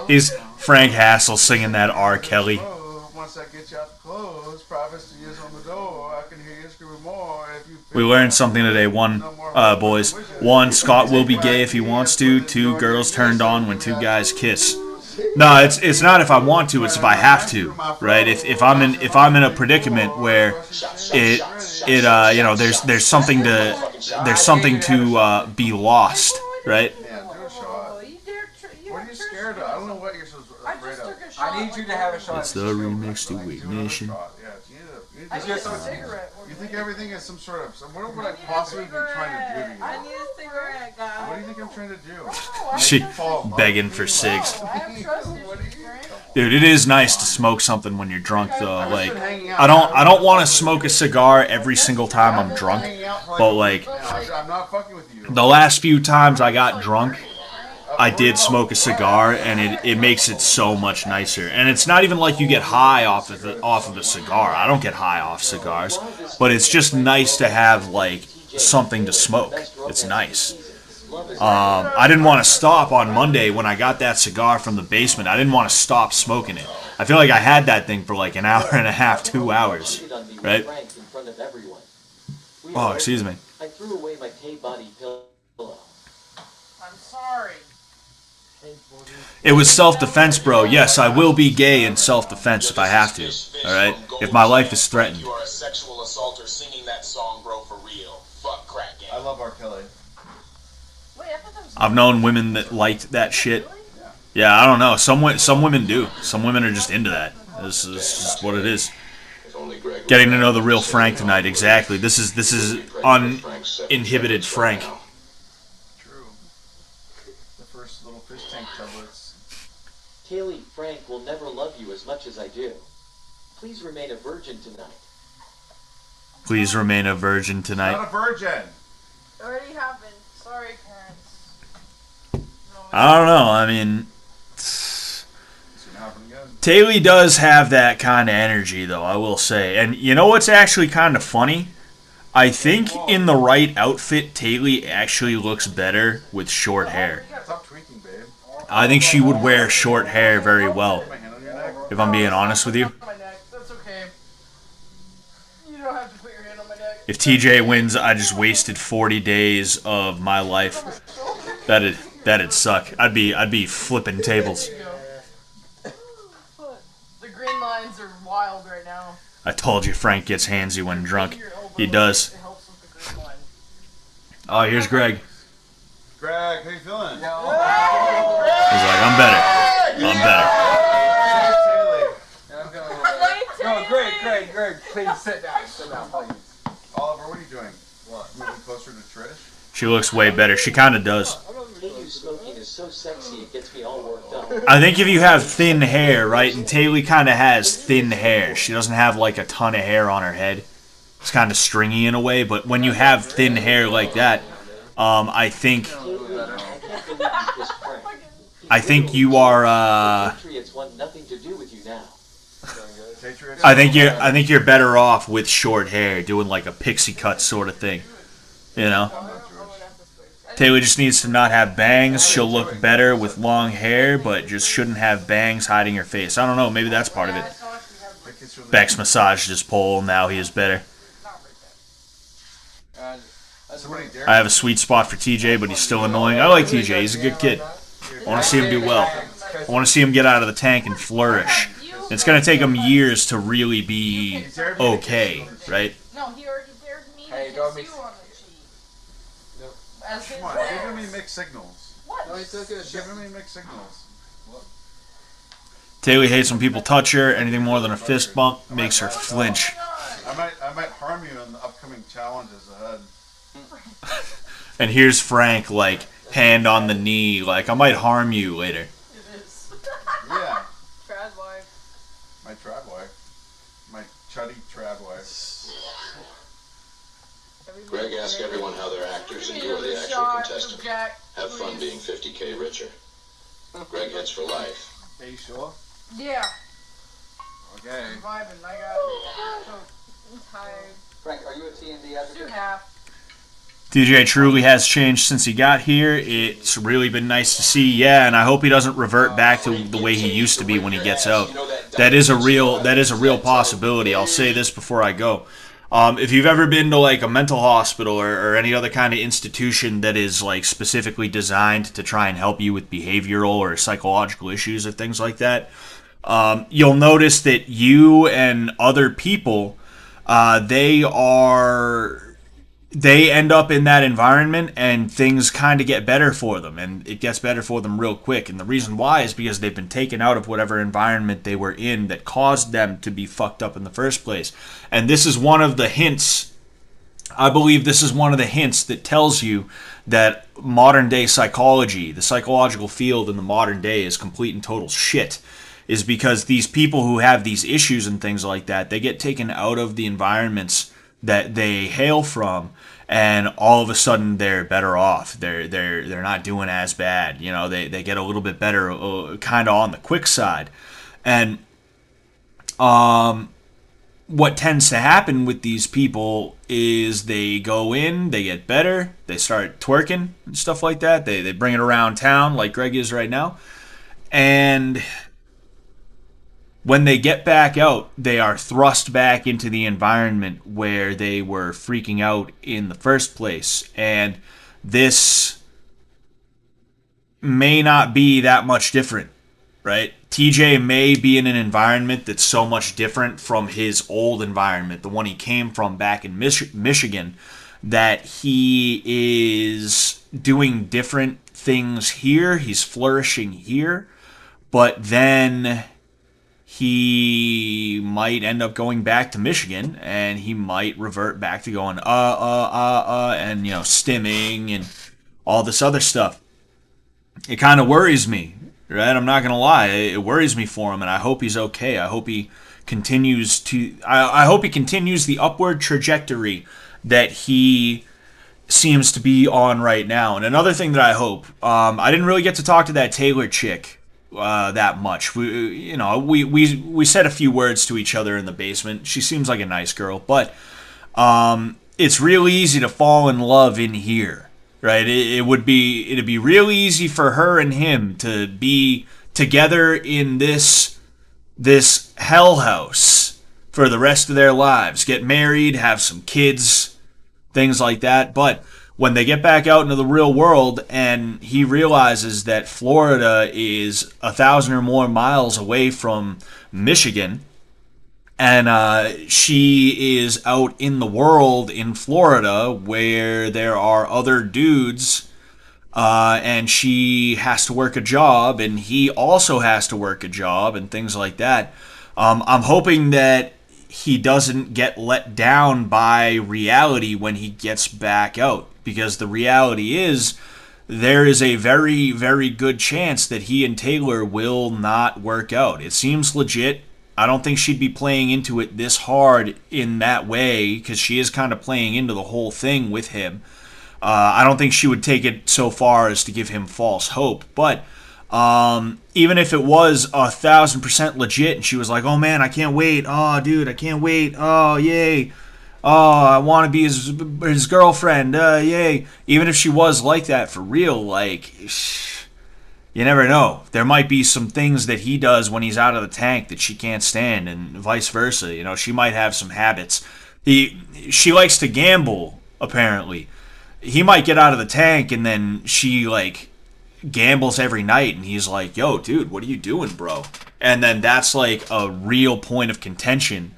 He's Frank Hassel singing that R. Kelly. Once I get you out the clothes, privacy is on the door. I can hear you screaming more. We learned something today. One, boys. One, Scott will be gay if he wants to. Two, girls turned on when two guys kiss. No, it's not if I want to. It's if I have to, right? If I'm in a predicament where there's something to be lost, right? What are you scared of? I don't know what you're so afraid of. I need you to have a shot. It's the remix to Ignition. You think everything is some sort of... What would I possibly be trying to do to you? I need a cigarette, guys. What do you think I'm trying to do? She begging for cigs. Dude, it is nice to smoke something when you're drunk, though. Like, I don't want to smoke a cigar every single time I'm drunk, but like, I'm not fucking with you. the last few times I got drunk, I did smoke a cigar, and it makes it so much nicer. And it's not even like you get high off of a cigar. I don't get high off cigars, but it's just nice to have like something to smoke. It's nice. I didn't want to stop on Monday when I got that cigar from the basement. I didn't want to stop smoking it. I feel like I had that thing for like an hour and a half, 2 hours, right? Oh, excuse me. I threw away my K-body pillow. I'm sorry. It was self-defense, bro. Yes, I will be gay in self-defense if I have to. All right, if my life is threatened. You are a sexual assaulter singing that song, bro, for real. Fuck crack gang. I love R. Kelly. I've known women that liked that shit. Yeah, I don't know. Some women do. Some women are just into that. This is just what it is. Getting to know the real Frank tonight. Exactly. This is uninhibited Frank. True. The first little fish tank tablets. Kaylee, Frank will never love you as much as I do. Please remain a virgin tonight. Please remain a virgin tonight. Not a virgin. Already happened. Sorry, parents. I don't know. I mean, Taylor does have that kind of energy, though, I will say. And you know what's actually kind of funny? I think in the right outfit, Taylor actually looks better with short hair. Stop tweaking, babe. I think she would wear short hair very well, if I'm being honest with you. That's okay. You don't have to put your hand on my neck. If TJ wins, I just wasted 40 days of my life. That'd suck. I'd be flipping tables. The green lines are wild right now. I told you Frank gets handsy when drunk. He does. Oh, here's Greg. Greg, how you feeling? He's like, I'm better. I'm better. No, Greg, please sit down, please. Oliver, what are you doing? What? Moving closer to Trish? She looks way better. She kind of does. Smoking is so sexy, it gets me all worked up. I think if you have thin hair, right, and Taylor kind of has thin hair. She doesn't have like a ton of hair on her head. It's kind of stringy in a way, but when you have thin hair like that, I think you are. Patriots want nothing to do with you now. I think you're better off with short hair, doing like a pixie cut sort of thing. You know. Taylor just needs to not have bangs. She'll look better with long hair, but just shouldn't have bangs hiding her face. I don't know. Maybe that's part of it. Bex massaged his pole. Now he is better. I have a sweet spot for TJ, but he's still annoying. I like TJ. He's a good kid. I want to see him do well. I want to see him get out of the tank and flourish. It's going to take him years to really be okay, right? No, he already dared me to kiss you on the cheek. As his Come on, friend. giving me mixed signals. What? No, he's okay. Giving me mixed signals. What? Taylor hates when people touch her. Anything more than a fist bump makes her flinch. I might harm you in the upcoming challenges ahead. And here's Frank, like, hand on the knee, like, I might harm you later. It is. Yeah. Trad wife. My trad wife. My chuddy trad wife. Greg, ask everyone how they're actors and you are the actual contestant. Have fun being 50K richer. Greg heads for life. Are you sure? Yeah. Okay. I'm vibing. I got I'm tired. Frank, are you a TND advocate? 2.5. DJ truly has changed since he got here. It's really been nice to see, yeah, and I hope he doesn't revert back to the way he used to be when he gets out. That is a real possibility. I'll say this before I go. If you've ever been to like a mental hospital or any other kind of institution that is like specifically designed to try and help you with behavioral or psychological issues or things like that, you'll notice that you and other people, they end up in that environment and things kind of get better for them, and it gets better for them real quick. And the reason why is because they've been taken out of whatever environment they were in that caused them to be fucked up in the first place. And this is one of the hints, I believe this is one of the hints that tells you that modern day psychology, the psychological field in the modern day, is complete and total shit. Is because these people who have these issues and things like that, they get taken out of the environments that they hail from, and all of a sudden they're better off. They're not doing as bad. You know, they get a little bit better, kind of on the quick side. And what tends to happen with these people is they go in, they get better, they start twerking and stuff like that. They bring it around town like Greg is right now, and when they get back out, they are thrust back into the environment where they were freaking out in the first place. And this may not be that much different, right? TJ may be in an environment that's so much different from his old environment, the one he came from back in Michigan, that he is doing different things here. He's flourishing here, but then he might end up going back to Michigan, and he might revert back to going and stimming and all this other stuff. It kind of worries me, right? I'm not gonna lie, it worries me for him, and I hope he's okay. I hope he continues to. I hope he continues the upward trajectory that he seems to be on right now. And another thing that I hope, I didn't really get to talk to that Taylor chick that much. We said a few words to each other in the basement. She seems like a nice girl, but it's real easy to fall in love in here, right? It'd be real easy for her and him to be together in this hell house for the rest of their lives, get married, have some kids, things like that. But when they get back out into the real world and he realizes that Florida is 1,000 or more miles away from Michigan, and she is out in the world in Florida where there are other dudes, and she has to work a job, and he also has to work a job, and things like that. I'm hoping that he doesn't get let down by reality when he gets back out, because the reality is there is a very, very good chance that he and Taylor will not work out. It seems legit. I don't think she'd be playing into it this hard in that way, because she is kind of playing into the whole thing with him. I don't think she would take it so far as to give him false hope, but even if it was 1,000% legit and she was like, oh man, I can't wait, oh dude, I can't wait, oh yay, oh I want to be his girlfriend, yay. Even if she was like that for real, like, you never know. There might be some things that he does when he's out of the tank that she can't stand, and vice versa. She might have some habits. She likes to gamble, apparently. He might get out of the tank and then she gambles every night, and he's like, yo dude, what are you doing, bro? And then that's like a real point of contention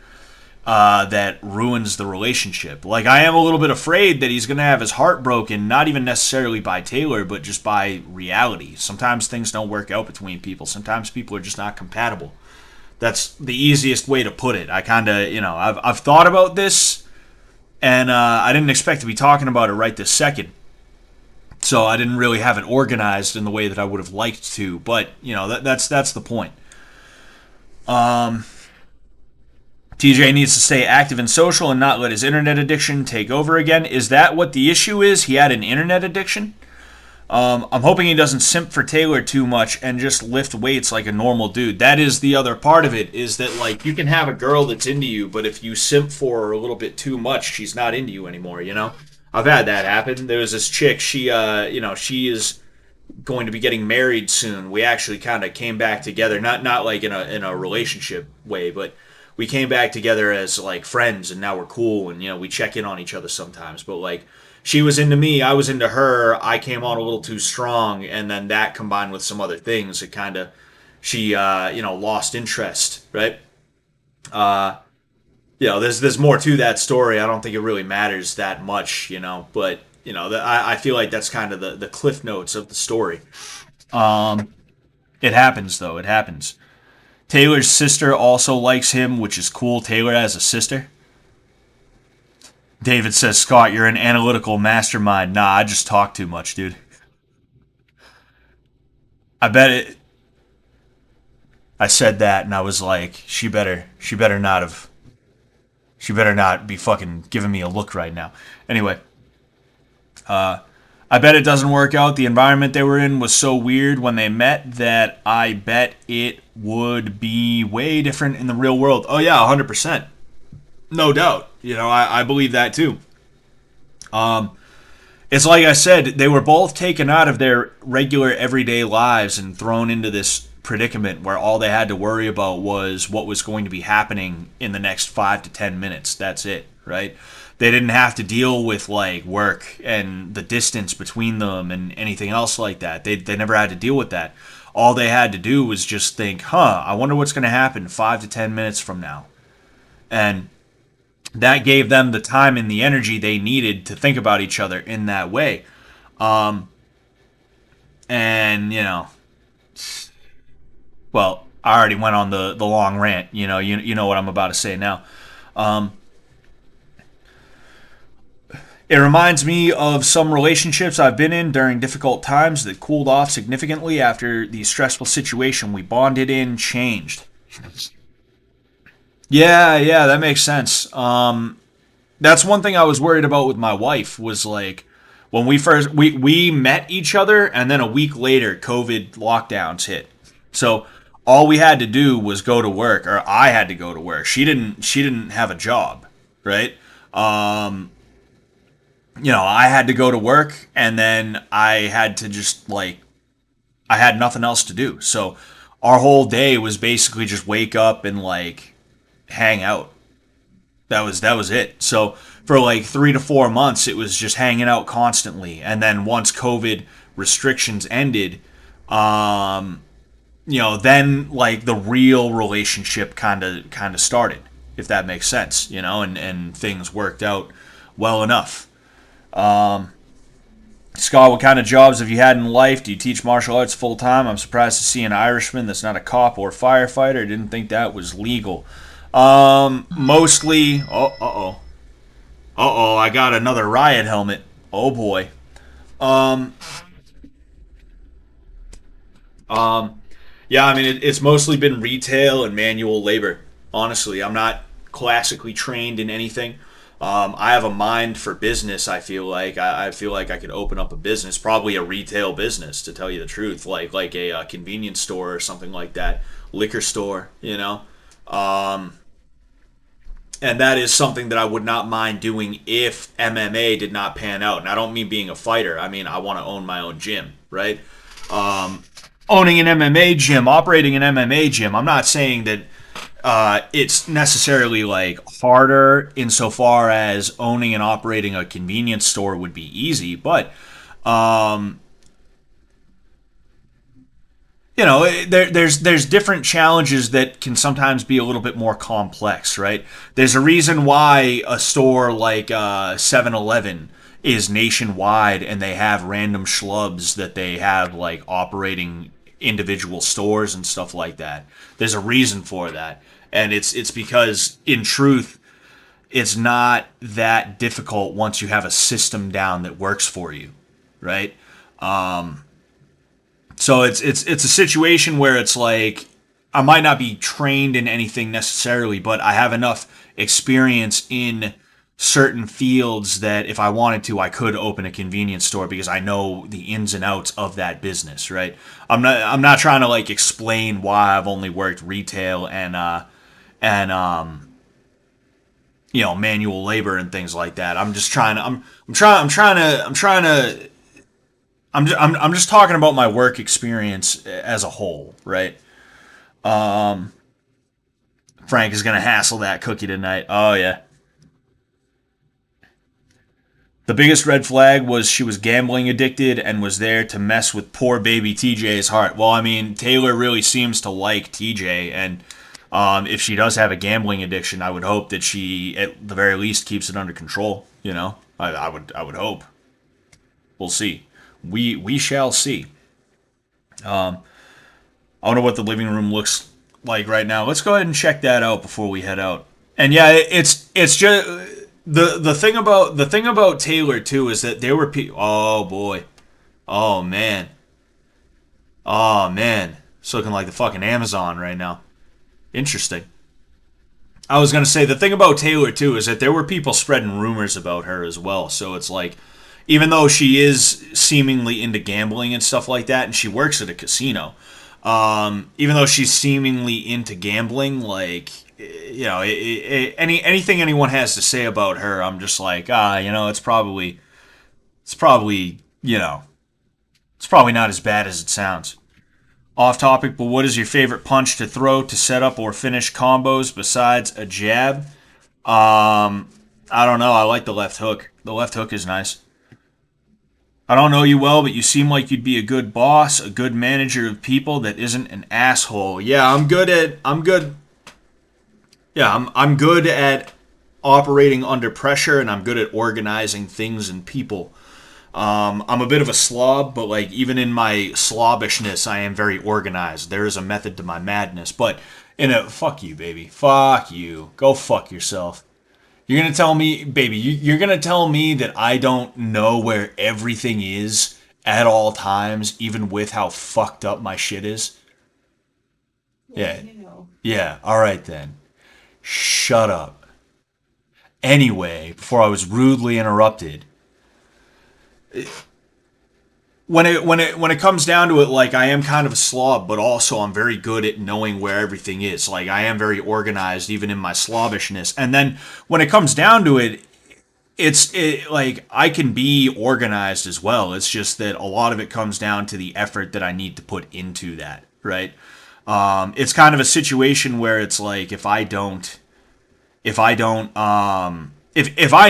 that ruins the relationship. I am a little bit afraid that he's gonna have his heart broken, not even necessarily by Taylor, but just by reality. Sometimes things don't work out between people. Sometimes people are just not compatible. That's the easiest way to put it. I kind of, I've thought about this, and I didn't expect to be talking about it right this second. So I didn't really have it organized in the way that I would have liked to, but that's the point. TJ needs to stay active and social and not let his internet addiction take over again. Is that what the issue is? He had an internet addiction? I'm hoping he doesn't simp for Taylor too much and just lift weights like a normal dude. That is the other part of it, is that you can have a girl that's into you, but if you simp for her a little bit too much, she's not into you anymore, I've had that happen. There was this chick, she is going to be getting married soon. We actually kind of came back together, not like in a relationship way, but we came back together as friends, and now we're cool, and we check in on each other sometimes. But she was into me, I was into her. I came on a little too strong, and then that combined with some other things, it kind of she lost interest, right? There's more to that story. I don't think it really matters that much, but I feel like that's kind of the cliff notes of the story. It happens though. It happens. Taylor's sister also likes him, which is cool. Taylor has a sister. David says, Scott, you're an analytical mastermind. Nah, I just talk too much, dude. I bet it. I said that, and I was like, she better not be fucking giving me a look right now. Anyway, I bet it doesn't work out. The environment they were in was so weird when they met that I bet it would be way different in the real world. Oh yeah, 100%. No doubt. I believe that too. It's like I said, they were both taken out of their regular everyday lives and thrown into this predicament where all they had to worry about was what was going to be happening in the next 5 to 10 minutes. That's it, right? They didn't have to deal with like work and the distance between them and anything else like that. They never had to deal with that. All they had to do was just think, I wonder what's going to happen 5 to 10 minutes from now. And that gave them the time and the energy they needed to think about each other in that way. And, you know, well, I already went on the long rant. You know what I'm about to say now. It reminds me of some relationships I've been in during difficult times that cooled off significantly after the stressful situation we bonded in changed. Yeah, that makes sense. That's one thing I was worried about with my wife was like when we met each other and then a week later COVID lockdowns hit. So all we had to do was go to work, or I had to go to work. She didn't have a job, right? I had to go to work, and then I had to just I had nothing else to do. So our whole day was basically just wake up and hang out. That was it. So for 3 to 4 months, it was just hanging out constantly. And then once COVID restrictions ended, then the real relationship kind of started, if that makes sense, and things worked out well enough. Scott, what kind of jobs have you had in life? Do you teach martial arts full time? I'm surprised to see an Irishman that's not a cop or firefighter. I didn't think that was legal. Mostly. I got another riot helmet. Oh boy. Yeah, I mean, it's mostly been retail and manual labor. Honestly, I'm not classically trained in anything. I have a mind for business. I feel like I could open up a business, probably a retail business, to tell you the truth, like a convenience store or something like that, liquor store, and that is something that I would not mind doing if MMA did not pan out. And I don't mean being a fighter. I mean I want to own my own gym, right? Owning an MMA gym, operating an MMA gym. I'm not saying that it's necessarily harder insofar as owning and operating a convenience store would be easy, but there's different challenges that can sometimes be a little bit more complex, right? There's a reason why a store like 7-Eleven is nationwide and they have random schlubs that they have operating individual stores and stuff like that. There's a reason for that. And it's because, in truth, it's not that difficult once you have a system down that works for you, right? So it's a situation where it's I might not be trained in anything necessarily, but I have enough experience in certain fields that if I wanted to, I could open a convenience store because I know the ins and outs of that business, right? I'm not trying to explain why I've only worked retail and manual labor and things like that. I'm just talking about my work experience as a whole, right? Frank is gonna hassle that cookie tonight. Oh yeah. The biggest red flag was she was gambling addicted and was there to mess with poor baby TJ's heart. Well, I mean, Taylor really seems to like TJ, and if she does have a gambling addiction, I would hope that she, at the very least, keeps it under control. I would hope. We'll see. We shall see. I wonder what the living room looks like right now. Let's go ahead and check that out before we head out. And yeah, it's just the thing about Taylor too is that there were people. Oh boy, oh man, it's looking like the fucking Amazon right now. Interesting. I was gonna say the thing about Taylor too is that there were people spreading rumors about her as well. So it's even though she is seemingly into gambling and stuff like that, and she works at a casino, even though she's seemingly into gambling, anything anyone has to say about her, I'm just it's probably not as bad as it sounds. Off topic, but what is your favorite punch to throw to set up or finish combos besides a jab? I don't know. I like the left hook. The left hook is nice. I don't know you well, but you seem like you'd be a good boss, a good manager of people that isn't an asshole. Yeah, I'm good. Yeah, I'm good at operating under pressure, and I'm good at organizing things and people. I'm a bit of a slob, but like even in my slobbishness, I am very organized. There is a method to my madness. But fuck you, baby. Fuck you. Go fuck yourself. You're gonna tell me, baby, you're gonna tell me that I don't know where everything is at all times, even with how fucked up my shit is? Yeah. Yeah, alright then. Shut up. Anyway, before I was rudely interrupted, when it comes down to it, like, I am kind of a slob, but also I'm very good at knowing where everything is. Like, I am very organized, even in my slobbishness. And then when it comes down to it, like, I can be organized as well. It's just that a lot of it comes down to the effort that I need to put into that, right? It's kind of a situation where it's like, if I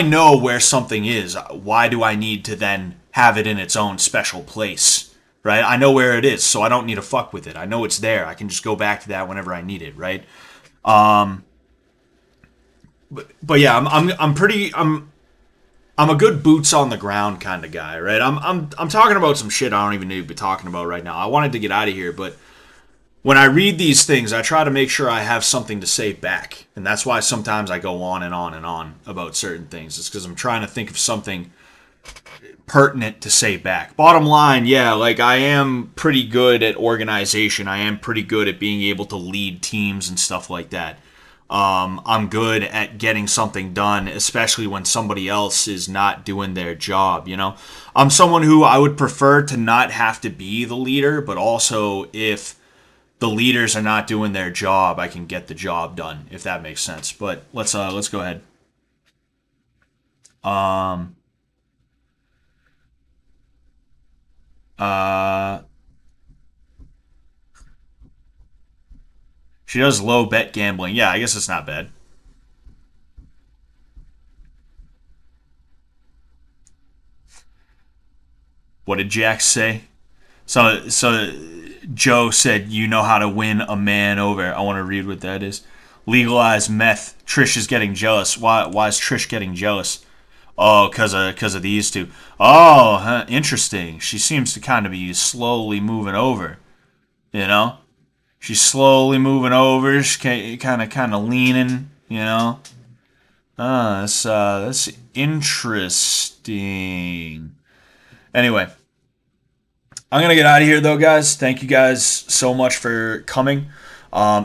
know where something is, why do I need to then have it in its own special place, right? I know where it is, so I don't need to fuck with it. I know it's there. I can just go back to that whenever I need it, right? But yeah, I'm a good boots on the ground kind of guy, right? I'm talking about some shit I don't even need to be talking about right now. I wanted to get out of here, but when I read these things, I try to make sure I have something to say back. And that's why sometimes I go on and on and on about certain things. It's because I'm trying to think of something pertinent to say back. Bottom line, yeah, like, I am pretty good at organization. I am pretty good at being able to lead teams and stuff like that. I'm good at getting something done, especially when somebody else is not doing their job, you know? I'm someone who I would prefer to not have to be the leader, but also if the leaders are not doing their job, I can get the job done, if that makes sense. But let's go ahead. She does low bet gambling. Yeah, I guess it's not bad. What did Jack say? So Joe said, you know how to win a man over. I want to read what that is. Legalize meth. Trish is getting jealous. Why is Trish getting jealous? Oh, because of these two. Oh, huh, interesting. She seems to kind of be slowly moving over. You know? She's slowly moving over. She's kind of leaning, you know? That's interesting. Anyway. I'm going to get out of here, though, guys. Thank you guys so much for coming.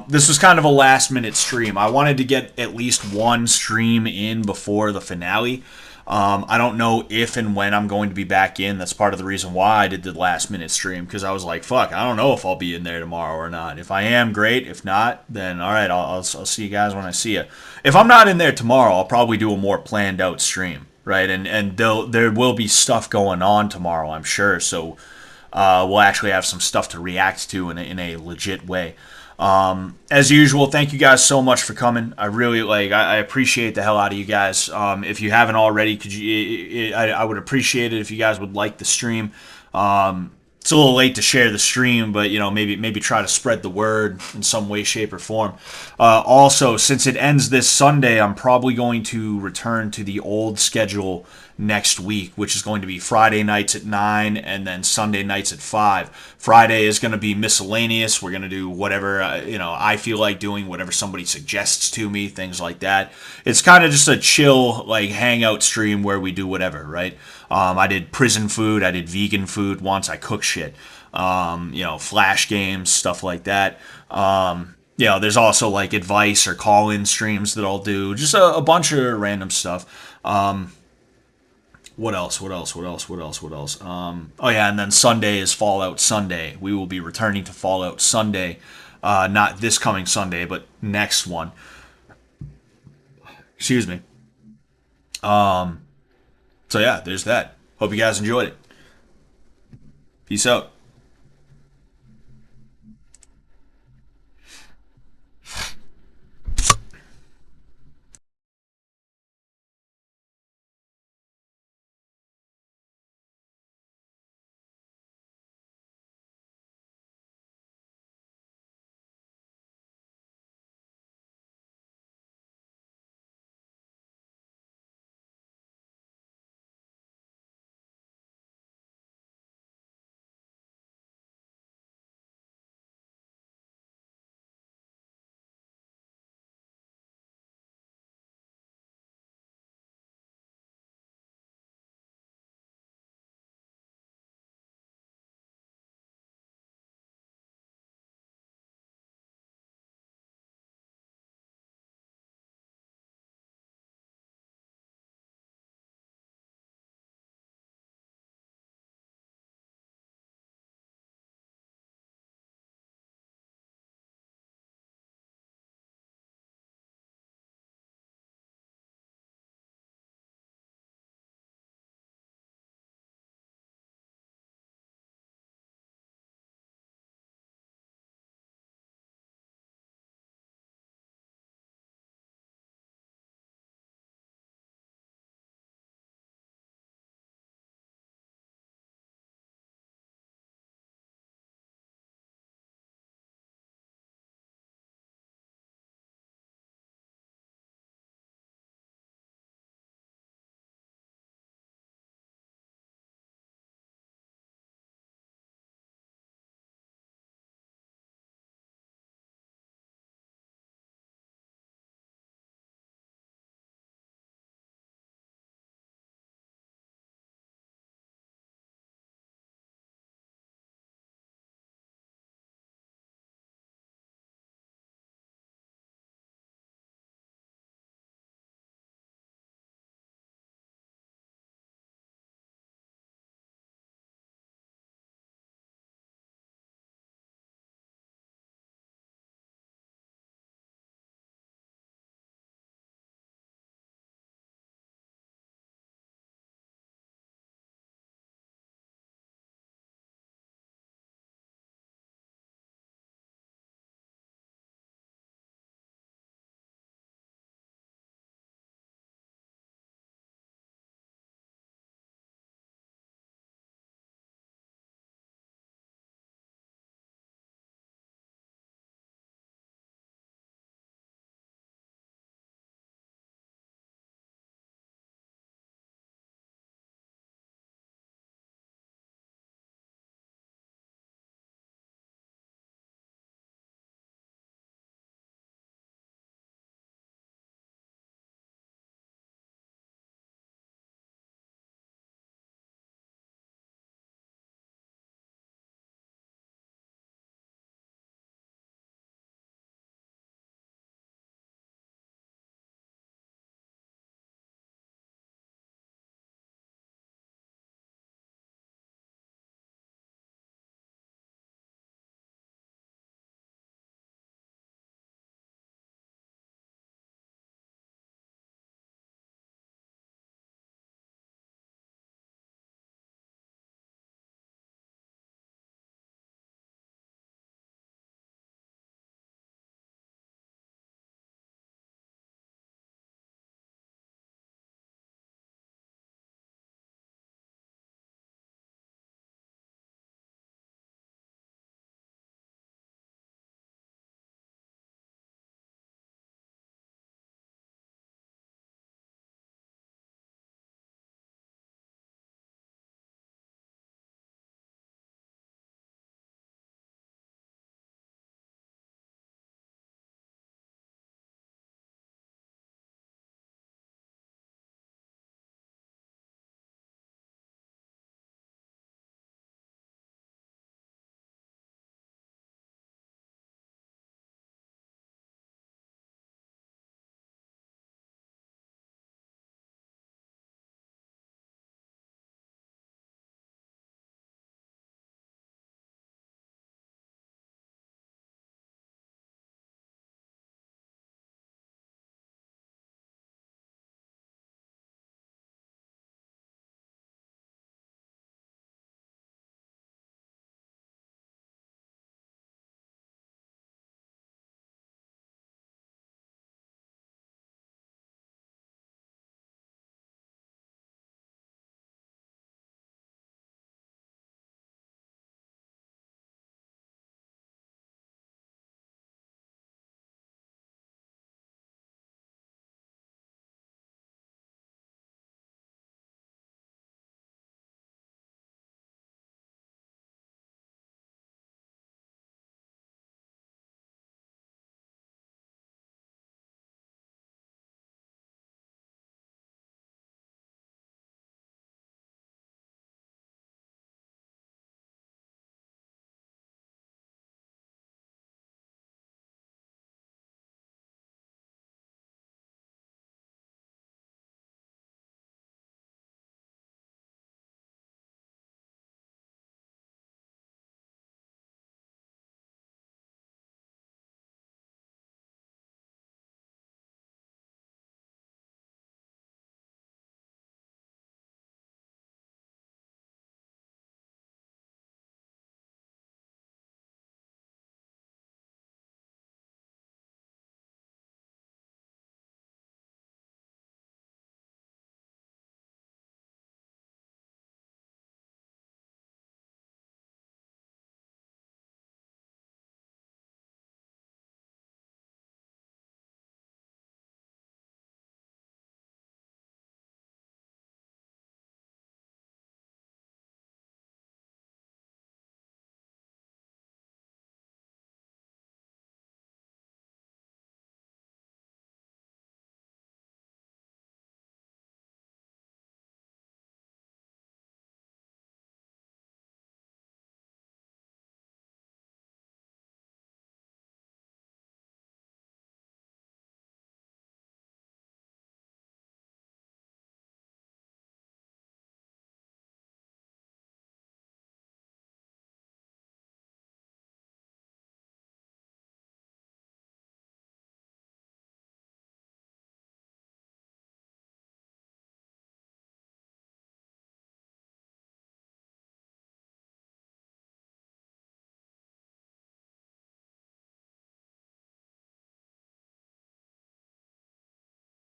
This was kind of a last-minute stream. I wanted to get at least one stream in before the finale. I don't know if and when I'm going to be back in. That's part of the reason why I did the last-minute stream, because I was like, fuck, I don't know if I'll be in there tomorrow or not. If I am, great. If not, then all right, I'll see you guys when I see you. If I'm not in there tomorrow, I'll probably do a more planned-out stream, right? And there will be stuff going on tomorrow, I'm sure, so we'll actually have some stuff to react to in a legit way. As usual, thank you guys so much for coming. I really I appreciate the hell out of you guys. If you haven't already, I would appreciate it if you guys would like the stream. It's a little late to share the stream, but you know, maybe try to spread the word in some way, shape, or form. Also, since it ends this Sunday, I'm probably going to return to the old schedule next week, which is going to be Friday nights at 9 and then Sunday nights at 5. Friday is going to be miscellaneous. We're going to do whatever I feel like doing, whatever somebody suggests to me, things like that. It's kind of just a chill hangout stream where we do whatever, right? I did prison food, I did vegan food once, I cook shit. Flash games, stuff like that. There's also advice or call-in streams that I'll do. Just a bunch of random stuff. What else? Oh yeah, and then Sunday is Fallout Sunday. We will be returning to Fallout Sunday. Not this coming Sunday, but next one. Excuse me. So yeah, there's that. Hope you guys enjoyed it. Peace out.